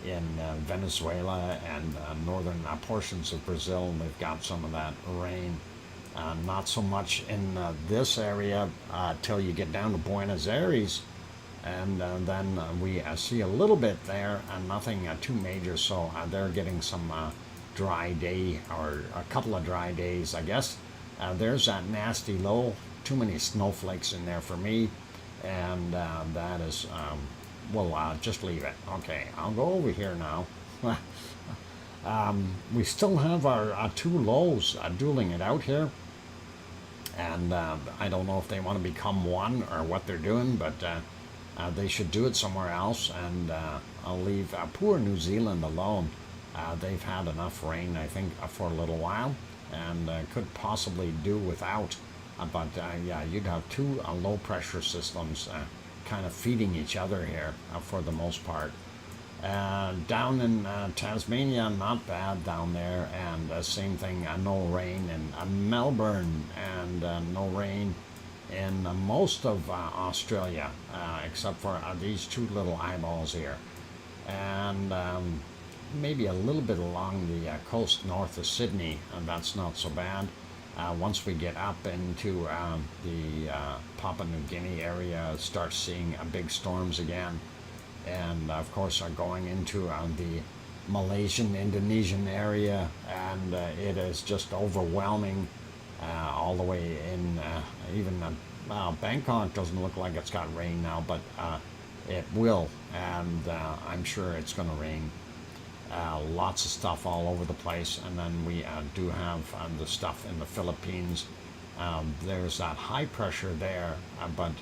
in Venezuela and northern portions of Brazil. They've got some of that rain. Not so much in this area till you get down to Buenos Aires, And then we see a little bit there, and nothing too major. So they're getting some dry day, or a couple of dry days, I guess. There's that nasty low. Too many snowflakes in there for me, and that is, well, just leave it. Okay, I'll go over here now. We still have our two lows dueling it out here, and I don't know if they want to become one or what they're doing, but they should do it somewhere else, and I'll leave poor New Zealand alone. They've had enough rain, I think, for a little while, and could possibly do without. But yeah, you'd have two low pressure systems kind of feeding each other here for the most part. Down in Tasmania, not bad down there, and same thing, no rain in Melbourne, and no rain in most of Australia, except for these two little eyeballs here. And maybe a little bit along the coast north of Sydney, and that's not so bad. Once we get up into the Papua New Guinea area, start seeing big storms again. And of course are going into the Malaysian, Indonesian area, and it is just overwhelming all the way in. Even Bangkok doesn't look like it's got rain now, but it will, and I'm sure it's going to rain. Lots of stuff all over the place, and then we do have the stuff in the Philippines. There's that high pressure there, but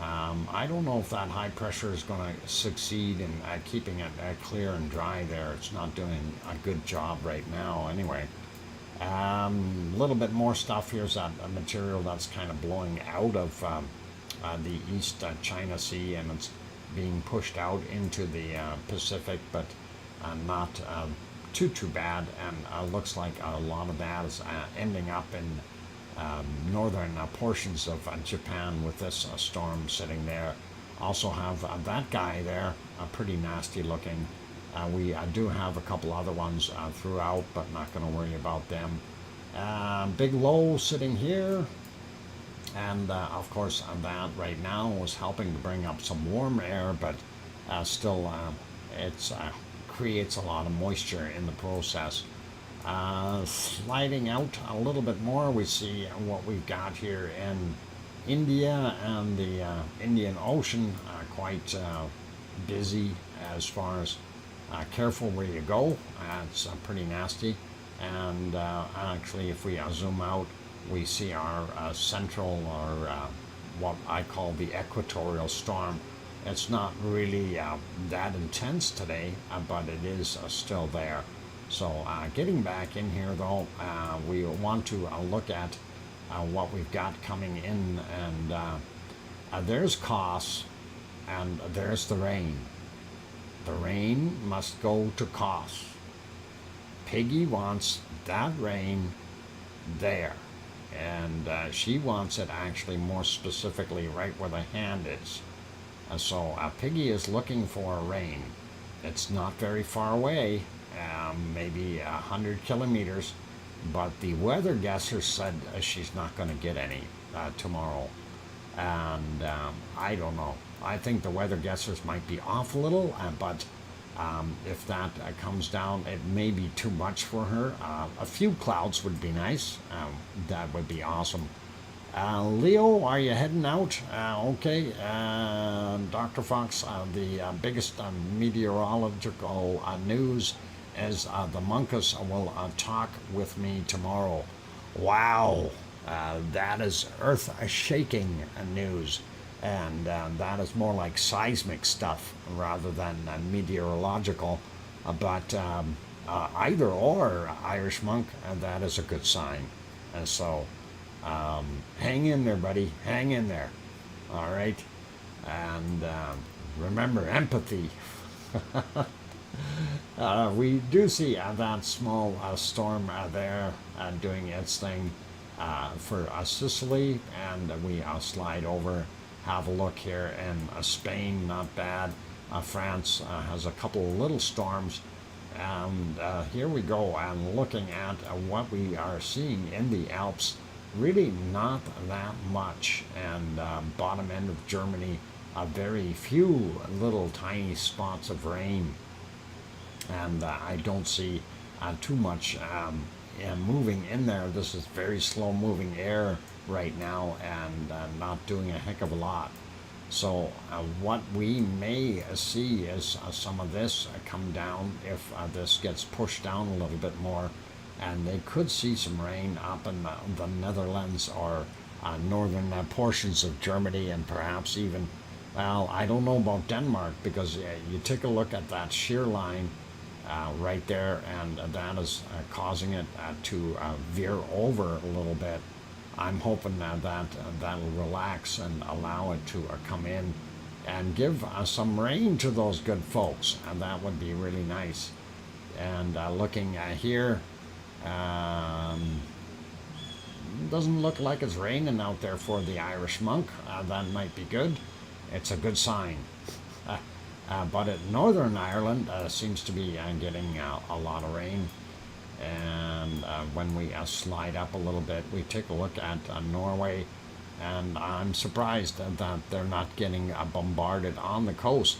I don't know if that high pressure is going to succeed in keeping it clear and dry there. It's not doing a good job right now anyway. A little bit more stuff. Here's that material that's kind of blowing out of the East China Sea, and it's being pushed out into the Pacific, but not too bad, and looks like a lot of that is ending up in northern portions of Japan with this storm sitting there. Also have that guy there, pretty nasty looking. We do have a couple other ones throughout, but not going to worry about them. Big low sitting here, and of course that right now was helping to bring up some warm air, but still it's creates a lot of moisture in the process. Sliding out a little bit more, we see what we've got here in India and the Indian Ocean, quite busy as far as careful where you go. It's pretty nasty. And actually, if we zoom out, we see our central, or what I call the equatorial storm. It's not really that intense today, but it is still there. So getting back in here though, we want to look at what we've got coming in, and there's Kos, and there's the rain. The rain must go to Kos. Piggy wants that rain there, and she wants it actually more specifically right where the hand is. So Piggy is looking for rain. It's not very far away, maybe 100 kilometers, but the weather guesser said she's not going to get any tomorrow. And I don't know. I think the weather guessers might be off a little, but if that comes down, it may be too much for her. A few clouds would be nice. That would be awesome. Leo, are you heading out? Okay. Dr. Fox, the biggest meteorological news is the monkeys will talk with me tomorrow. Wow. That is earth-shaking news. And that is more like seismic stuff rather than meteorological. But either or, Irish monk, that is a good sign. And so hang in there, buddy. Hang in there. All right. And remember, empathy. We do see that small storm there doing its thing for Sicily, and we slide over. Have a look here in Spain, not bad. France has a couple of little storms. And here we go, and looking at what we are seeing in the Alps, really not that much. And bottom end of Germany, a very few little tiny spots of rain, and I don't see too much moving in there. This is very slow moving air right now, and not doing a heck of a lot. So what we may see is some of this come down if this gets pushed down a little bit more, and they could see some rain up in the Netherlands or northern portions of Germany, and perhaps even, well, I don't know about Denmark, because you take a look at that shear line right there, and that is causing it to veer over a little bit. I'm hoping that'll relax and allow it to come in and give some rain to those good folks, and that would be really nice. And looking here, doesn't look like it's raining out there for the Irish monk. That might be good. It's a good sign. But at Northern Ireland seems to be getting a lot of rain. And when we slide up a little bit, we take a look at Norway, and I'm surprised that they're not getting bombarded on the coast.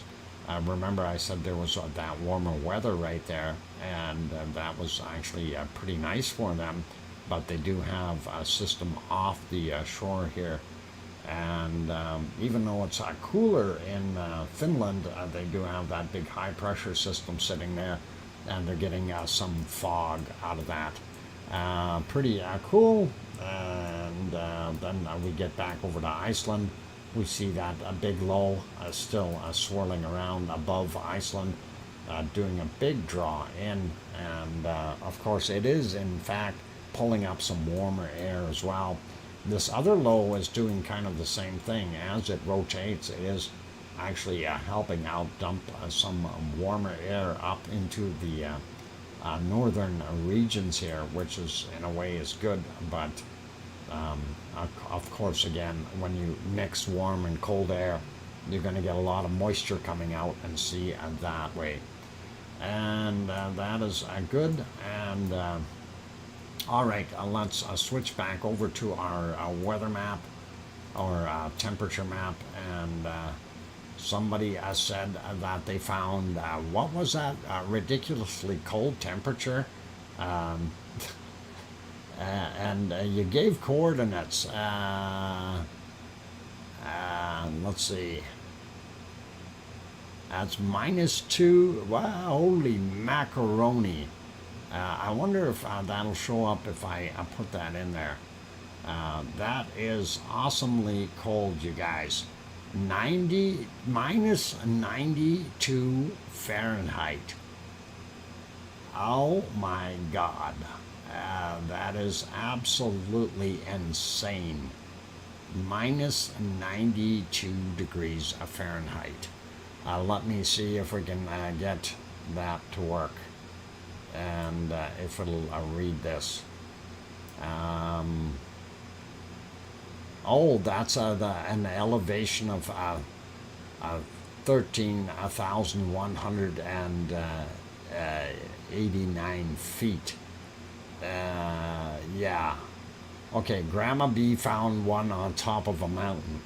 Remember, I said there was that warmer weather right there, and that was actually pretty nice for them, but they do have a system off the shore here. And even though it's cooler in Finland, they do have that big high pressure system sitting there, and they're getting some fog out of that. Pretty cool. And then we get back over to Iceland. We see that a big low still swirling around above Iceland, doing a big draw in. And of course, it is in fact pulling up some warmer air as well. This other low is doing kind of the same thing. As it rotates, it is actually helping out dump some warmer air up into the northern regions here, which is in a way is good. But of course, again, when you mix warm and cold air, you're going to get a lot of moisture coming out and see that way. And that is good. And all right, let's switch back over to our weather map, or temperature map. And somebody said that they found, what was that, ridiculously cold temperature? And you gave coordinates. Let's see. That's -2. Wow, holy macaroni. I wonder if that'll show up if I put that in there. That is awesomely cold, you guys. -92 Fahrenheit. Oh my God. That is absolutely insane. -92 degrees Fahrenheit. Let me see if we can get that to work, and if it'll read this. Oh, that's an elevation of 13,189 feet. Yeah. Okay, Grandma B found one on top of a mountain.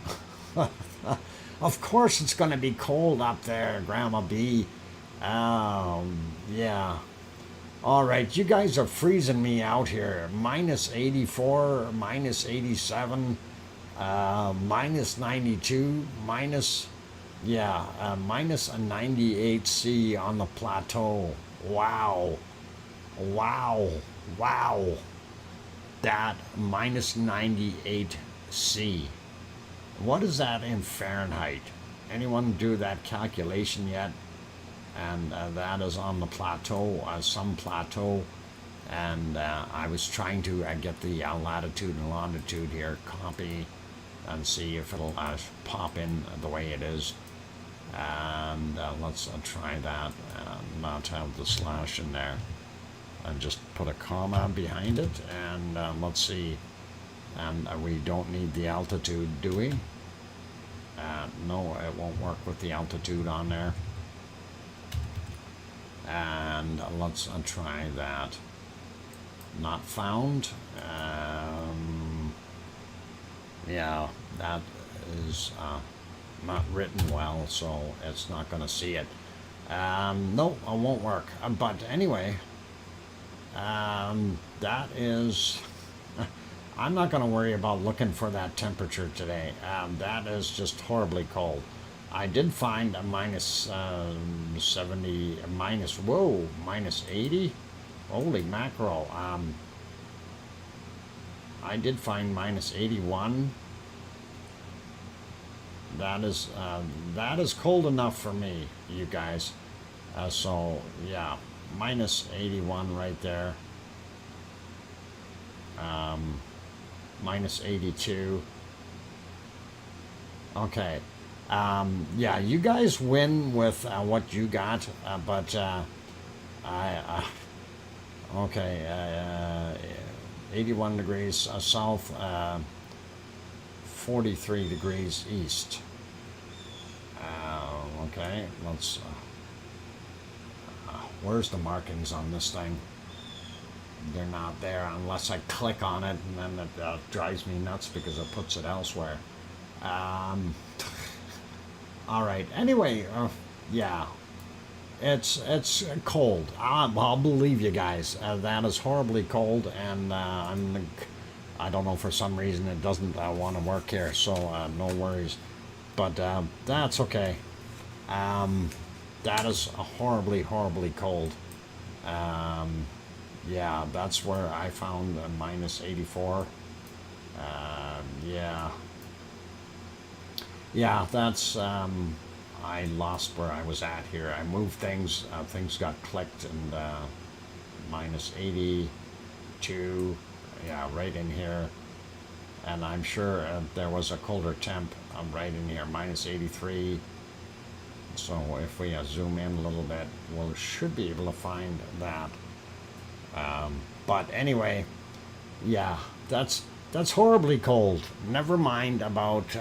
Of course it's going to be cold up there, Grandma B. Yeah. All right, you guys are freezing me out here. -84, -87, -92, -98 C on the plateau. Wow. Wow. Wow. That -98 C. What is that in Fahrenheit? Anyone do that calculation yet? And that is on the plateau, some plateau. And I was trying to get the latitude and longitude here, copy, and see if it'll pop in the way it is. And let's try that, not have the slash in there, and just put a comma behind it. And let's see. And we don't need the altitude, do we? No, it won't work with the altitude on there. And let's try that. Not found. Yeah, that is not written well, so it's not going to see it. No, it won't work. But anyway, that is... I'm not going to worry about looking for that temperature today. That is just horribly cold. I did find a minus 70, minus 80. Holy mackerel. I did find minus 81. That is cold enough for me, you guys. So yeah, minus 81 right there. Minus 82. Okay. Yeah, you guys win with what you got, but okay, 81 degrees south, 43 degrees east. Okay, let's. Where's the markings on this thing? They're not there unless I click on it, and then it drives me nuts because it puts it elsewhere. All right. Anyway, yeah, it's cold. I'll believe you guys. That is horribly cold, and I don't know, for some reason it doesn't want to work here. So no worries, but that's okay. That is horribly cold. Yeah, that's where I found minus 84. Yeah, that's, I lost where I was at here. I moved things, things got clicked, and minus 82, yeah, right in here. And I'm sure there was a colder temp right in here, minus 83. So if we zoom in a little bit, we should be able to find that. But anyway, yeah, that's horribly cold. Never mind about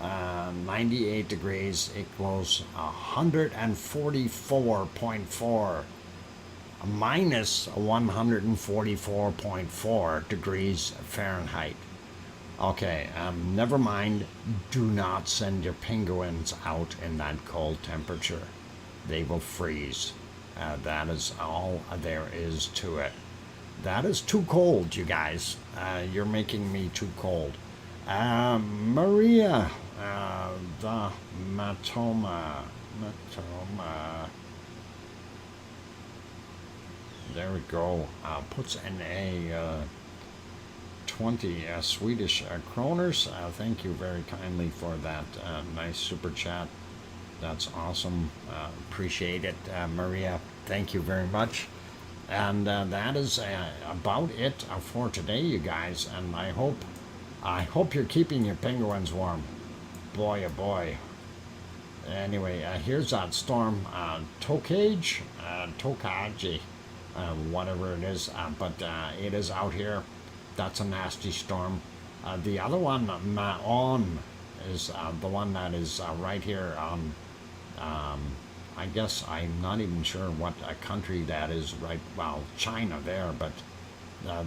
98 degrees equals 144.4, minus 144.4 degrees Fahrenheit. Okay, never mind. Do not send your penguins out in that cold temperature. They will freeze. That is all there is to it. That is too cold, you guys. You're making me too cold. Maria, the Matoma. There we go. Puts in a 20 Swedish kroners. Thank you very kindly for that nice super chat. That's awesome. Appreciate it, Maria. Thank you very much. And that is about it for today, you guys. And I hope you're keeping your penguins warm. Boy, oh boy. Anyway, here's that storm, Tokaj, whatever it is. But it is out here. That's a nasty storm. The other one, Maon, is the one that is right here on. I guess I'm not even sure what country that is, right? Well, China there, but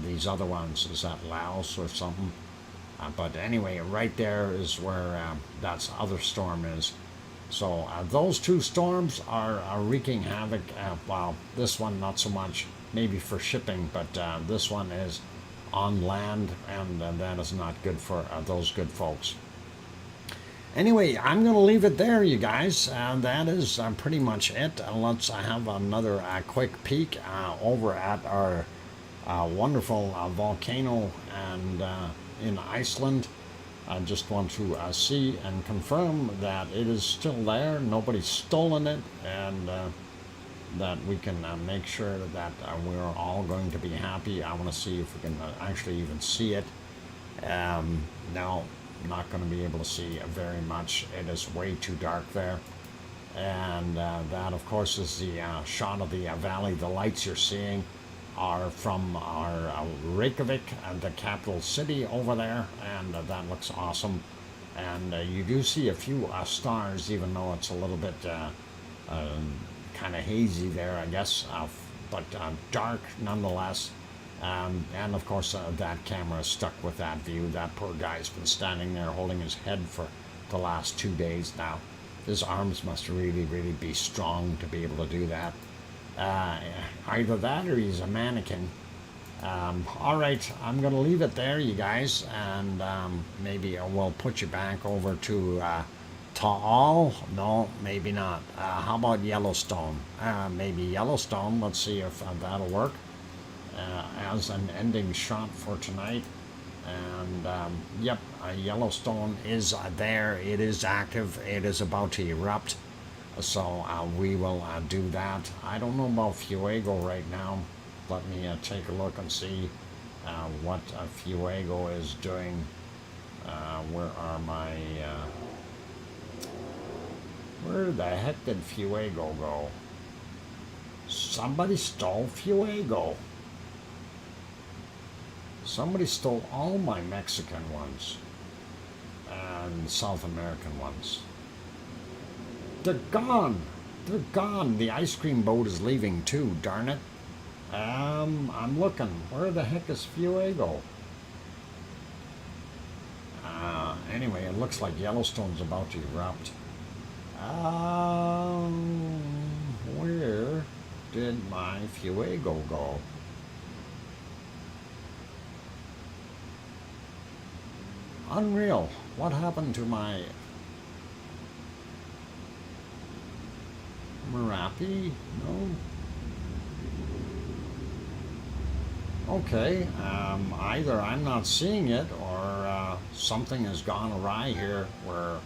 these other ones, is that Laos or something? But anyway, right there is where that other storm is. So those two storms are wreaking havoc. Well, this one not so much, maybe for shipping, but this one is on land, and that is not good for those good folks. Anyway, I'm going to leave it there, you guys. That is pretty much it. Let's have another quick peek over at our wonderful volcano and in Iceland. I just want to see and confirm that it is still there. Nobody's stolen it, and that we can make sure that we're all going to be happy. I want to see if we can actually even see it. No. Not going to be able to see very much. It is way too dark there. And that, of course, is the shot of the valley. The lights you're seeing are from our Reykjavik, the capital city over there, and that looks awesome. And you do see a few stars, even though it's a little bit kind of hazy there, I guess, but dark nonetheless. And of course, that camera is stuck with that view. That poor guy's been standing there holding his head for the last 2 days now. His arms must really, really be strong to be able to do that. Either that or he's a mannequin. All right, I'm going to leave it there, you guys, and maybe we'll put you back over to Taal. No, maybe not. How about Yellowstone? Maybe Yellowstone. Let's see if that'll work as an ending shot for tonight. And yep, Yellowstone is there. It is active. It is about to erupt. So we will do that. I don't know about Fuego right now. Let me take a look and see what Fuego is doing. Where are my... where the heck did Fuego go? Somebody stole Fuego. Somebody stole all my Mexican ones and South American ones. They're gone. They're gone. The ice cream boat is leaving too, darn it. I'm looking. Where the heck is Fuego? Anyway, it looks like Yellowstone's about to erupt. Where did my Fuego go? Unreal. What happened to my Merapi? No. Okay. Either I'm not seeing it or something has gone awry here where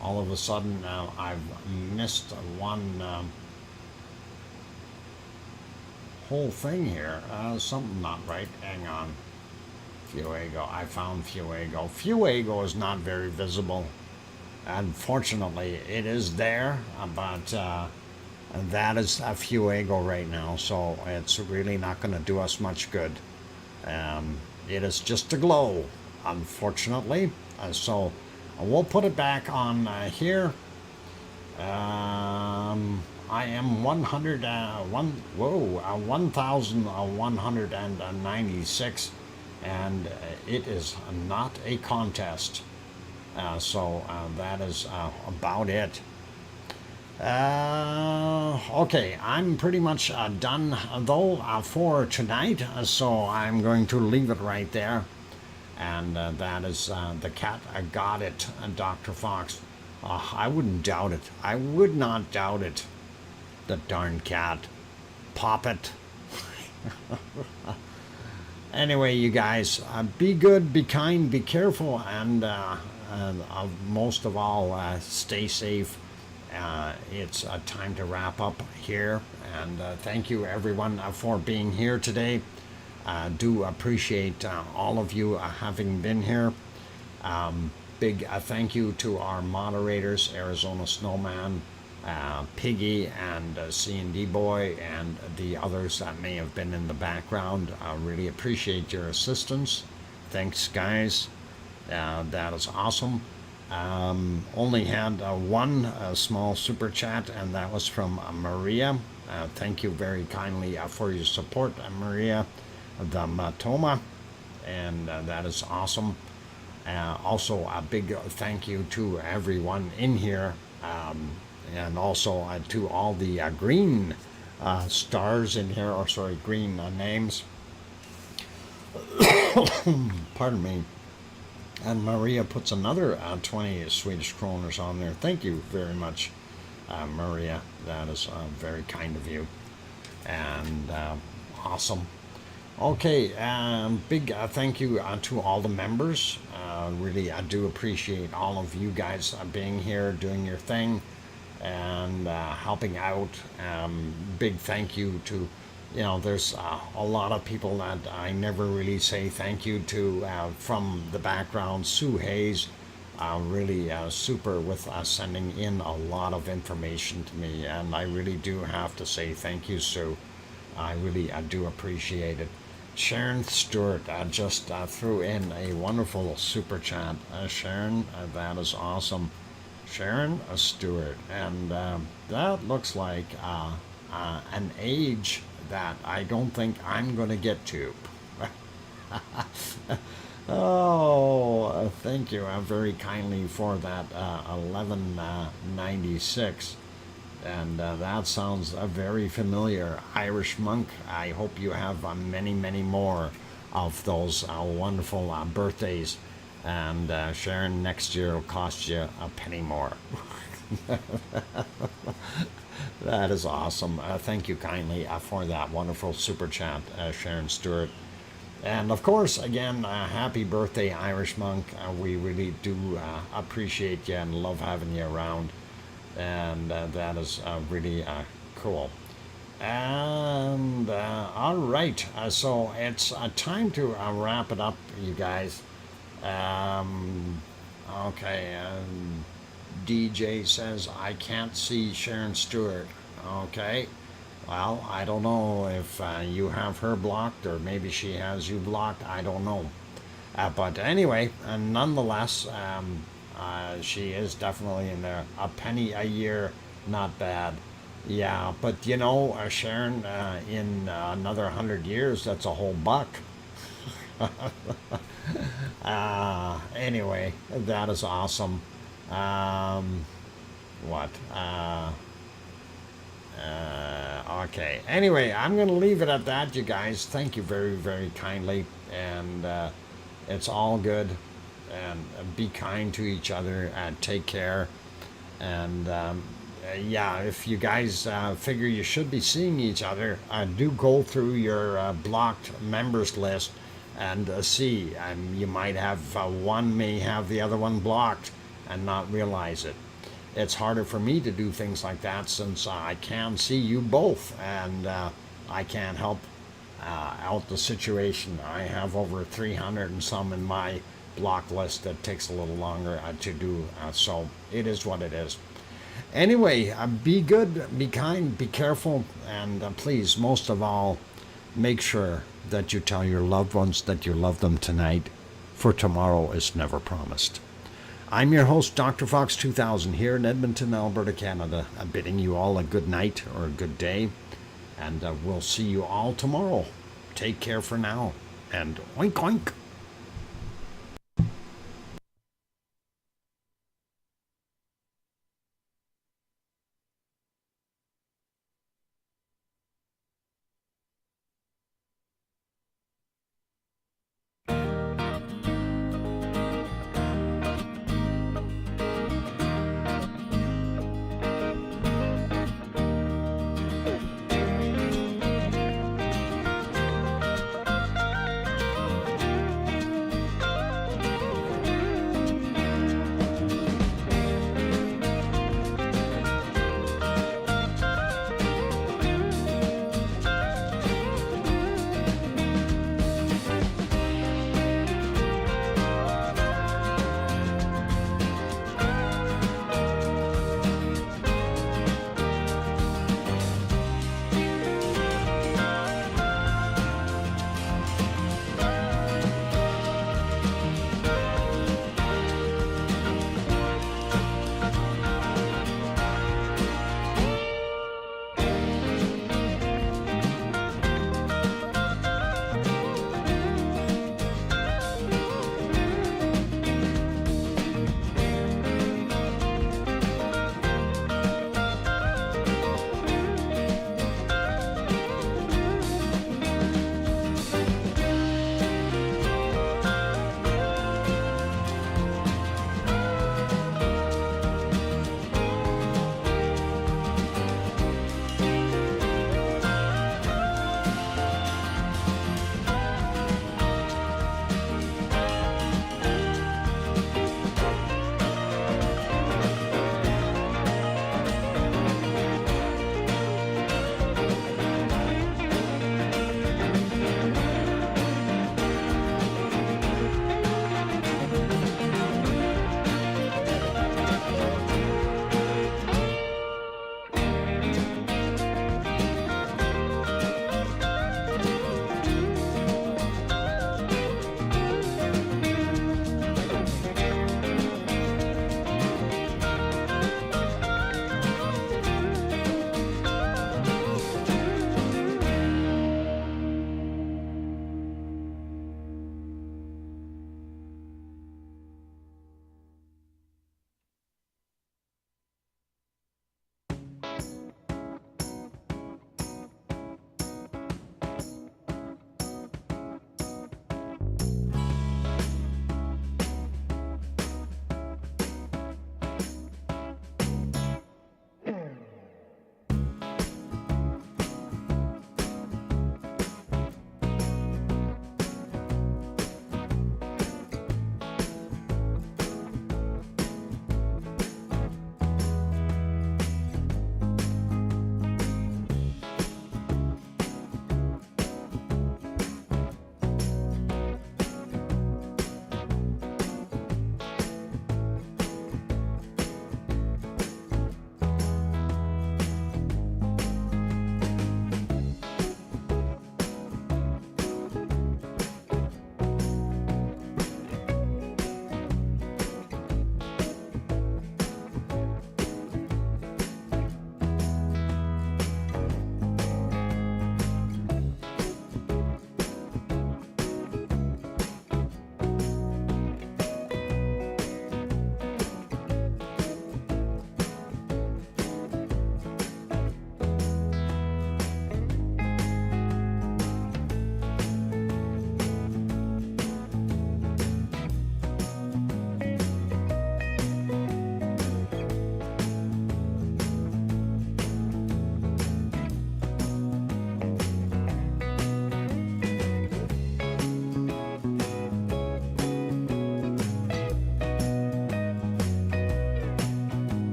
all of a sudden I've missed one whole thing here. Something not right. Hang on. Fuego. I found Fuego. Fuego is not very visible. Unfortunately, it is there, but that is a Fuego right now, so it's really not going to do us much good. It is just a glow, unfortunately. So we'll put it back on here. I am 1,196. And it is not a contest. So that is about it. Okay, I'm pretty much done though for tonight. So I'm going to leave it right there. And that is the cat. I got it, Dr. Fox. I wouldn't doubt it. I would not doubt it. The darn cat. Pop it. Anyway, you guys, be good, be kind, be careful, and most of all, stay safe. It's time to wrap up here, and thank you everyone for being here today. Do appreciate all of you having been here. Big thank you to our moderators, Arizona Snowman, Piggy, and C&D Boy, and the others that may have been in the background. I really appreciate your assistance. Thanks, guys. That is awesome. Only had one small super chat, and that was from Maria. Thank you very kindly for your support, Maria, the Matoma, and that is awesome. Also, a big thank you to everyone in here. And also to all the green stars in here, or sorry, green names. Pardon me. And Maria puts another 20 Swedish kroners on there. Thank you very much, Maria. That is very kind of you. And awesome. Okay, big thank you to all the members. Really, I do appreciate all of you guys being here, doing your thing, and helping out. Big thank you to, there's a lot of people that I never really say thank you to from the background. Sue Hayes, really super with sending in a lot of information to me, and I really do have to say thank you, Sue. I really do appreciate it. Sharon Stewart just threw in a wonderful super chat. Sharon, that is awesome. Sharon Stewart, and that looks like an age that I don't think I'm going to get to. Oh, thank you very kindly for that 1196. And that sounds very familiar. Irish monk, I hope you have many, many more of those wonderful birthdays. And Sharon, next year will cost you a penny more. That is awesome. Thank you kindly for that wonderful super chat, Sharon Stewart. And of course, again, happy birthday, Irish monk. We really do appreciate you and love having you around. And that is really cool. And all right, so it's time to wrap it up, you guys. Um, okay, DJ says I can't see Sharon Stewart. Okay, well, I don't know if you have her blocked or maybe she has you blocked. I don't know. But anyway, nonetheless, she is definitely in there. A penny a year, not bad. Yeah, but you know, Sharon, in another 100 years, that's a whole buck. Anyway, that is awesome. Um, what? Okay. Anyway, I'm going to leave it at that, you guys. Thank you very, very kindly. And it's all good. And be kind to each other and take care. And yeah, if you guys figure you should be seeing each other, do go through your blocked members list and see. You might have one may have the other one blocked and not realize it. It's harder for me to do things like that since I can see you both, and I can't help out the situation. I have over 300 and some in my block list that takes a little longer to do, so it is what it is. Anyway, be good, be kind, be careful, and please, most of all, make sure that you tell your loved ones that you love them tonight, for tomorrow is never promised. I'm your host, DrFox2000, here in Edmonton, Alberta, Canada, bidding you all a good night or a good day, and we'll see you all tomorrow. Take care for now, and oink oink.